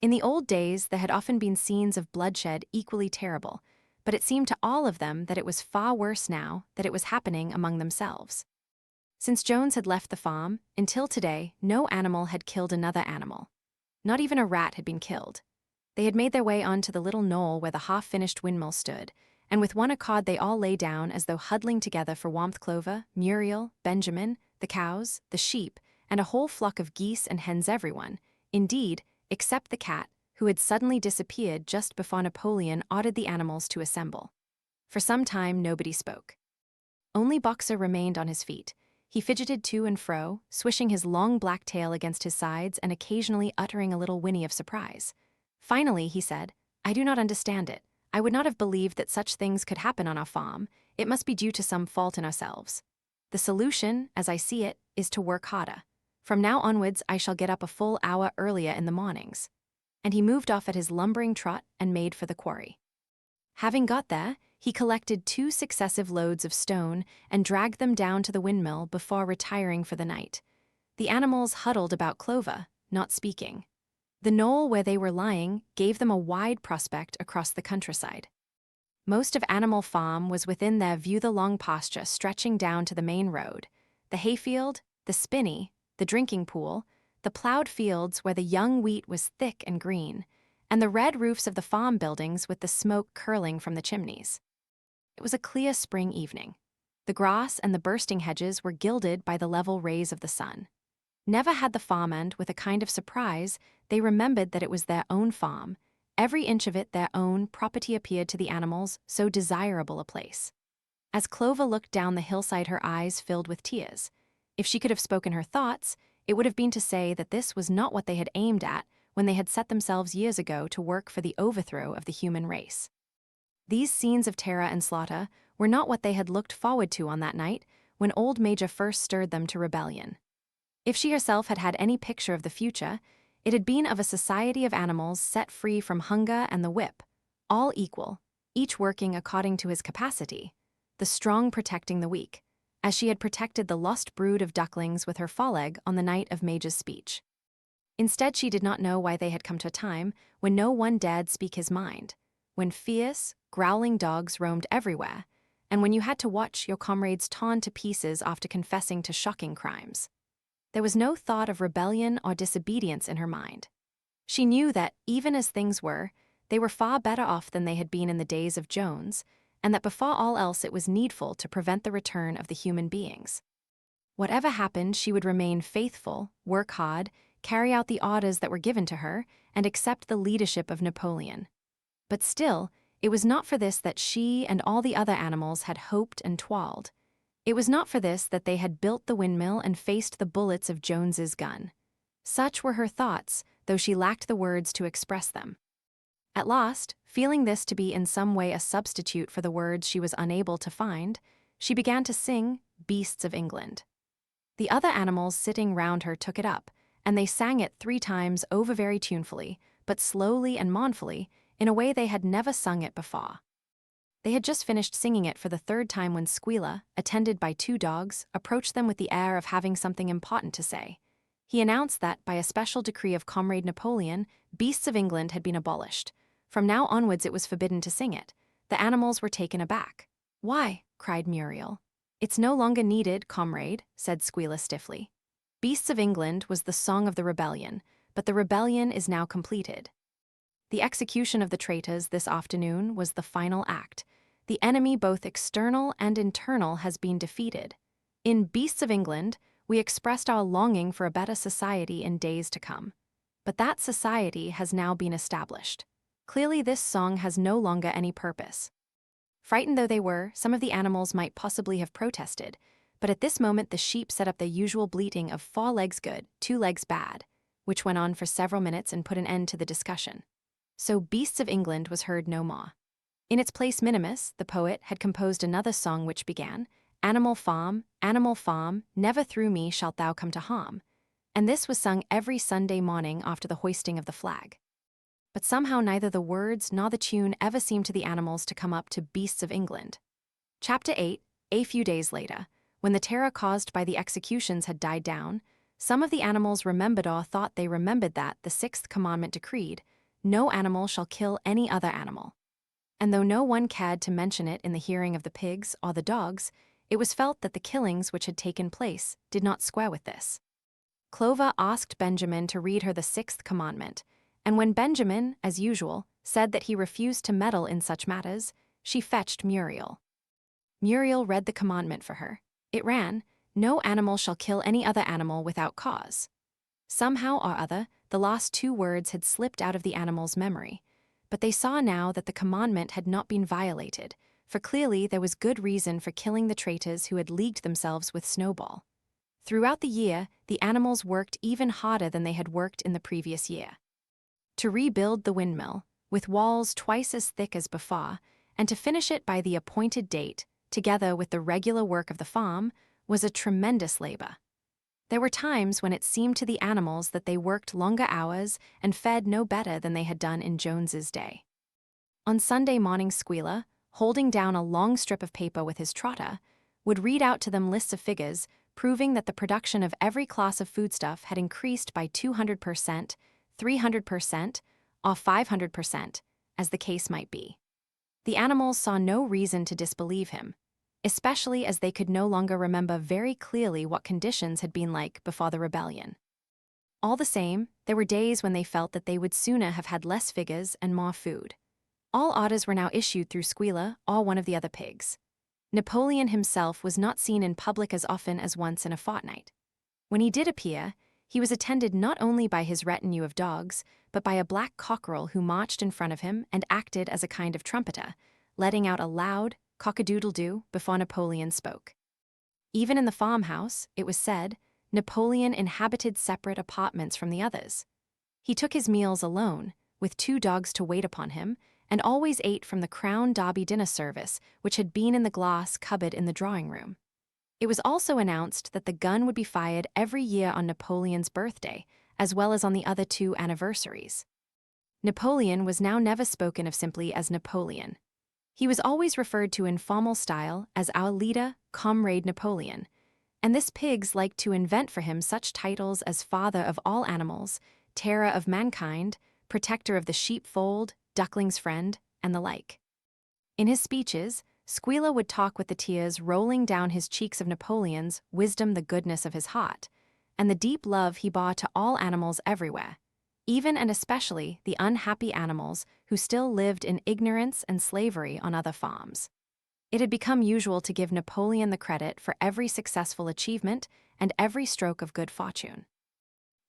In the old days, there had often been scenes of bloodshed equally terrible, but it seemed to all of them that it was far worse now that it was happening among themselves. Since Jones had left the farm, until today, no animal had killed another animal. Not even a rat had been killed. They had made their way onto the little knoll where the half-finished windmill stood, and with one accord they all lay down as though huddling together for warmth. Clover, Muriel, Benjamin, the cows, the sheep, and a whole flock of geese and hens, everyone, indeed, except the cat, who had suddenly disappeared just before Napoleon ordered the animals to assemble. For some time nobody spoke. Only Boxer remained on his feet. He fidgeted to and fro, swishing his long black tail against his sides and occasionally uttering a little whinny of surprise. Finally, he said, "I do not understand it. I would not have believed that such things could happen on our farm. It must be due to some fault in ourselves. The solution, as I see it, is to work harder. From now onwards, I shall get up a full hour earlier in the mornings." And he moved off at his lumbering trot and made for the quarry. Having got there, he collected 2 successive loads of stone and dragged them down to the windmill before retiring for the night. The animals huddled about Clover, not speaking. The knoll where they were lying gave them a wide prospect across the countryside. Most of Animal Farm was within their view, the long pasture stretching down to the main road, the hayfield, the spinney, the drinking pool, the plowed fields where the young wheat was thick and green, and the red roofs of the farm buildings with the smoke curling from the chimneys. It was a clear spring evening. The grass and the bursting hedges were gilded by the level rays of the sun. Never had the farm end, with a kind of surprise, they remembered that it was their own farm, every inch of it their own property appeared to the animals so desirable a place. As Clover looked down the hillside, her eyes filled with tears. If she could have spoken her thoughts, it would have been to say that this was not what they had aimed at when they had set themselves years ago to work for the overthrow of the human race. These scenes of terror and slaughter were not what they had looked forward to on that night when old Major first stirred them to rebellion. If she herself had had any picture of the future, it had been of a society of animals set free from hunger and the whip, all equal, each working according to his capacity, the strong protecting the weak, as she had protected the lost brood of ducklings with her foleg on the night of Major's speech. Instead, she did not know why they had come to a time when no one dared speak his mind, when fierce, growling dogs roamed everywhere, and when you had to watch your comrades torn to pieces after confessing to shocking crimes. There was no thought of rebellion or disobedience in her mind. She knew that, even as things were, they were far better off than they had been in the days of Jones, and that before all else it was needful to prevent the return of the human beings. Whatever happened, she would remain faithful, work hard, carry out the orders that were given to her, and accept the leadership of Napoleon. But still, it was not for this that she and all the other animals had hoped and toiled. It was not for this that they had built the windmill and faced the bullets of Jones's gun. Such were her thoughts, though she lacked the words to express them. At last, feeling this to be in some way a substitute for the words she was unable to find, she began to sing Beasts of England. The other animals sitting round her took it up, and they sang it 3 times over very tunefully, but slowly and mournfully, in a way they had never sung it before. They had just finished singing it for the 3rd time when Squealer, attended by 2 dogs, approached them with the air of having something important to say. He announced that, by a special decree of Comrade Napoleon, Beasts of England had been abolished. From now onwards it was forbidden to sing it. The animals were taken aback. "Why?" cried Muriel. "It's no longer needed, comrade," said Squealer stiffly. Beasts of England was the song of the rebellion, but the rebellion is now completed. The execution of the traitors this afternoon was the final act. The enemy, both external and internal, has been defeated. In Beasts of England, we expressed our longing for a better society in days to come. But that society has now been established. Clearly, this song has no longer any purpose. Frightened though they were, some of the animals might possibly have protested, but at this moment the sheep set up their usual bleating of 4 legs good, 2 legs bad, which went on for several minutes and put an end to the discussion. So Beasts of England was heard no more. In its place, Minimus, the poet, had composed another song which began, Animal farm, never through me shalt thou come to harm, and this was sung every Sunday morning after the hoisting of the flag. But somehow neither the words nor the tune ever seemed to the animals to come up to Beasts of England. Chapter 8, a few days later, when the terror caused by the executions had died down, some of the animals remembered or thought they remembered that the 6th commandment decreed, no animal shall kill any other animal. And though no one cared to mention it in the hearing of the pigs or the dogs, it was felt that the killings which had taken place did not square with this. Clover asked Benjamin to read her the 6th commandment, and when Benjamin, as usual, said that he refused to meddle in such matters, she fetched Muriel. Muriel read the commandment for her. It ran, no animal shall kill any other animal without cause. Somehow or other, the last 2 words had slipped out of the animal's memory, but they saw now that the commandment had not been violated, for clearly there was good reason for killing the traitors who had leagued themselves with Snowball. Throughout the year, the animals worked even harder than they had worked in the previous year. To rebuild the windmill, with walls twice as thick as before, and to finish it by the appointed date, together with the regular work of the farm, was a tremendous labor. There were times when it seemed to the animals that they worked longer hours and fed no better than they had done in Jones's day. On Sunday morning, Squealer, holding down a long strip of paper with his trotter, would read out to them lists of figures proving that the production of every class of foodstuff had increased by 200%, 300%, or 500%, as the case might be. The animals saw no reason to disbelieve him, especially as they could no longer remember very clearly what conditions had been like before the rebellion. All the same, there were days when they felt that they would sooner have had less figures and more food. All orders were now issued through Squealer or one of the other pigs. Napoleon himself was not seen in public as often as once in a fortnight. When he did appear, he was attended not only by his retinue of dogs, but by a black cockerel who marched in front of him and acted as a kind of trumpeter, letting out a loud cock-a-doodle-doo before Napoleon spoke. Even in the farmhouse, it was said, Napoleon inhabited separate apartments from the others. He took his meals alone, with 2 dogs to wait upon him, and always ate from the Crown Derby dinner service, which had been in the glass cupboard in the drawing room. It was also announced that the gun would be fired every year on Napoleon's birthday, as well as on the other 2 anniversaries. Napoleon was now never spoken of simply as Napoleon. He was always referred to in formal style as our leader, Comrade Napoleon, and this pigs liked to invent for him such titles as Father of all animals, Terror of mankind, Protector of the sheepfold, Duckling's friend, and the like. In his speeches, Squealer would talk with the tears rolling down his cheeks of Napoleon's wisdom, the goodness of his heart, and the deep love he bore to all animals everywhere, even and especially the unhappy animals who still lived in ignorance and slavery on other farms. It had become usual to give Napoleon the credit for every successful achievement and every stroke of good fortune.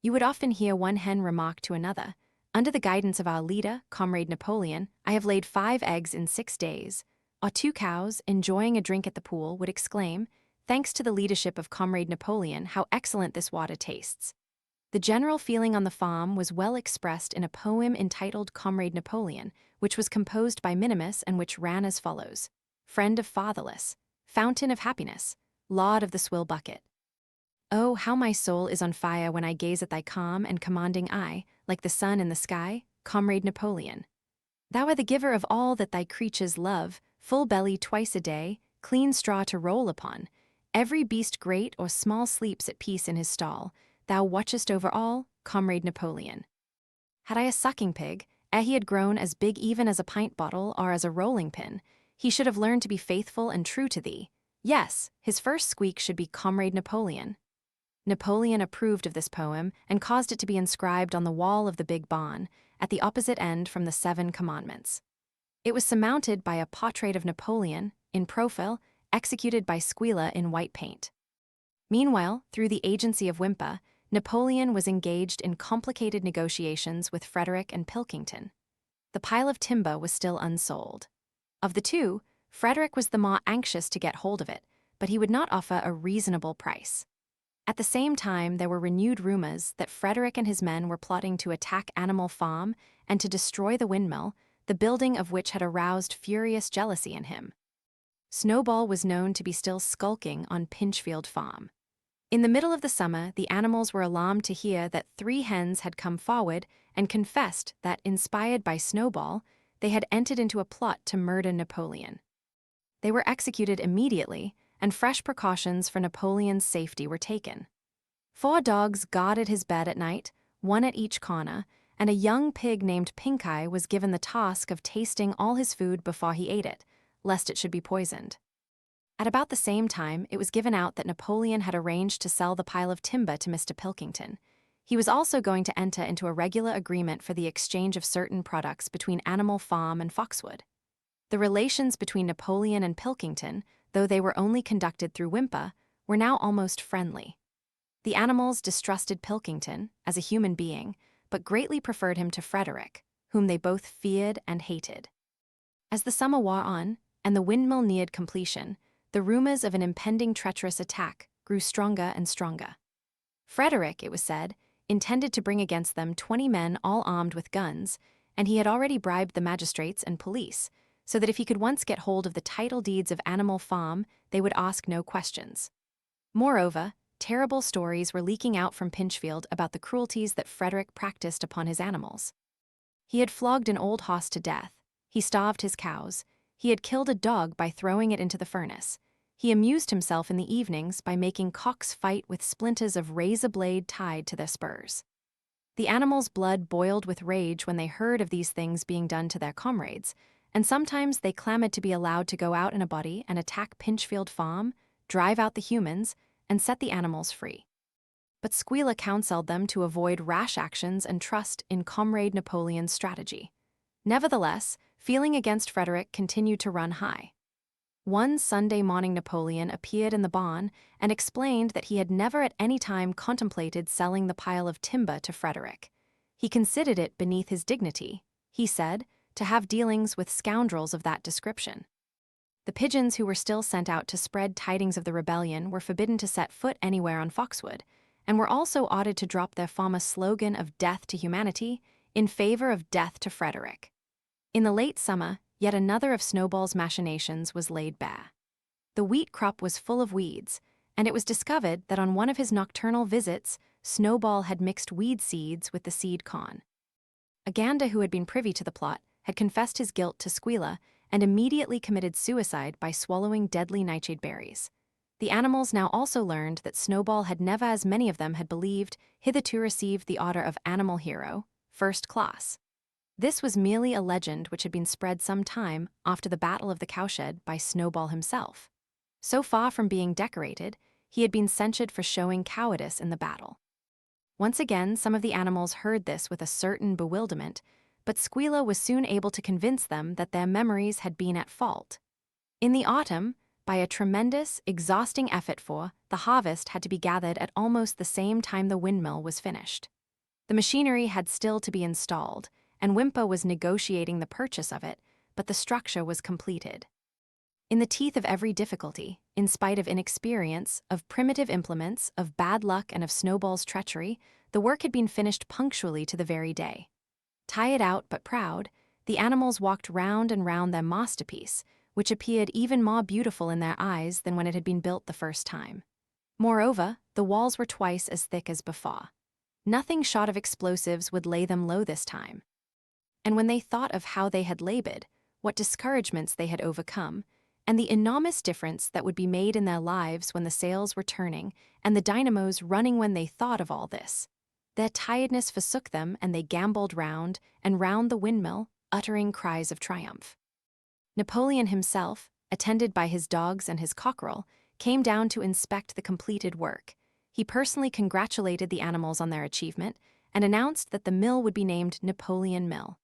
You would often hear one hen remark to another, "Under the guidance of our leader, Comrade Napoleon, I have laid 5 eggs in 6 days," or 2 cows, enjoying a drink at the pool, would exclaim, "Thanks to the leadership of Comrade Napoleon, how excellent this water tastes." The general feeling on the farm was well expressed in a poem entitled Comrade Napoleon, which was composed by Minimus and which ran as follows: Friend of fatherless, fountain of happiness, laud of the swill bucket. Oh, how my soul is on fire when I gaze at thy calm and commanding eye, like the sun in the sky, Comrade Napoleon. Thou art the giver of all that thy creatures love, full belly twice a day, clean straw to roll upon. Every beast great or small sleeps at peace in his stall. Thou watchest over all, Comrade Napoleon. Had I a sucking pig, ere he had grown as big even as a pint bottle or as a rolling pin, he should have learned to be faithful and true to thee. Yes, his first squeak should be Comrade Napoleon. Napoleon approved of this poem and caused it to be inscribed on the wall of the big barn, at the opposite end from the 7 commandments. It was surmounted by a portrait of Napoleon, in profile, executed by Squealer in white paint. Meanwhile, through the agency of Wimpa, Napoleon was engaged in complicated negotiations with Frederick and Pilkington. The pile of timber was still unsold. Of the two, Frederick was the more anxious to get hold of it, but he would not offer a reasonable price. At the same time, there were renewed rumors that Frederick and his men were plotting to attack Animal Farm and to destroy the windmill, the building of which had aroused furious jealousy in him. Snowball was known to be still skulking on Pinchfield Farm. In the middle of the summer, the animals were alarmed to hear that 3 hens had come forward and confessed that, inspired by Snowball, they had entered into a plot to murder Napoleon. They were executed immediately, and fresh precautions for Napoleon's safety were taken. 4 dogs guarded his bed at night, 1 at each corner, and a young pig named Pink Eye was given the task of tasting all his food before he ate it, lest it should be poisoned. At about the same time, it was given out that Napoleon had arranged to sell the pile of timber to Mr. Pilkington. He was also going to enter into a regular agreement for the exchange of certain products between Animal Farm and Foxwood. The relations between Napoleon and Pilkington, though they were only conducted through Wimpa, were now almost friendly. The animals distrusted Pilkington as a human being, but greatly preferred him to Frederick, whom they both feared and hated. As the summer wore on, and the windmill neared completion, the rumors of an impending treacherous attack grew stronger and stronger. Frederick, it was said, intended to bring against them 20 men all armed with guns, and he had already bribed the magistrates and police, so that if he could once get hold of the title deeds of Animal Farm, they would ask no questions. Moreover, terrible stories were leaking out from Pinchfield about the cruelties that Frederick practiced upon his animals. He had flogged an old horse to death, he starved his cows, he had killed a dog by throwing it into the furnace, he amused himself in the evenings by making cocks fight with splinters of razor blade tied to their spurs. The animals' blood boiled with rage when they heard of these things being done to their comrades, and sometimes they clamored to be allowed to go out in a body and attack Pinchfield Farm, drive out the humans, and set the animals free. But Squealer counseled them to avoid rash actions and trust in Comrade Napoleon's strategy. Nevertheless, feeling against Frederick continued to run high. One Sunday morning, Napoleon appeared in the barn and explained that he had never at any time contemplated selling the pile of timber to Frederick. He considered it beneath his dignity, he said, to have dealings with scoundrels of that description. The pigeons who were still sent out to spread tidings of the rebellion were forbidden to set foot anywhere on Foxwood, and were also ordered to drop their former slogan of death to humanity in favor of death to Frederick. In the late summer, yet another of Snowball's machinations was laid bare. The wheat crop was full of weeds, and it was discovered that on one of his nocturnal visits, Snowball had mixed weed seeds with the seed corn. A gander who had been privy to the plot had confessed his guilt to Squealer and immediately committed suicide by swallowing deadly nightshade berries. The animals now also learned that Snowball had never, as many of them had believed, hitherto received the order of Animal Hero, First Class. This was merely a legend which had been spread some time after the Battle of the Cowshed by Snowball himself. So far from being decorated, he had been censured for showing cowardice in the battle. Once again, some of the animals heard this with a certain bewilderment, but Squealer was soon able to convince them that their memories had been at fault. In the autumn, by a tremendous, exhausting effort the harvest had to be gathered at almost the same time the windmill was finished. The machinery had still to be installed, and Wimpa was negotiating the purchase of it, but the structure was completed. In the teeth of every difficulty, in spite of inexperience, of primitive implements, of bad luck, and of Snowball's treachery, the work had been finished punctually to the very day. Tired out but proud, the animals walked round and round their masterpiece, which appeared even more beautiful in their eyes than when it had been built the first time. Moreover, the walls were twice as thick as before. Nothing short of explosives would lay them low this time. And when they thought of how they had labored, what discouragements they had overcome, and the enormous difference that would be made in their lives when the sails were turning and the dynamos running when they thought of all this, their tiredness forsook them and they gamboled round and round the windmill, uttering cries of triumph. Napoleon himself, attended by his dogs and his cockerel, came down to inspect the completed work. He personally congratulated the animals on their achievement and announced that the mill would be named Napoleon Mill.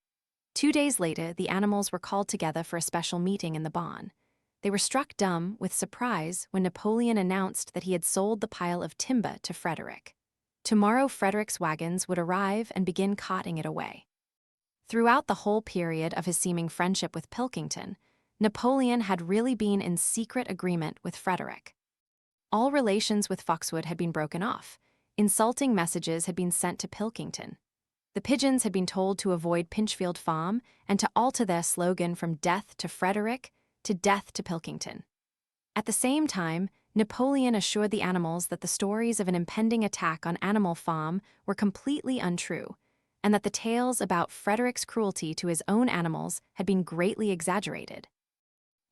2 days later, the animals were called together for a special meeting in the barn. They were struck dumb with surprise when Napoleon announced that he had sold the pile of timber to Frederick. Tomorrow Frederick's wagons would arrive and begin carting it away. Throughout the whole period of his seeming friendship with Pilkington, Napoleon had really been in secret agreement with Frederick. All relations with Foxwood had been broken off. Insulting messages had been sent to Pilkington. The pigeons had been told to avoid Pinchfield Farm and to alter their slogan from "Death to Frederick" to "Death to Pilkington." At the same time, Napoleon assured the animals that the stories of an impending attack on Animal Farm were completely untrue, and that the tales about Frederick's cruelty to his own animals had been greatly exaggerated.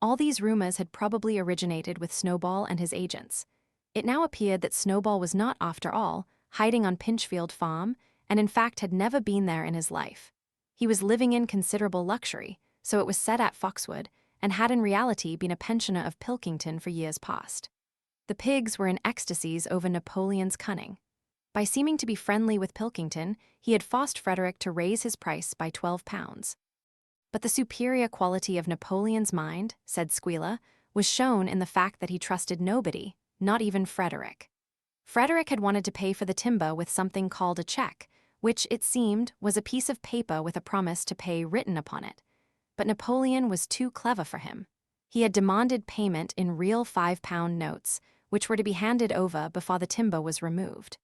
All these rumors had probably originated with Snowball and his agents. It now appeared that Snowball was not, after all, hiding on Pinchfield Farm, and in fact had never been there in his life. He was living in considerable luxury, so it was said at Foxwood, and had in reality been a pensioner of Pilkington for years past. The pigs were in ecstasies over Napoleon's cunning. By seeming to be friendly with Pilkington, he had forced Frederick to raise his price by £12. But the superior quality of Napoleon's mind, said Squealer, was shown in the fact that he trusted nobody, not even Frederick. Frederick had wanted to pay for the timber with something called a check, which, it seemed, was a piece of paper with a promise to pay written upon it. But Napoleon was too clever for him. He had demanded payment in real £5 notes, which were to be handed over before the timber was removed.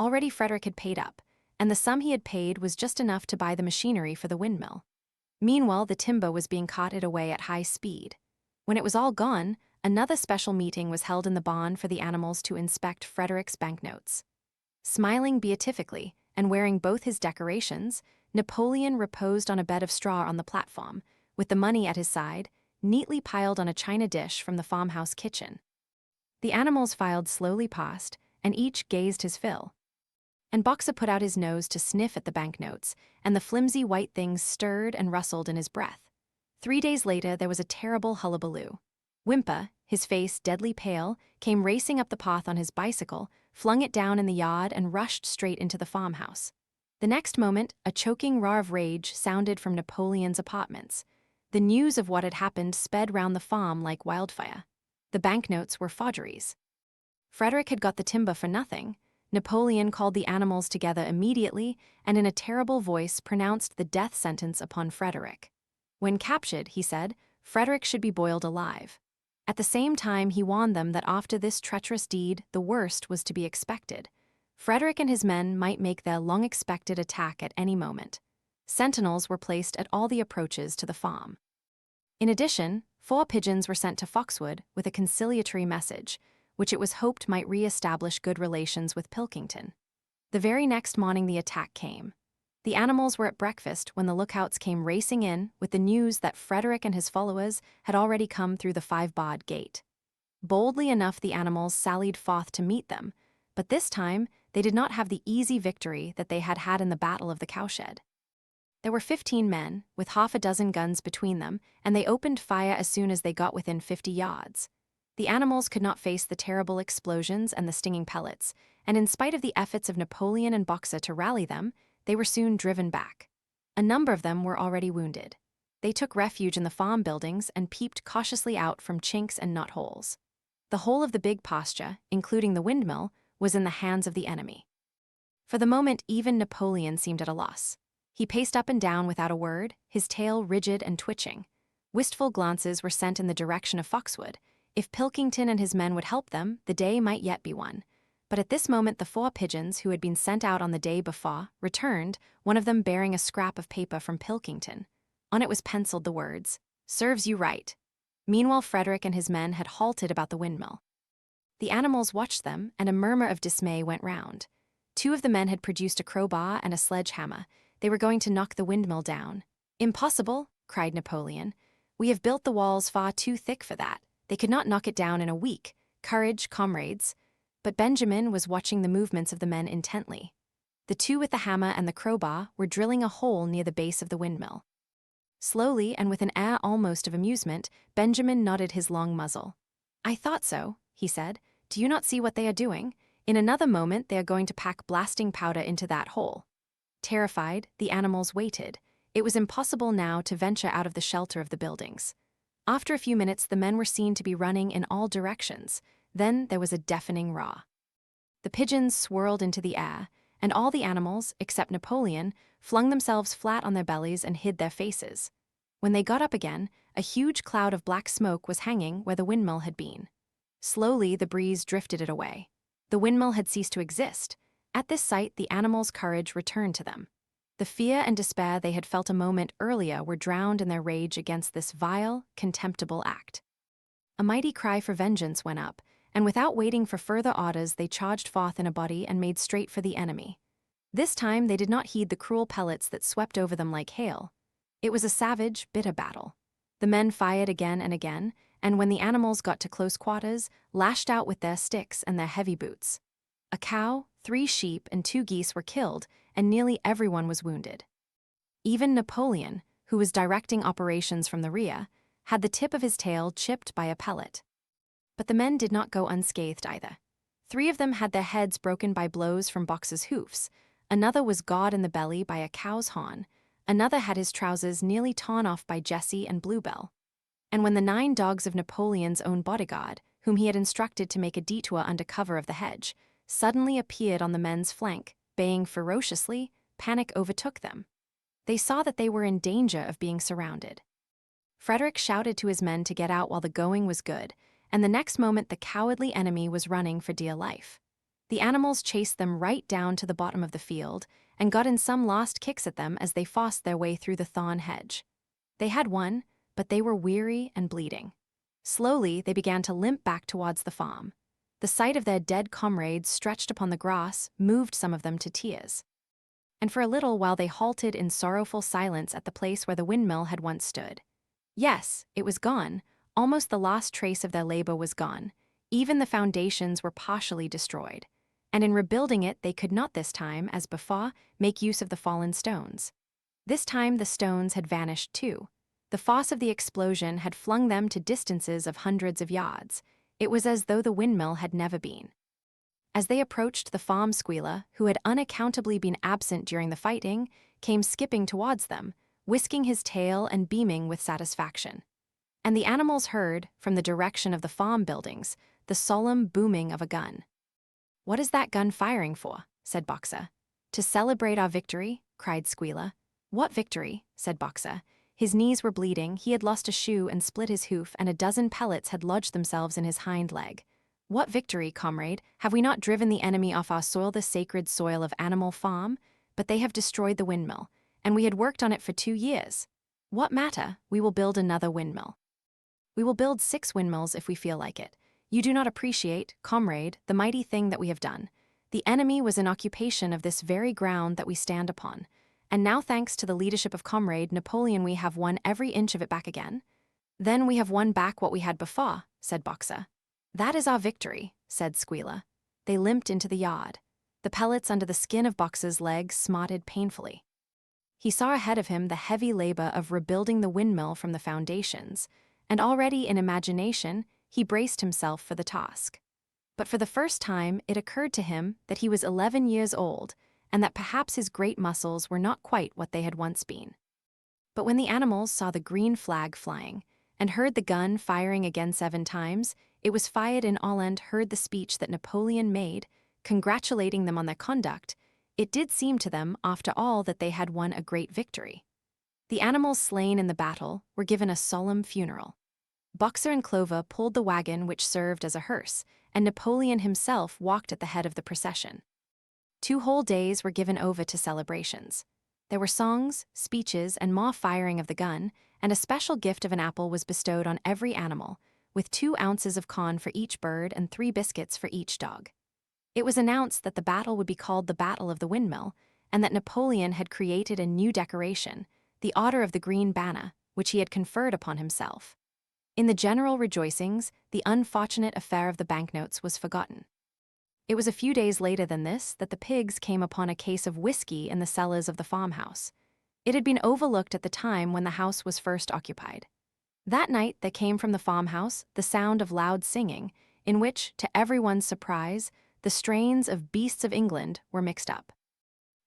Already Frederick had paid up, and the sum he had paid was just enough to buy the machinery for the windmill. Meanwhile, the timber was being carted away at high speed. When it was all gone, another special meeting was held in the barn for the animals to inspect Frederick's banknotes. Smiling beatifically and wearing both his decorations, Napoleon reposed on a bed of straw on the platform, with the money at his side, neatly piled on a china dish from the farmhouse kitchen. The animals filed slowly past, and each gazed his fill. And Boxer put out his nose to sniff at the banknotes, and the flimsy white things stirred and rustled in his breath. 3 days later there was a terrible hullabaloo. Whymper, his face deadly pale, came racing up the path on his bicycle, flung it down in the yard, and rushed straight into the farmhouse. The next moment, a choking roar of rage sounded from Napoleon's apartments. The news of what had happened sped round the farm like wildfire. The banknotes were forgeries. Frederick had got the timber for nothing. Napoleon called the animals together immediately and in a terrible voice pronounced the death sentence upon Frederick. When captured, he said, Frederick should be boiled alive. At the same time, he warned them that after this treacherous deed, the worst was to be expected. Frederick and his men might make their long-expected attack at any moment. Sentinels were placed at all the approaches to the farm. In addition, 4 pigeons were sent to Foxwood with a conciliatory message, which it was hoped might re-establish good relations with Pilkington. The very next morning the attack came. The animals were at breakfast when the lookouts came racing in with the news that Frederick and his followers had already come through the 5-barred gate. Boldly enough the animals sallied forth to meet them, but this time they did not have the easy victory that they had had in the Battle of the Cowshed. There were 15 men, with half a dozen guns between them, and they opened fire as soon as they got within 50 yards. The animals could not face the terrible explosions and the stinging pellets, and in spite of the efforts of Napoleon and Boxer to rally them, they were soon driven back. A number of them were already wounded. They took refuge in the farm buildings and peeped cautiously out from chinks and knotholes. The whole of the big pasture, including the windmill, was in the hands of the enemy. For the moment, even Napoleon seemed at a loss. He paced up and down without a word, his tail rigid and twitching. Wistful glances were sent in the direction of Foxwood. If Pilkington and his men would help them, the day might yet be won. But at this moment the 4 pigeons who had been sent out on the day before returned, one of them bearing a scrap of paper from Pilkington. On it was penciled the words, "Serves you right." Meanwhile Frederick and his men had halted about the windmill. The animals watched them, and a murmur of dismay went round. 2 of the men had produced a crowbar and a sledgehammer. They were going to knock the windmill down. "Impossible," cried Napoleon. "We have built the walls far too thick for that. They could not knock it down in a week. Courage, comrades." But Benjamin was watching the movements of the men intently. The 2 with the hammer and the crowbar were drilling a hole near the base of the windmill. Slowly, and with an air almost of amusement, Benjamin nodded his long muzzle. "I thought so," he said. "Do you not see what they are doing? In another moment they are going to pack blasting powder into that hole." Terrified, the animals waited. It was impossible now to venture out of the shelter of the buildings. After a few minutes, the men were seen to be running in all directions. Then there was a deafening roar. The pigeons swirled into the air, and all the animals, except Napoleon, flung themselves flat on their bellies and hid their faces. When they got up again, a huge cloud of black smoke was hanging where the windmill had been. Slowly, the breeze drifted it away. The windmill had ceased to exist. At this sight, the animals' courage returned to them. The fear and despair they had felt a moment earlier were drowned in their rage against this vile, contemptible act. A mighty cry for vengeance went up, and without waiting for further orders, they charged forth in a body and made straight for the enemy. This time, they did not heed the cruel pellets that swept over them like hail. It was a savage, bitter battle. The men fired again and again, and when the animals got to close quarters, lashed out with their sticks and their heavy boots. A cow, 3 sheep, and 2 geese were killed, and nearly everyone was wounded. Even Napoleon, who was directing operations from the rear, had the tip of his tail chipped by a pellet. But the men did not go unscathed either. 3 of them had their heads broken by blows from Boxer's hoofs, another was gored in the belly by a cow's horn, another had his trousers nearly torn off by Jessie and Bluebell. And when the 9 dogs of Napoleon's own bodyguard, whom he had instructed to make a detour under cover of the hedge, suddenly appeared on the men's flank, baying ferociously, panic overtook them. They saw that they were in danger of being surrounded. Frederick shouted to his men to get out while the going was good, and the next moment the cowardly enemy was running for dear life. The animals chased them right down to the bottom of the field and got in some last kicks at them as they forced their way through the thorn hedge. They had won, but they were weary and bleeding. Slowly, they began to limp back towards the farm. The sight of their dead comrades stretched upon the grass moved some of them to tears. And for a little while they halted in sorrowful silence at the place where the windmill had once stood. Yes, it was gone. Almost the last trace of their labor was gone. Even the foundations were partially destroyed. And in rebuilding it, they could not this time, as before, make use of the fallen stones. This time the stones had vanished too. The force of the explosion had flung them to distances of hundreds of yards. It was as though the windmill had never been. As they approached, the farm squealer, who had unaccountably been absent during the fighting, came skipping towards them, whisking his tail and beaming with satisfaction. And the animals heard, from the direction of the farm buildings, the solemn booming of a gun. "What is that gun firing for?" said Boxer. "To celebrate our victory," cried Squealer. "What victory?" said Boxer. His knees were bleeding, he had lost a shoe and split his hoof, and a dozen pellets had lodged themselves in his hind leg. "What victory, comrade? Have we not driven the enemy off our soil, the sacred soil of Animal Farm? But they have destroyed the windmill, and we had worked on it for 2 years. What matter? We will build another windmill. We will build 6 windmills if we feel like it. You do not appreciate, comrade, the mighty thing that we have done. The enemy was in occupation of this very ground that we stand upon. And now, thanks to the leadership of Comrade Napoleon, we have won every inch of it back again." "Then we have won back what we had before," said Boxer. "That is our victory," said Squealer. They limped into the yard. The pellets under the skin of Boxer's legs smarted painfully. He saw ahead of him the heavy labor of rebuilding the windmill from the foundations, and already in imagination, he braced himself for the task. But for the first time, it occurred to him that he was 11 years old, and that perhaps his great muscles were not quite what they had once been. But when the animals saw the green flag flying, and heard the gun firing again 7 times, it was fired in all and heard the speech that Napoleon made, congratulating them on their conduct, it did seem to them, after all, that they had won a great victory. The animals slain in the battle were given a solemn funeral. Boxer and Clover pulled the wagon which served as a hearse, and Napoleon himself walked at the head of the procession. 2 whole days were given over to celebrations. There were songs, speeches, and more firing of the gun, and a special gift of an apple was bestowed on every animal, with 2 ounces of corn for each bird and 3 biscuits for each dog. It was announced that the battle would be called the Battle of the Windmill, and that Napoleon had created a new decoration, the Order of the Green Banner, which he had conferred upon himself. In the general rejoicings, the unfortunate affair of the banknotes was forgotten. It was a few days later than this that the pigs came upon a case of whiskey in the cellars of the farmhouse. It had been overlooked at the time when the house was first occupied. That night there came from the farmhouse the sound of loud singing, in which, to everyone's surprise, the strains of Beasts of England were mixed up.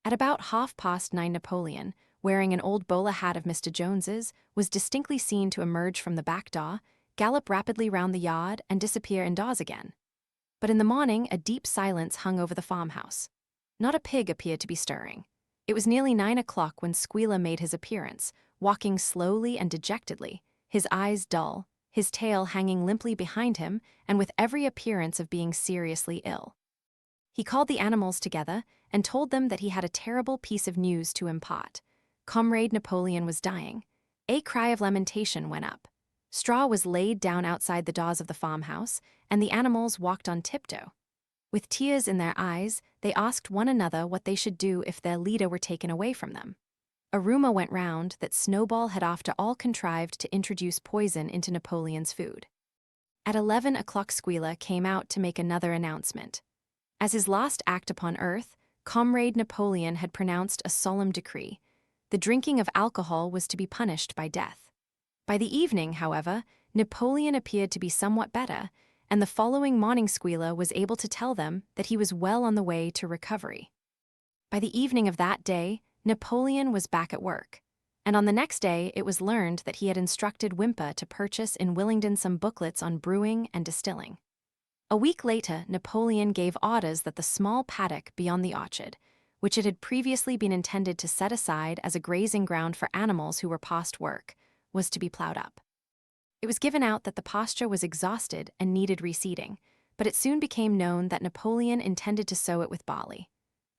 At about 9:30 Napoleon, wearing an old bowler hat of Mr. Jones's, was distinctly seen to emerge from the back door, gallop rapidly round the yard, and disappear indoors again. But in the morning, a deep silence hung over the farmhouse. Not a pig appeared to be stirring. It was nearly 9 o'clock when Squealer made his appearance, walking slowly and dejectedly, his eyes dull, his tail hanging limply behind him, and with every appearance of being seriously ill. He called the animals together and told them that he had a terrible piece of news to impart. Comrade Napoleon was dying. A cry of lamentation went up. Straw was laid down outside the doors of the farmhouse, and the animals walked on tiptoe. With tears in their eyes, they asked one another what they should do if their leader were taken away from them. A rumor went round that Snowball had after all contrived to introduce poison into Napoleon's food. At 11 o'clock Squealer came out to make another announcement. As his last act upon earth, Comrade Napoleon had pronounced a solemn decree. The drinking of alcohol was to be punished by death. By the evening, however, Napoleon appeared to be somewhat better, and the following morning Squealer was able to tell them that he was well on the way to recovery. By the evening of that day, Napoleon was back at work, and on the next day it was learned that he had instructed Wimper to purchase in Willingdon some booklets on brewing and distilling. A week later, Napoleon gave orders that the small paddock beyond the orchard, which it had previously been intended to set aside as a grazing ground for animals who were past work, was to be plowed up. It was given out that the pasture was exhausted and needed reseeding, but it soon became known that Napoleon intended to sow it with barley.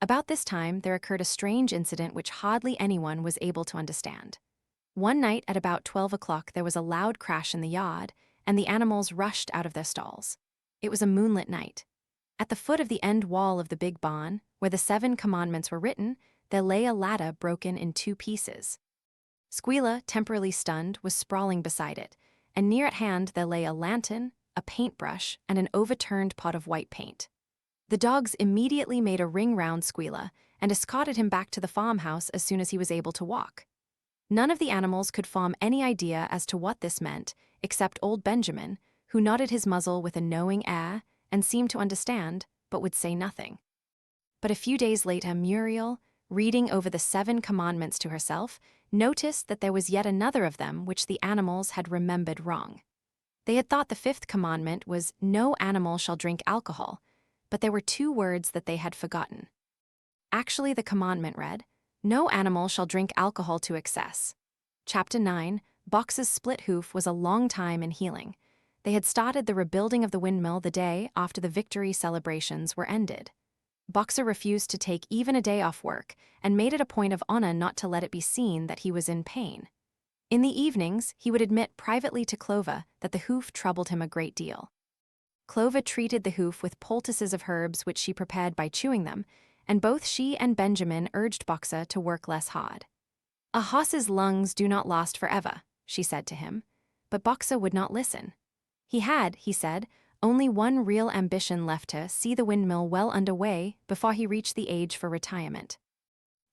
About this time, there occurred a strange incident which hardly anyone was able to understand. One night at about 12 o'clock, there was a loud crash in the yard, and the animals rushed out of their stalls. It was a moonlit night. At the foot of the end wall of the big barn, where the 7 commandments were written, there lay a ladder broken in 2 pieces. Squealer, temporarily stunned, was sprawling beside it, and near at hand there lay a lantern, a paintbrush, and an overturned pot of white paint. The dogs immediately made a ring round Squealer and escorted him back to the farmhouse as soon as he was able to walk. None of the animals could form any idea as to what this meant, except old Benjamin, who nodded his muzzle with a knowing air and seemed to understand, but would say nothing. But a few days later, Muriel, reading over the 7 commandments to herself, noticed that there was yet another of them which the animals had remembered wrong. They had thought the 5th commandment was, "No animal shall drink alcohol," but there were 2 words that they had forgotten. Actually, the commandment read, "No animal shall drink alcohol to excess." Chapter 9, Box's split hoof was a long time in healing. They had started the rebuilding of the windmill the day after the victory celebrations were ended. Boxer refused to take even a day off work and made it a point of honor not to let it be seen that he was in pain. In the evenings, he would admit privately to Clover that the hoof troubled him a great deal. Clover treated the hoof with poultices of herbs which she prepared by chewing them, and both she and Benjamin urged Boxer to work less hard. "A horse's lungs do not last forever," she said to him, but Boxer would not listen. He had, he said, only one real ambition left to see the windmill well underway before he reached the age for retirement.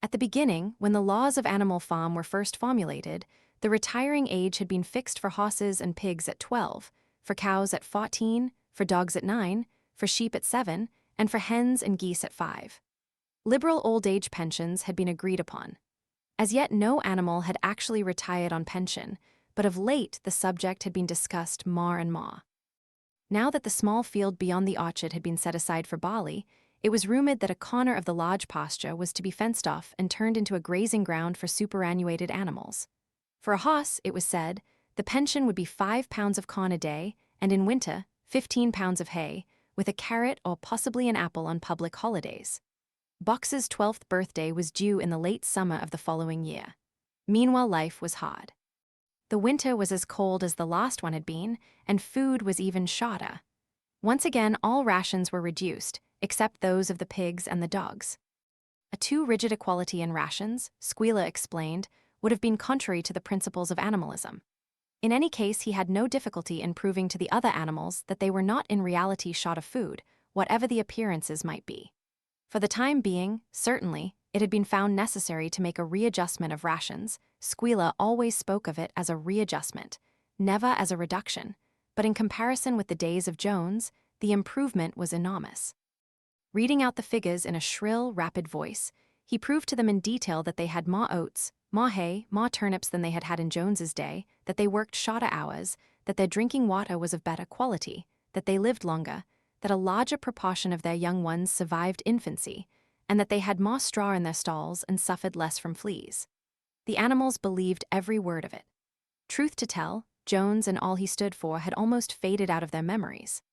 At the beginning, when the laws of Animal Farm were first formulated, the retiring age had been fixed for horses and pigs at 12, for cows at 14, for dogs at 9, for sheep at 7, and for hens and geese at 5. Liberal old age pensions had been agreed upon. As yet no animal had actually retired on pension, but of late the subject had been discussed more and more. Now that the small field beyond the orchard had been set aside for barley, it was rumored that a corner of the lodge pasture was to be fenced off and turned into a grazing ground for superannuated animals. For a horse, it was said, the pension would be 5 pounds of corn a day, and in winter, 15 pounds of hay, with a carrot or possibly an apple on public holidays. Box's 12th birthday was due in the late summer of the following year. Meanwhile, life was hard. The winter was as cold as the last one had been, and food was even shorter. Once again, all rations were reduced, except those of the pigs and the dogs. A too rigid equality in rations, Squealer explained, would have been contrary to the principles of animalism. In any case, he had no difficulty in proving to the other animals that they were not in reality short of food, whatever the appearances might be. For the time being, certainly, it had been found necessary to make a readjustment of rations. Squealer always spoke of it as a readjustment, never as a reduction, but in comparison with the days of Jones, the improvement was enormous. Reading out the figures in a shrill, rapid voice, He proved to them in detail that they had more oats, more hay, more turnips than they had had in Jones's day, that they worked shorter hours, that their drinking water was of better quality, that they lived longer, that a larger proportion of their young ones survived infancy, and that they had more straw in their stalls and suffered less from fleas. The animals believed every word of it. Truth to tell, Jones and all he stood for had almost faded out of their memories.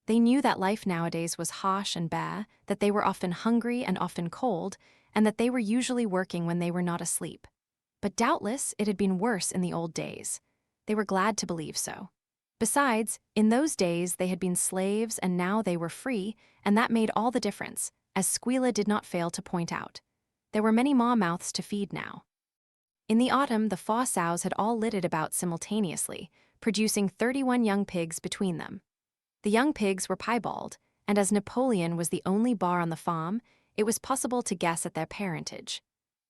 They knew that life nowadays was harsh and bare, that they were often hungry and often cold, and that they were usually working when they were not asleep. But doubtless it had been worse in the old days. They were glad to believe so. Besides, in those days they had been slaves and now they were free, and that made all the difference, as Squealer did not fail to point out. There were many more mouths to feed now. In the autumn, the 4 sows had all littered about simultaneously, producing 31 young pigs between them. The young pigs were piebald, and as Napoleon was the only bar on the farm, it was possible to guess at their parentage.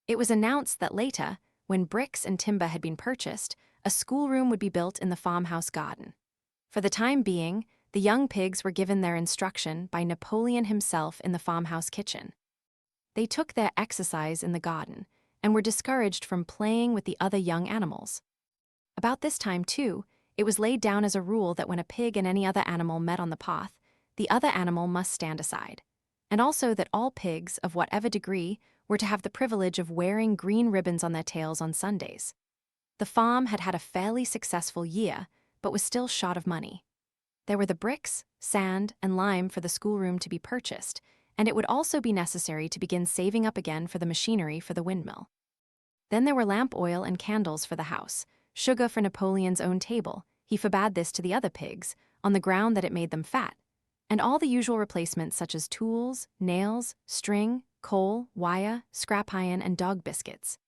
It was announced that later, when bricks and timber had been purchased, a schoolroom would be built in the farmhouse garden. For the time being, the young pigs were given their instruction by Napoleon himself in the farmhouse kitchen. They took their exercise in the garden, and were discouraged from playing with the other young animals. About this time, too, it was laid down as a rule that when a pig and any other animal met on the path, the other animal must stand aside, and also that all pigs, of whatever degree, were to have the privilege of wearing green ribbons on their tails on Sundays. The farm had had a fairly successful year, but was still short of money. There were the bricks, sand, and lime for the schoolroom to be purchased, and it would also be necessary to begin saving up again for the machinery for the windmill. Then there were lamp oil and candles for the house, sugar for Napoleon's own table, he forbade this to the other pigs, on the ground that it made them fat, and all the usual replacements such as tools, nails, string, coal, wire, scrap iron, and dog biscuits.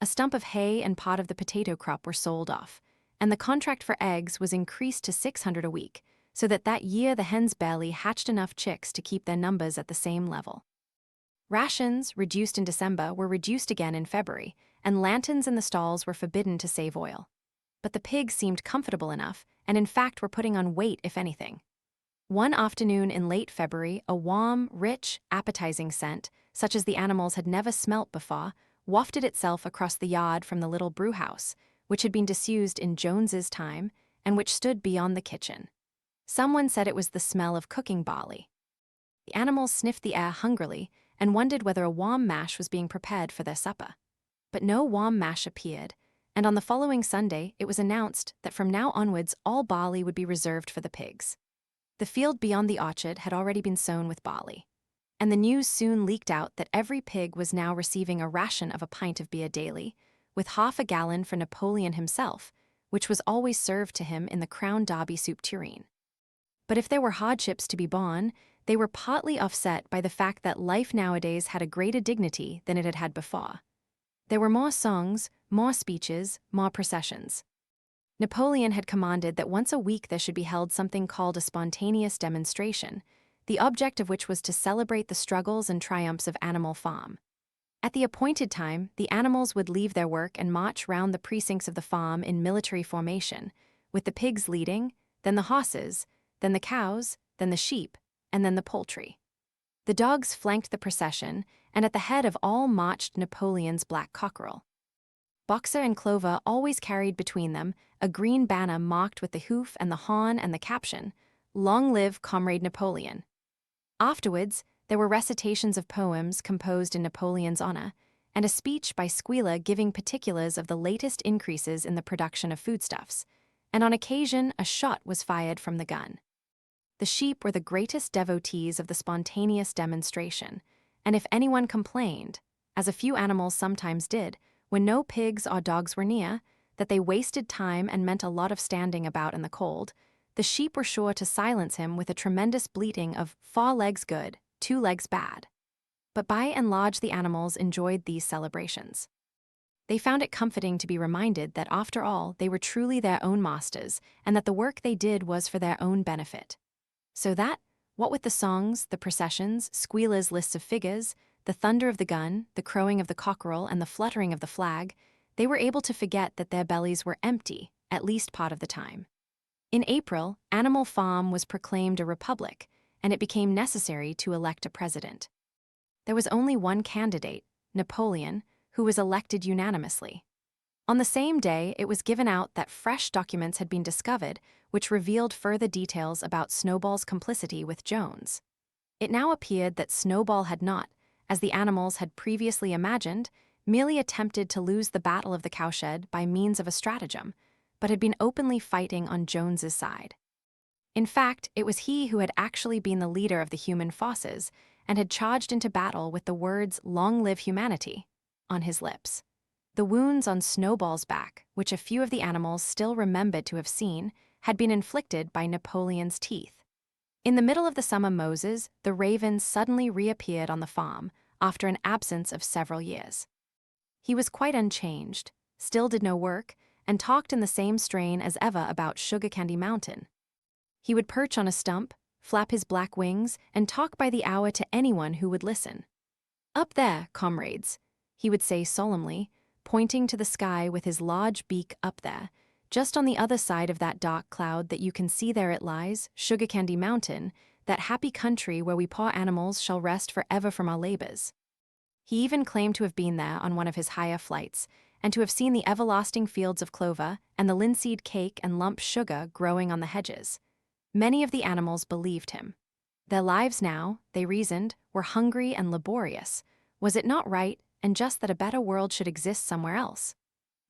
A stump of hay and pot of the potato crop were sold off, and the contract for eggs was increased to 600 a week, so that year the hens barely hatched enough chicks to keep their numbers at the same level. Rations, reduced in December, were reduced again in February, and lanterns in the stalls were forbidden to save oil. But the pigs seemed comfortable enough, and in fact were putting on weight if anything. One afternoon in late February, a warm, rich, appetizing scent, such as the animals had never smelt before, wafted itself across the yard from the little brewhouse, which had been disused in Jones's time, and which stood beyond the kitchen. Someone said it was the smell of cooking barley. The animals sniffed the air hungrily and wondered whether a warm mash was being prepared for their supper. But no warm mash appeared, and on the following Sunday it was announced that from now onwards all barley would be reserved for the pigs. The field beyond the orchard had already been sown with barley, and the news soon leaked out that every pig was now receiving a ration of a pint of beer daily, with half a gallon for Napoleon himself, which was always served to him in the Crown Derby soup tureen. But if there were hardships to be borne, they were partly offset by the fact that life nowadays had a greater dignity than it had had before. There were more songs, more speeches, more processions. Napoleon had commanded that once a week there should be held something called a spontaneous demonstration, the object of which was to celebrate the struggles and triumphs of Animal Farm. At the appointed time, the animals would leave their work and march round the precincts of the farm in military formation, with the pigs leading, then the horses, then the cows, then the sheep, and then the poultry. The dogs flanked the procession, and at the head of all marched Napoleon's black cockerel. Boxer and Clover always carried between them a green banner marked with the hoof and the horn and the caption, "Long live Comrade Napoleon." Afterwards, there were recitations of poems composed in Napoleon's honor, and a speech by Squealer giving particulars of the latest increases in the production of foodstuffs, and on occasion a shot was fired from the gun. The sheep were the greatest devotees of the spontaneous demonstration, and if anyone complained, as a few animals sometimes did, when no pigs or dogs were near, that they wasted time and meant a lot of standing about in the cold, the sheep were sure to silence him with a tremendous bleating of 4 legs good, 2 legs bad. But by and large the animals enjoyed these celebrations. They found it comforting to be reminded that after all they were truly their own masters, and that the work they did was for their own benefit. So that, what with the songs, the processions, Squealer's lists of figures, the thunder of the gun, the crowing of the cockerel, and the fluttering of the flag, they were able to forget that their bellies were empty, at least part of the time. In April, Animal Farm was proclaimed a republic, and it became necessary to elect a president. There was only one candidate, Napoleon, who was elected unanimously. On the same day, it was given out that fresh documents had been discovered, which revealed further details about Snowball's complicity with Jones. It now appeared that Snowball had not, as the animals had previously imagined, merely attempted to lose the battle of the cowshed by means of a stratagem, but had been openly fighting on Jones's side. In fact, it was he who had actually been the leader of the human forces and had charged into battle with the words "Long live humanity" on his lips. The wounds on Snowball's back, which a few of the animals still remembered to have seen, had been inflicted by Napoleon's teeth. In the middle of the summer Moses, the raven suddenly reappeared on the farm after an absence of several years. He was quite unchanged, still did no work, and talked in the same strain as ever about Sugar Candy Mountain. He would perch on a stump, flap his black wings, and talk by the hour to anyone who would listen. "Up there, comrades," he would say solemnly, pointing to the sky with his large beak. "Up there, just on the other side of that dark cloud that you can see, there it lies, Sugar Candy Mountain, that happy country where we poor animals shall rest forever from our labors." He even claimed to have been there on one of his higher flights, and to have seen the everlasting fields of clover and the linseed cake and lump sugar growing on the hedges. Many of the animals believed him. Their lives now, they reasoned, were hungry and laborious. Was it not right, and just, that a better world should exist somewhere else?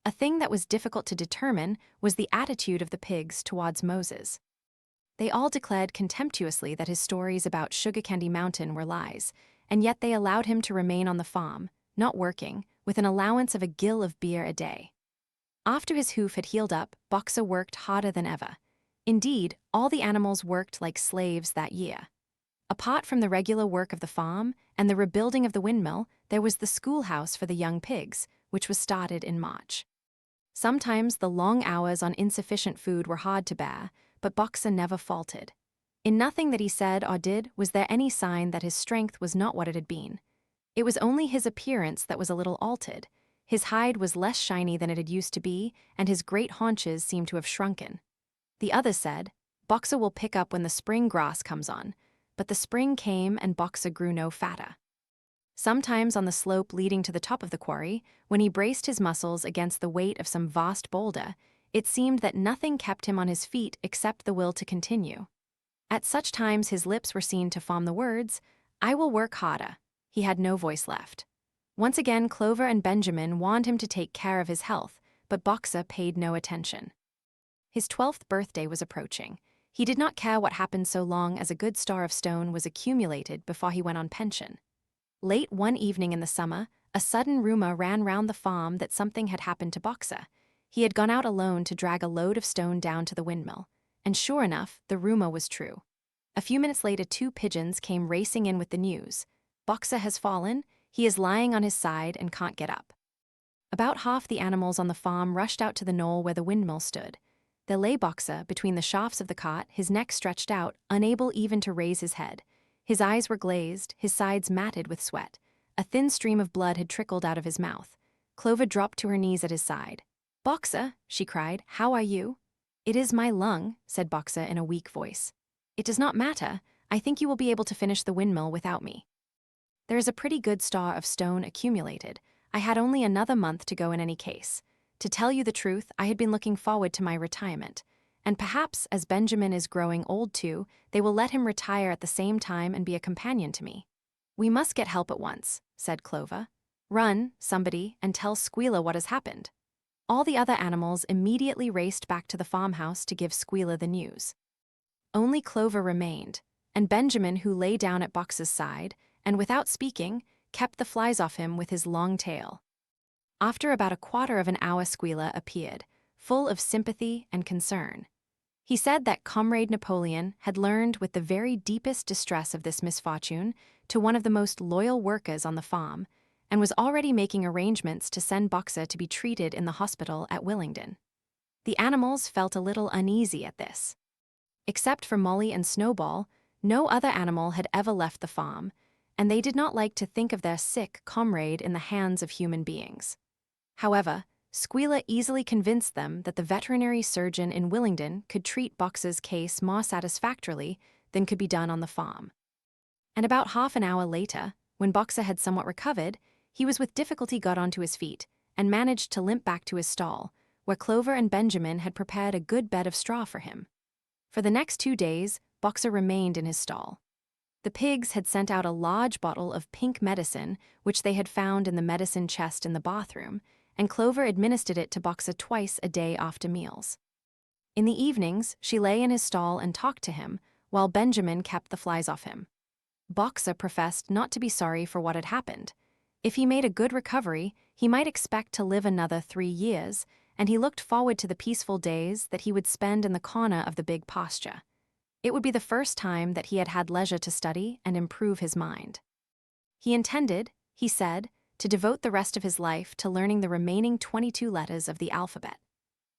A thing that was difficult to determine was the attitude of the pigs towards Moses. They all declared contemptuously that his stories about Sugar Candy Mountain were lies, and yet they allowed him to remain on the farm, not working, with an allowance of a gill of beer a day. After his hoof had healed up, Boxer worked harder than ever. Indeed, all the animals worked like slaves that year. Apart from the regular work of the farm and the rebuilding of the windmill, there was the schoolhouse for the young pigs, which was started in March. Sometimes the long hours on insufficient food were hard to bear, but Boxer never faltered. In nothing that he said or did was there any sign that his strength was not what it had been. It was only his appearance that was a little altered. His hide was less shiny than it had used to be, and his great haunches seemed to have shrunken. The others said, "Boxer will pick up when the spring grass comes on," but the spring came and Boxer grew no fatter. Sometimes on the slope leading to the top of the quarry, when he braced his muscles against the weight of some vast boulder, it seemed that nothing kept him on his feet except the will to continue. At such times his lips were seen to form the words, "I will work harder." He had no voice left. Once again Clover and Benjamin warned him to take care of his health, but Boxer paid no attention. His 12th birthday was approaching. He did not care what happened so long as a good store of stone was accumulated before he went on pension. Late one evening in the summer, a sudden rumor ran round the farm that something had happened to Boxer. He had gone out alone to drag a load of stone down to the windmill, and sure enough, the rumor was true. A few minutes later, 2 pigeons came racing in with the news. "Boxer has fallen, he is lying on his side and can't get up." About half the animals on the farm rushed out to the knoll where the windmill stood. There lay Boxer between the shafts of the cot, his neck stretched out, unable even to raise his head. His eyes were glazed, his sides matted with sweat. A thin stream of blood had trickled out of his mouth. Clover dropped to her knees at his side. "Boxer," she cried, "how are you?" "It is my lung," said Boxer in a weak voice. "It does not matter. I think you will be able to finish the windmill without me. There is a pretty good store of stone accumulated. I had only another month to go in any case. To tell you the truth, I had been looking forward to my retirement. And perhaps, as Benjamin is growing old too, they will let him retire at the same time and be a companion to me." "We must get help at once," said Clover. "Run, somebody, and tell Squealer what has happened." All the other animals immediately raced back to the farmhouse to give Squealer the news. Only Clover remained, and Benjamin, who lay down at Boxer's side, and without speaking, kept the flies off him with his long tail. After about a quarter of an hour Squealer appeared, full of sympathy and concern. He said that Comrade Napoleon had learned with the very deepest distress of this misfortune to one of the most loyal workers on the farm, and was already making arrangements to send Boxer to be treated in the hospital at Willingdon. The animals felt a little uneasy at this. Except for Molly and Snowball, no other animal had ever left the farm, and they did not like to think of their sick comrade in the hands of human beings. However, Squealer easily convinced them that the veterinary surgeon in Willingdon could treat Boxer's case more satisfactorily than could be done on the farm. And about half an hour later, when Boxer had somewhat recovered, He was with difficulty got onto his feet and managed to limp back to his stall, where Clover and Benjamin had prepared a good bed of straw for him. For the next 2 days, Boxer remained in his stall. The pigs had sent out a large bottle of pink medicine, which they had found in the medicine chest in the bathroom, and Clover administered it to Boxer twice a day after meals. In the evenings, she lay in his stall and talked to him, while Benjamin kept the flies off him. Boxer professed not to be sorry for what had happened. If he made a good recovery, he might expect to live another 3 years, and he looked forward to the peaceful days that he would spend in the corner of the big pasture. It would be the first time that he had had leisure to study and improve his mind. He intended, he said, to devote the rest of his life to learning the remaining 22 letters of the alphabet.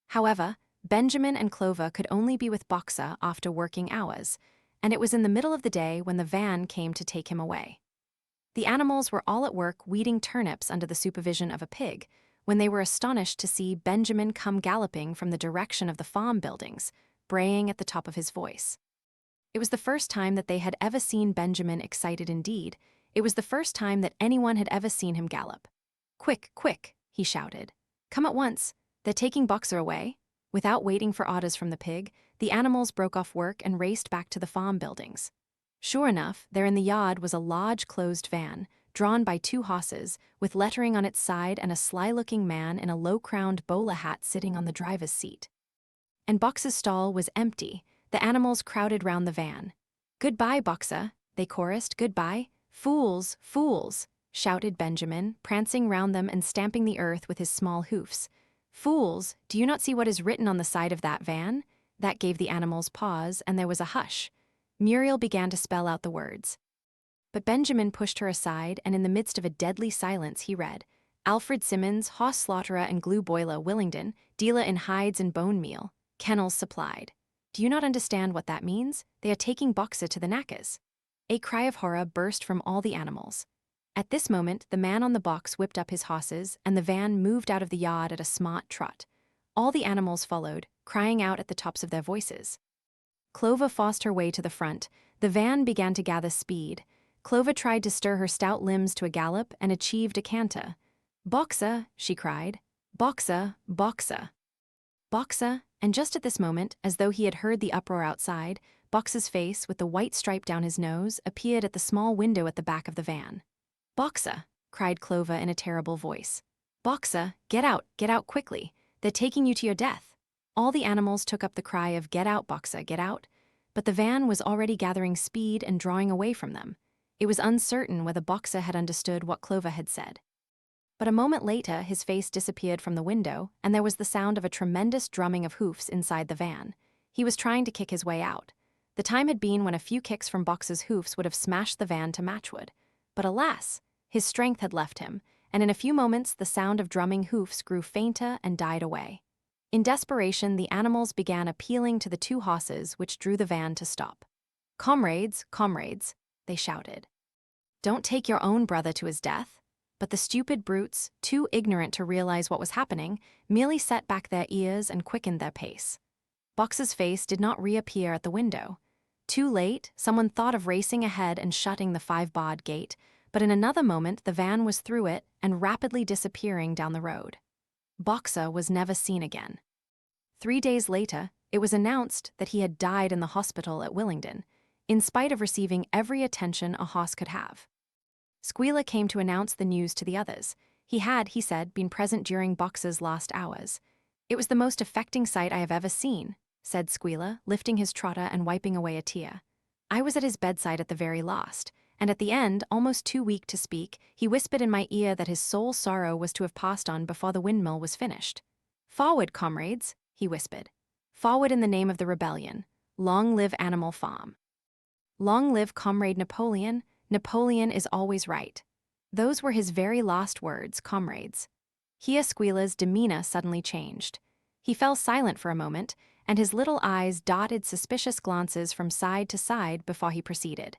However, Benjamin and Clover could only be with Boxer after working hours, and it was in the middle of the day when the van came to take him away. The animals were all at work weeding turnips under the supervision of a pig, when they were astonished to see Benjamin come galloping from the direction of the farm buildings, braying at the top of his voice. It was the first time that they had ever seen Benjamin excited indeed. It was the first time that anyone had ever seen him gallop. "Quick, quick," he shouted. "Come at once. They're taking Boxer away." Without waiting for orders from the pig, the animals broke off work and raced back to the farm buildings. Sure enough, there in the yard was a large closed van, drawn by 2 horses, with lettering on its side and a sly-looking man in a low-crowned bowler hat sitting on the driver's seat. And Boxer's stall was empty. The animals crowded round the van. "Goodbye, Boxer," they chorused. "Goodbye." "Fools, fools," shouted Benjamin, prancing round them and stamping the earth with his small hoofs. "Fools, do you not see what is written on the side of that van?" That gave the animals pause, and there was a hush. Muriel began to spell out the words. But Benjamin pushed her aside, and in the midst of a deadly silence he read, "Alfred Simmons, Hoss Slaughterer and Glue Boiler, Willingdon, dealer in hides and bone meal, kennels supplied. Do you not understand what that means? They are taking Boxer to the knackers." A cry of horror burst from all the animals. At this moment, the man on the box whipped up his horses, and the van moved out of the yard at a smart trot. All the animals followed, crying out at the tops of their voices. Clover forced her way to the front. The van began to gather speed. Clover tried to stir her stout limbs to a gallop and achieved a canter. "Boxer," she cried. "Boxer, Boxer." Boxer, and just at this moment, as though he had heard the uproar outside, Boxer's face, with the white stripe down his nose, appeared at the small window at the back of the van. "Boxer," cried Clover in a terrible voice. "Boxer, get out quickly. They're taking you to your death." All the animals took up the cry of "Get out, Boxer, get out." But the van was already gathering speed and drawing away from them. It was uncertain whether Boxer had understood what Clover had said. But a moment later, his face disappeared from the window, and there was the sound of a tremendous drumming of hoofs inside the van. He was trying to kick his way out. The time had been when a few kicks from Boxer's hoofs would have smashed the van to matchwood. But alas, his strength had left him, and in a few moments the sound of drumming hoofs grew fainter and died away. In desperation, the animals began appealing to the 2 horses which drew the van to stop. "Comrades, comrades," they shouted. "Don't take your own brother to his death." But the stupid brutes, too ignorant to realize what was happening, merely set back their ears and quickened their pace. Boxer's face did not reappear at the window. Too late, someone thought of racing ahead and shutting the 5-barred gate, but in another moment the van was through it and rapidly disappearing down the road. Boxer was never seen again. 3 days later, it was announced that he had died in the hospital at Willingdon, in spite of receiving every attention a horse could have. Squealer came to announce the news to the others. He had, he said, been present during Boxer's last hours. "It was the most affecting sight I have ever seen," said Squealer, lifting his trotter and wiping away a tear. "I was at his bedside at the very last, and at the end, almost too weak to speak, he whispered in my ear that his sole sorrow was to have passed on before the windmill was finished. 'Forward, comrades,' he whispered. 'Forward in the name of the rebellion. Long live Animal Farm. Long live Comrade Napoleon. Napoleon is always right.' Those were his very last words, comrades." Here Squealer's demeanor suddenly changed. He fell silent for a moment, and his little eyes dotted suspicious glances from side to side before he proceeded.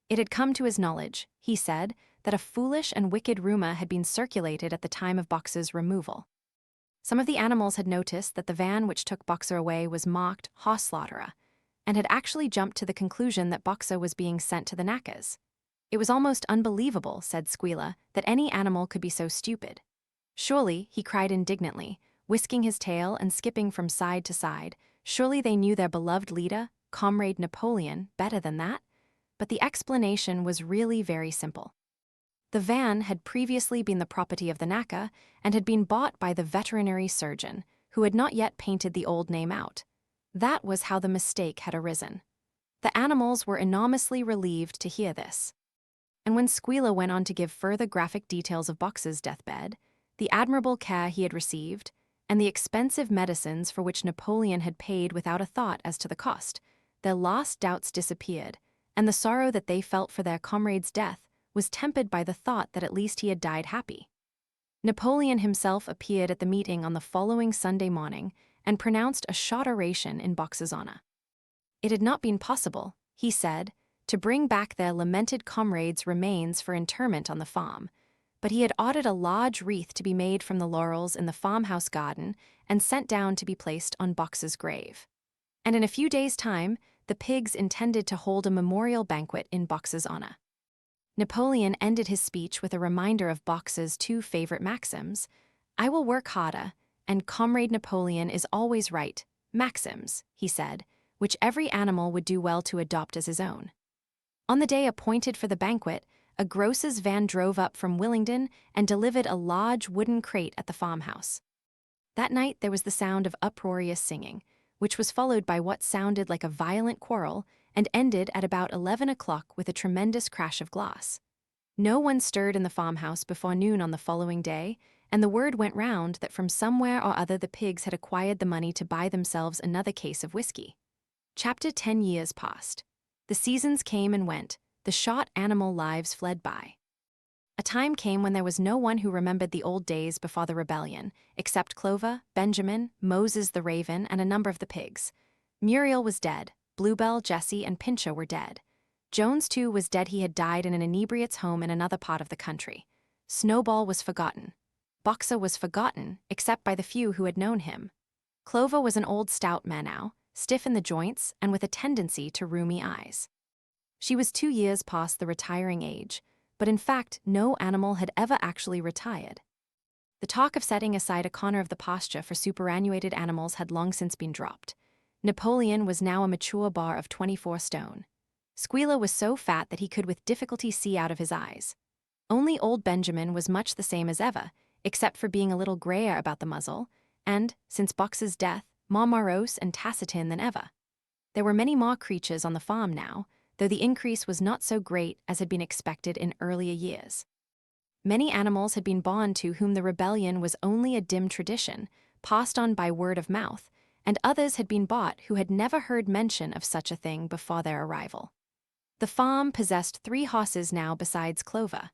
It had come to his knowledge, he said, that a foolish and wicked rumor had been circulated at the time of Boxer's removal. Some of the animals had noticed that the van which took Boxer away was marked Hoss Slaughterer, and had actually jumped to the conclusion that Boxer was being sent to the knackers. It was almost unbelievable, said Squealer, that any animal could be so stupid. Surely, he cried indignantly, whisking his tail and skipping from side to side, surely they knew their beloved leader, Comrade Napoleon, better than that? But the explanation was really very simple. The van had previously been the property of the knacker and had been bought by the veterinary surgeon, who had not yet painted the old name out. That was how the mistake had arisen. The animals were enormously relieved to hear this. And when Squealer went on to give further graphic details of Box's deathbed, the admirable care he had received, and the expensive medicines for which Napoleon had paid without a thought as to the cost, their last doubts disappeared, and the sorrow that they felt for their comrade's death was tempered by the thought that at least he had died happy. Napoleon himself appeared at the meeting on the following Sunday morning and pronounced a short oration in Box's honor. It had not been possible, he said, to bring back their lamented comrade's remains for interment on the farm, but he had ordered a large wreath to be made from the laurels in the farmhouse garden and sent down to be placed on Box's grave. And in a few days' time, the pigs intended to hold a memorial banquet in Box's honor. Napoleon ended his speech with a reminder of Box's two favorite maxims: "I will work harder," and "Comrade Napoleon is always right," maxims, he said, which every animal would do well to adopt as his own. On the day appointed for the banquet, a grocer's van drove up from Willingdon and delivered a large wooden crate at the farmhouse. That night there was the sound of uproarious singing, which was followed by what sounded like a violent quarrel and ended at about 11 o'clock with a tremendous crash of glass. No one stirred in the farmhouse before noon on the following day, and the word went round that from somewhere or other the pigs had acquired the money to buy themselves another case of whiskey. Chapter 10 years passed. The seasons came and went, the short animal lives fled by. A time came when there was no one who remembered the old days before the rebellion, except Clover, Benjamin, Moses the raven, and a number of the pigs. Muriel was dead, Bluebell, Jessie, and Pincher were dead. Jones, too, was dead. He had died in an inebriate's home in another part of the country. Snowball was forgotten. Boxer was forgotten, except by the few who had known him. Clover was an old stout man now, stiff in the joints and with a tendency to rheumy eyes. She was 2 years past the retiring age, but in fact no animal had ever actually retired. The talk of setting aside a corner of the pasture for superannuated animals had long since been dropped. Napoleon was now a mature bar of 24 stone. Squealer was so fat that he could with difficulty see out of his eyes. Only old Benjamin was much the same as ever, except for being a little grayer about the muzzle, and, since Box's death, more morose and taciturn than ever. There were many more creatures on the farm now, though the increase was not so great as had been expected in earlier years. Many animals had been born to whom the rebellion was only a dim tradition, passed on by word of mouth, and others had been bought who had never heard mention of such a thing before their arrival. The farm possessed 3 horses now besides Clover.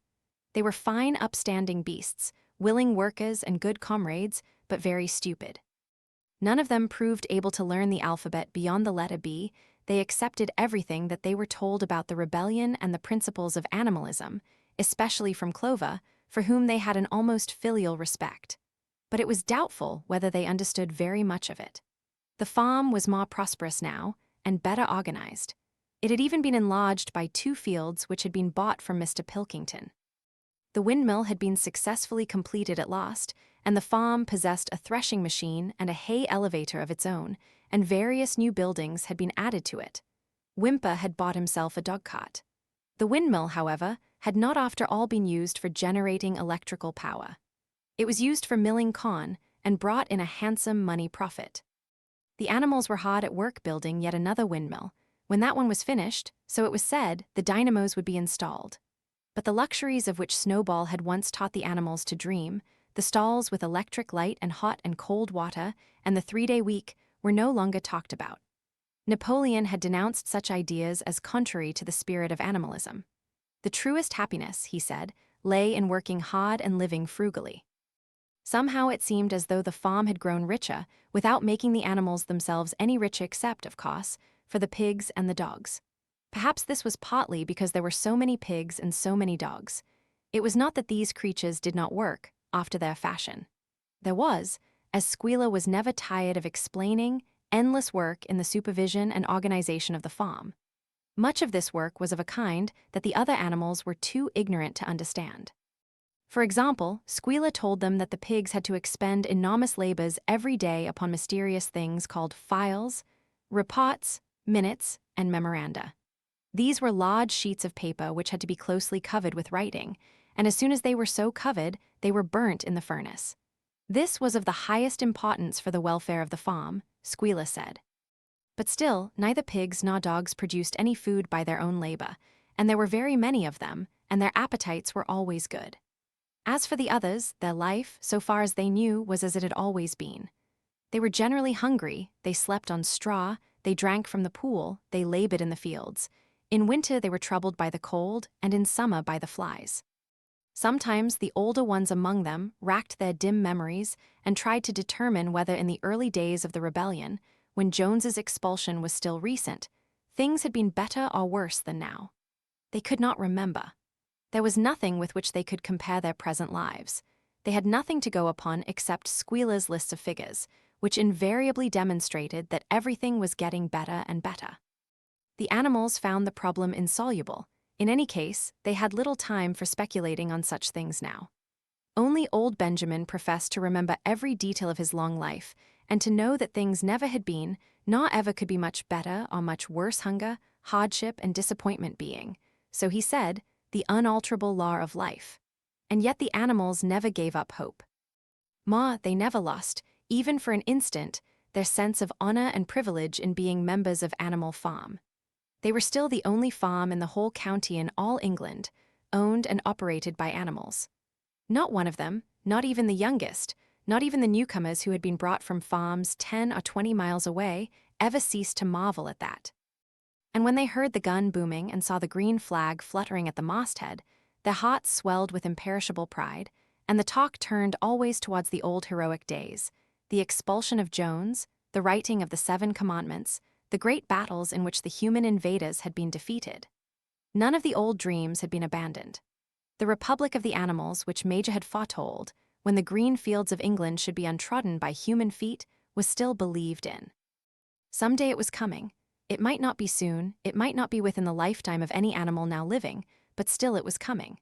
They were fine upstanding beasts, willing workers and good comrades, but very stupid. None of them proved able to learn the alphabet beyond the letter B. They accepted everything that they were told about the rebellion and the principles of animalism, especially from Clover, for whom they had an almost filial respect. But it was doubtful whether they understood very much of it. The farm was more prosperous now, and better organized. It had even been enlarged by 2 fields which had been bought from Mr. Pilkington. The windmill had been successfully completed at last, and the farm possessed a threshing machine and a hay elevator of its own, and various new buildings had been added to it. Wimper had bought himself a dogcart. The windmill, however, had not after all been used for generating electrical power. It was used for milling corn and brought in a handsome money profit. The animals were hard at work building yet another windmill. When that one was finished, so it was said, the dynamos would be installed. But the luxuries of which Snowball had once taught the animals to dream, the stalls with electric light and hot and cold water, and the 3-day week, were no longer talked about. Napoleon had denounced such ideas as contrary to the spirit of animalism. The truest happiness, he said, lay in working hard and living frugally. Somehow it seemed as though the farm had grown richer, without making the animals themselves any richer except, of course, for the pigs and the dogs. Perhaps this was partly because there were so many pigs and so many dogs. It was not that these creatures did not work, after their fashion. There was, as Squealer was never tired of explaining, endless work in the supervision and organization of the farm. Much of this work was of a kind that the other animals were too ignorant to understand. For example, Squealer told them that the pigs had to expend enormous labors every day upon mysterious things called files, reports, minutes, and memoranda. These were large sheets of paper which had to be closely covered with writing, and as soon as they were so covered, they were burnt in the furnace. This was of the highest importance for the welfare of the farm, Squealer said. But still, neither pigs nor dogs produced any food by their own labor, and there were very many of them, and their appetites were always good. As for the others, their life, so far as they knew, was as it had always been. They were generally hungry, they slept on straw, they drank from the pool, they labored in the fields. In winter they were troubled by the cold, and in summer by the flies. Sometimes the older ones among them racked their dim memories and tried to determine whether in the early days of the rebellion, when Jones's expulsion was still recent, things had been better or worse than now. They could not remember. There was nothing with which they could compare their present lives. They had nothing to go upon except Squealer's list of figures, which invariably demonstrated that everything was getting better and better. The animals found the problem insoluble. In any case, they had little time for speculating on such things now. Only old Benjamin professed to remember every detail of his long life, and to know that things never had been, nor ever could be much better or much worse hunger, hardship, and disappointment being, so he said, the unalterable law of life. And yet the animals never gave up hope. They never lost, even for an instant, their sense of honor and privilege in being members of Animal Farm. They were still the only farm in the whole county in all England, owned and operated by animals. Not one of them, not even the youngest, not even the newcomers who had been brought from farms 10 or 20 miles away, ever ceased to marvel at that. And when they heard the gun booming and saw the green flag fluttering at the masthead, their hearts swelled with imperishable pride, and the talk turned always towards the old heroic days, the expulsion of Jones, the writing of the 7 Commandments, the great battles in which the human invaders had been defeated. None of the old dreams had been abandoned. The Republic of the Animals, which Major had foretold, when the green fields of England should be untrodden by human feet, was still believed in. Some day it was coming. It might not be soon, it might not be within the lifetime of any animal now living, but still it was coming.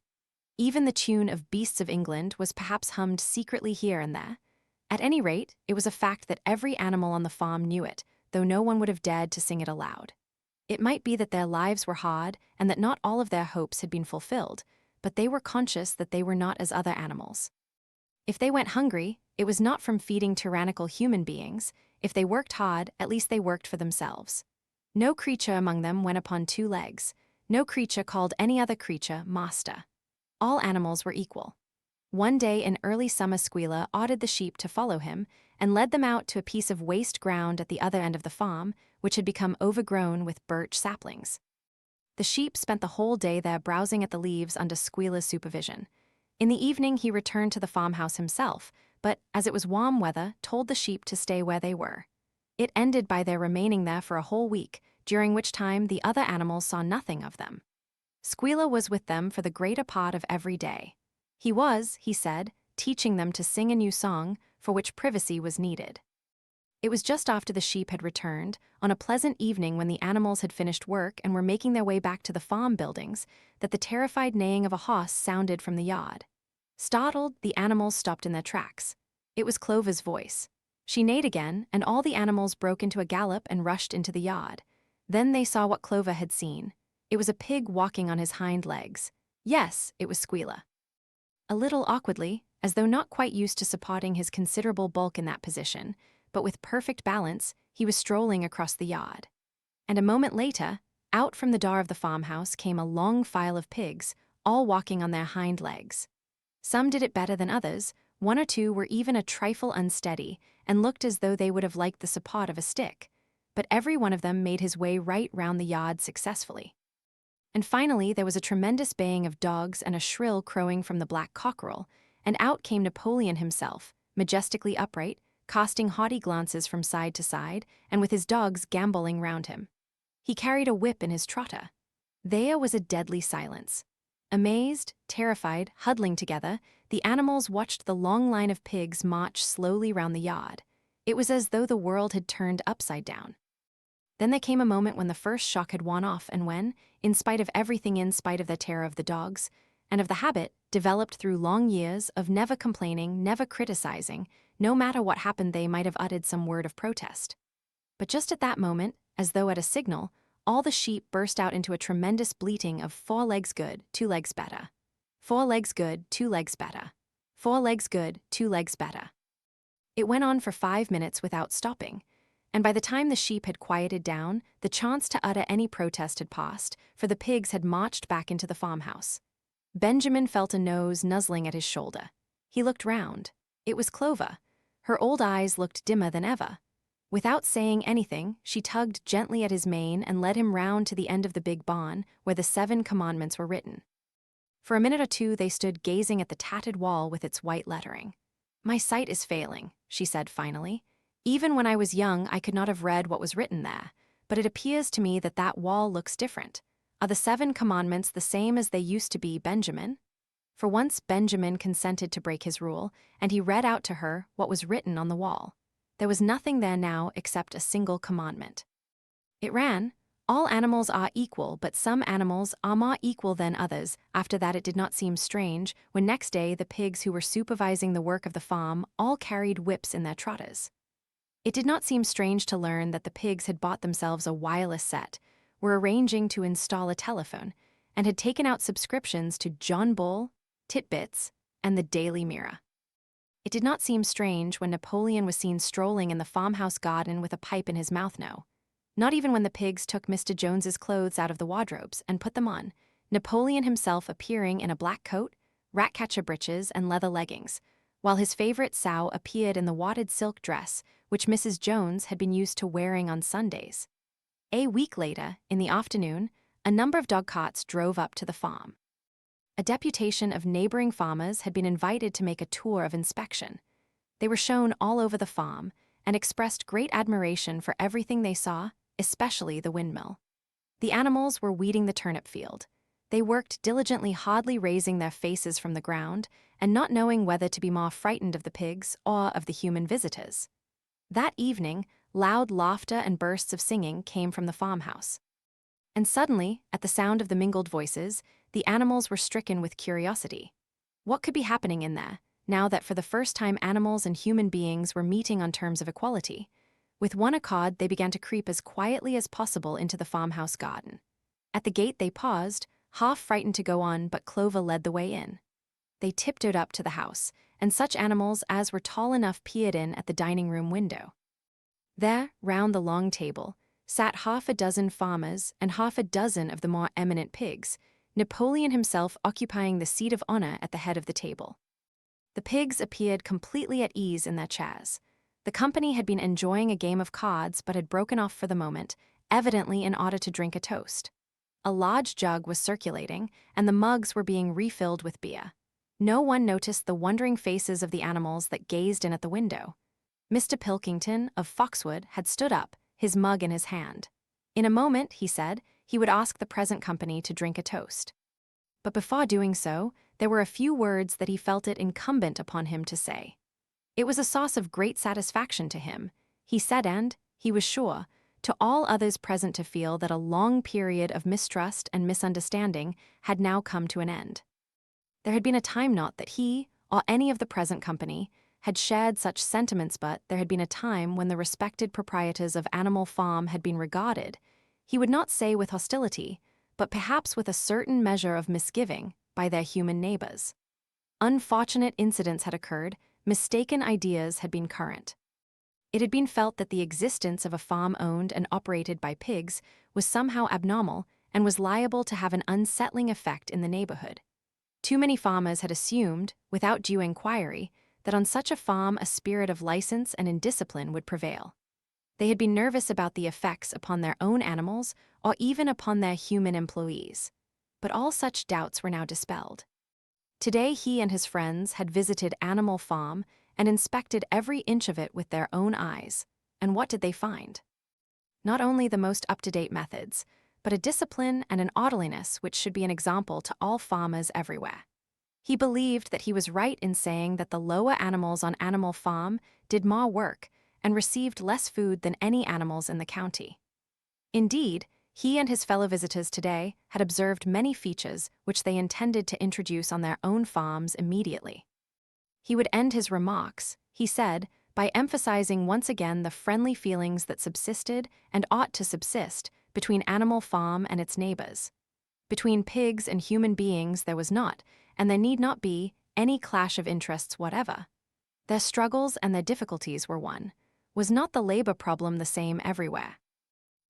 Even the tune of Beasts of England was perhaps hummed secretly here and there. At any rate, it was a fact that every animal on the farm knew it, though no one would have dared to sing it aloud. It might be that their lives were hard and that not all of their hopes had been fulfilled, but they were conscious that they were not as other animals. If they went hungry, it was not from feeding tyrannical human beings. If they worked hard, at least they worked for themselves. No creature among them went upon 2 legs. No creature called any other creature master. All animals were equal. One day in early summer Squealer ordered the sheep to follow him and led them out to a piece of waste ground at the other end of the farm, which had become overgrown with birch saplings. The sheep spent the whole day there browsing at the leaves under Squealer's supervision. In the evening he returned to the farmhouse himself, but, as it was warm weather, told the sheep to stay where they were. It ended by their remaining there for a whole week, during which time the other animals saw nothing of them. Squealer was with them for the greater part of every day. He was, he said, teaching them to sing a new song, for which privacy was needed. It was just after the sheep had returned, on a pleasant evening when the animals had finished work and were making their way back to the farm buildings, that the terrified neighing of a horse sounded from the yard. Startled, the animals stopped in their tracks. It was Clover's voice. She neighed again, and all the animals broke into a gallop and rushed into the yard. Then they saw what Clover had seen. It was a pig walking on his hind legs. Yes, it was Squealer. A little awkwardly, as though not quite used to supporting his considerable bulk in that position, but with perfect balance, he was strolling across the yard. And a moment later, out from the door of the farmhouse came a long file of pigs, all walking on their hind legs. Some did it better than others. 1 or 2 were even a trifle unsteady and looked as though they would have liked the support of a stick, but every one of them made his way right round the yard successfully. And finally there was a tremendous baying of dogs and a shrill crowing from the black cockerel, and out came Napoleon himself, majestically upright, casting haughty glances from side to side, and with his dogs gambolling round him. He carried a whip in his trotter. There was a deadly silence. Amazed, terrified, huddling together, the animals watched the long line of pigs march slowly round the yard. It was as though the world had turned upside down. Then there came a moment when the first shock had worn off and when, in spite of everything, in spite of the terror of the dogs, and of the habit, developed through long years of never complaining, never criticizing, no matter what happened they might have uttered some word of protest. But just at that moment, as though at a signal, all the sheep burst out into a tremendous bleating of 4 legs good, 2 legs better. 4 legs good, 2 legs better. 4 legs good, 2 legs better. It went on for 5 minutes without stopping, and by the time the sheep had quieted down, the chance to utter any protest had passed, for the pigs had marched back into the farmhouse. Benjamin felt a nose nuzzling at his shoulder. He looked round. It was Clover. Her old eyes looked dimmer than ever. Without saying anything, she tugged gently at his mane and led him round to the end of the big barn where the 7 commandments were written. For a minute or two they stood gazing at the tattered wall with its white lettering. "My sight is failing," she said finally. "Even when I was young I could not have read what was written there, but it appears to me that that wall looks different. Are the 7 commandments the same as they used to be, Benjamin?" For once Benjamin consented to break his rule, and he read out to her what was written on the wall. There was nothing there now except a single commandment. It ran, "All animals are equal, but some animals are more equal than others." After that it did not seem strange when next day the pigs who were supervising the work of the farm all carried whips in their trotters. It did not seem strange to learn that the pigs had bought themselves a wireless set, were arranging to install a telephone, and had taken out subscriptions to John Bull, Titbits, and the Daily Mirror. It did not seem strange when Napoleon was seen strolling in the farmhouse garden with a pipe in his mouth. No, not even when the pigs took Mr. Jones's clothes out of the wardrobes and put them on, Napoleon himself appearing in a black coat, rat-catcher breeches, and leather leggings, while his favorite sow appeared in the wadded silk dress which Mrs. Jones had been used to wearing on Sundays. A week later, in the afternoon, a number of dog carts drove up to the farm. A deputation of neighboring farmers had been invited to make a tour of inspection. They were shown all over the farm and expressed great admiration for everything they saw, especially the windmill. The animals were weeding the turnip field. They worked diligently, hardly raising their faces from the ground and not knowing whether to be more frightened of the pigs or of the human visitors. That evening, loud laughter and bursts of singing came from the farmhouse. And suddenly, at the sound of the mingled voices, the animals were stricken with curiosity. What could be happening in there, now that for the first time animals and human beings were meeting on terms of equality? With one accord, they began to creep as quietly as possible into the farmhouse garden. At the gate they paused, half frightened to go on, but Clover led the way in. They tiptoed up to the house, and such animals as were tall enough peered in at the dining-room window. There, round the long table, sat half a dozen farmers and half a dozen of the more eminent pigs, Napoleon himself occupying the seat of honor at the head of the table. The pigs appeared completely at ease in their chairs. The company had been enjoying a game of cards but had broken off for the moment, evidently in order to drink a toast. A large jug was circulating, and the mugs were being refilled with beer. No one noticed the wondering faces of the animals that gazed in at the window. Mr. Pilkington of Foxwood had stood up, his mug in his hand. In a moment, he said, he would ask the present company to drink a toast. But before doing so, there were a few words that he felt it incumbent upon him to say. It was a source of great satisfaction to him, he said, and, he was sure, to all others present to feel that a long period of mistrust and misunderstanding had now come to an end. There had been a time not that he, or any of the present company, had shared such sentiments, but there had been a time when the respected proprietors of Animal Farm had been regarded, he would not say with hostility, but perhaps with a certain measure of misgiving, by their human neighbors. Unfortunate incidents had occurred, mistaken ideas had been current. It had been felt that the existence of a farm owned and operated by pigs was somehow abnormal and was liable to have an unsettling effect in the neighborhood. Too many farmers had assumed, without due inquiry, that on such a farm a spirit of license and indiscipline would prevail. They had been nervous about the effects upon their own animals or even upon their human employees. But all such doubts were now dispelled. Today he and his friends had visited Animal Farm and inspected every inch of it with their own eyes. And what did they find? Not only the most up-to-date methods, but a discipline and an orderliness which should be an example to all farmers everywhere. He believed that he was right in saying that the lower animals on Animal Farm did more work and received less food than any animals in the county. Indeed, he and his fellow visitors today had observed many features which they intended to introduce on their own farms immediately. He would end his remarks, he said, by emphasizing once again the friendly feelings that subsisted and ought to subsist between Animal Farm and its neighbors. Between pigs and human beings there was not, and there need not be, any clash of interests whatever. Their struggles and their difficulties were one. Was not the labor problem the same everywhere?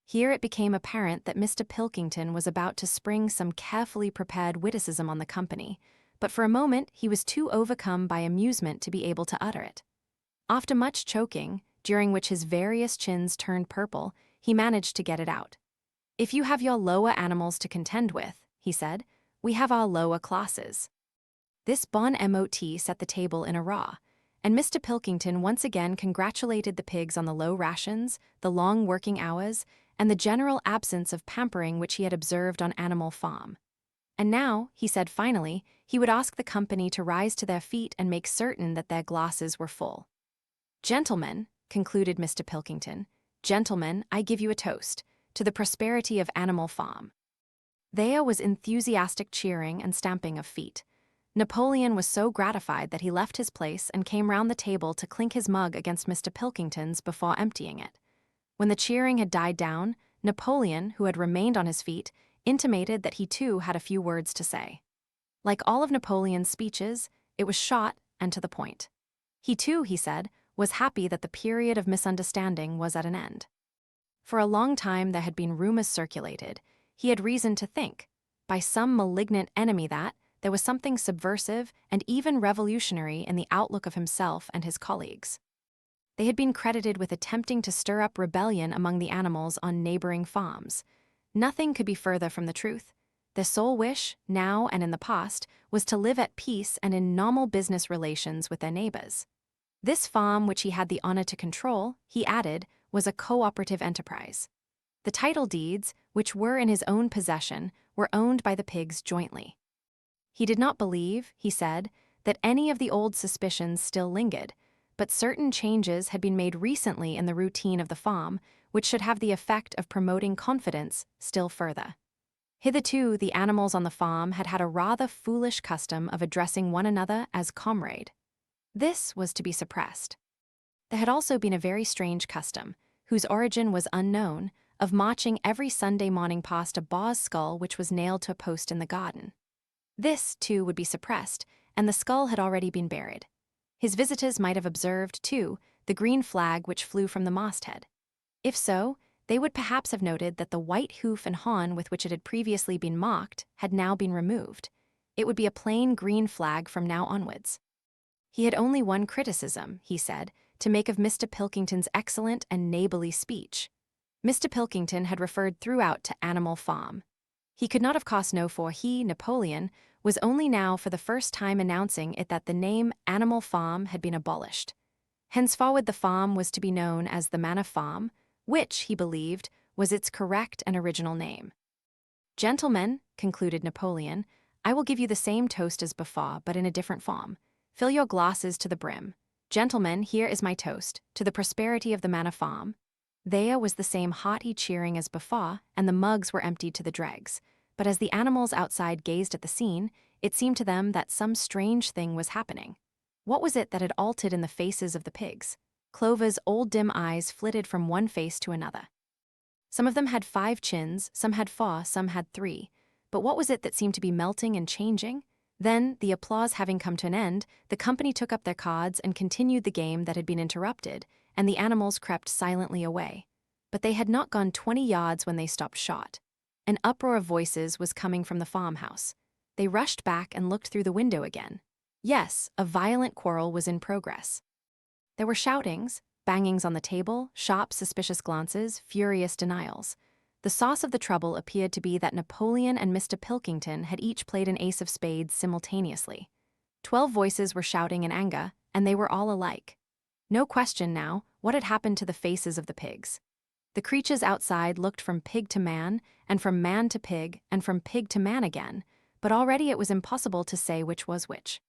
Here it became apparent that Mr. Pilkington was about to spring some carefully prepared witticism on the company, but for a moment he was too overcome by amusement to be able to utter it. After much choking, during which his various chins turned purple, he managed to get it out. "If you have your lower animals to contend with," he said, "we have our lower classes." This bon mot set the table in a row, and Mr. Pilkington once again congratulated the pigs on the low rations, the long working hours, and the general absence of pampering which he had observed on Animal Farm. And now, he said finally, he would ask the company to rise to their feet and make certain that their glasses were full. "Gentlemen," concluded Mr. Pilkington, "gentlemen, I give you a toast, to the prosperity of Animal Farm." There was enthusiastic cheering and stamping of feet. Napoleon was so gratified that he left his place and came round the table to clink his mug against Mr. Pilkington's before emptying it. When the cheering had died down, Napoleon, who had remained on his feet, intimated that he too had a few words to say. Like all of Napoleon's speeches, it was short and to the point. He too, he said, was happy that the period of misunderstanding was at an end. For a long time there had been rumors circulated, he had reason to think, by some malignant enemy that there was something subversive and even revolutionary in the outlook of himself and his colleagues. They had been credited with attempting to stir up rebellion among the animals on neighboring farms. Nothing could be further from the truth. Their sole wish, now and in the past, was to live at peace and in normal business relations with their neighbors. This farm, which he had the honor to control, he added, was a cooperative enterprise. The title deeds, which were in his own possession, were owned by the pigs jointly. He did not believe, he said, that any of the old suspicions still lingered, but certain changes had been made recently in the routine of the farm, which should have the effect of promoting confidence still further. Hitherto, the animals on the farm had had a rather foolish custom of addressing one another as comrade. This was to be suppressed. There had also been a very strange custom, whose origin was unknown, of marching every Sunday morning past a bow's skull which was nailed to a post in the garden. This, too, would be suppressed, and the skull had already been buried. His visitors might have observed, too, the green flag which flew from the masthead. If so, they would perhaps have noted that the white hoof and horn with which it had previously been marked had now been removed. It would be a plain green flag from now onwards. He had only one criticism, he said, to make of Mr. Pilkington's excellent and neighborly speech. Mr. Pilkington had referred throughout to Animal Farm. He could not have cost no, for he, Napoleon, was only now for the first time announcing it that the name Animal Farm had been abolished. Henceforward the farm was to be known as the Manor Farm, which, he believed, was its correct and original name. "Gentlemen," concluded Napoleon, "I will give you the same toast as before, but in a different form. Fill your glasses to the brim. Gentlemen, here is my toast, to the prosperity of the Manor Farm." There was the same hearty cheering as before, and the mugs were emptied to the dregs. But as the animals outside gazed at the scene, it seemed to them that some strange thing was happening. What was it that had altered in the faces of the pigs? Clover's old dim eyes flitted from one face to another. Some of them had 5 chins, some had 4, some had 3. But what was it that seemed to be melting and changing? Then, the applause having come to an end, the company took up their cards and continued the game that had been interrupted, and the animals crept silently away. But they had not gone 20 yards when they stopped short. An uproar of voices was coming from the farmhouse. They rushed back and looked through the window again. Yes, a violent quarrel was in progress. There were shoutings, bangings on the table, sharp, suspicious glances, furious denials. The sauce of the trouble appeared to be that Napoleon and Mr. Pilkington had each played an ace of spades simultaneously. 12 voices were shouting in anger, and they were all alike. No question now what had happened to the faces of the pigs. The creatures outside looked from pig to man, and from man to pig, and from pig to man again, but already it was impossible to say which was which.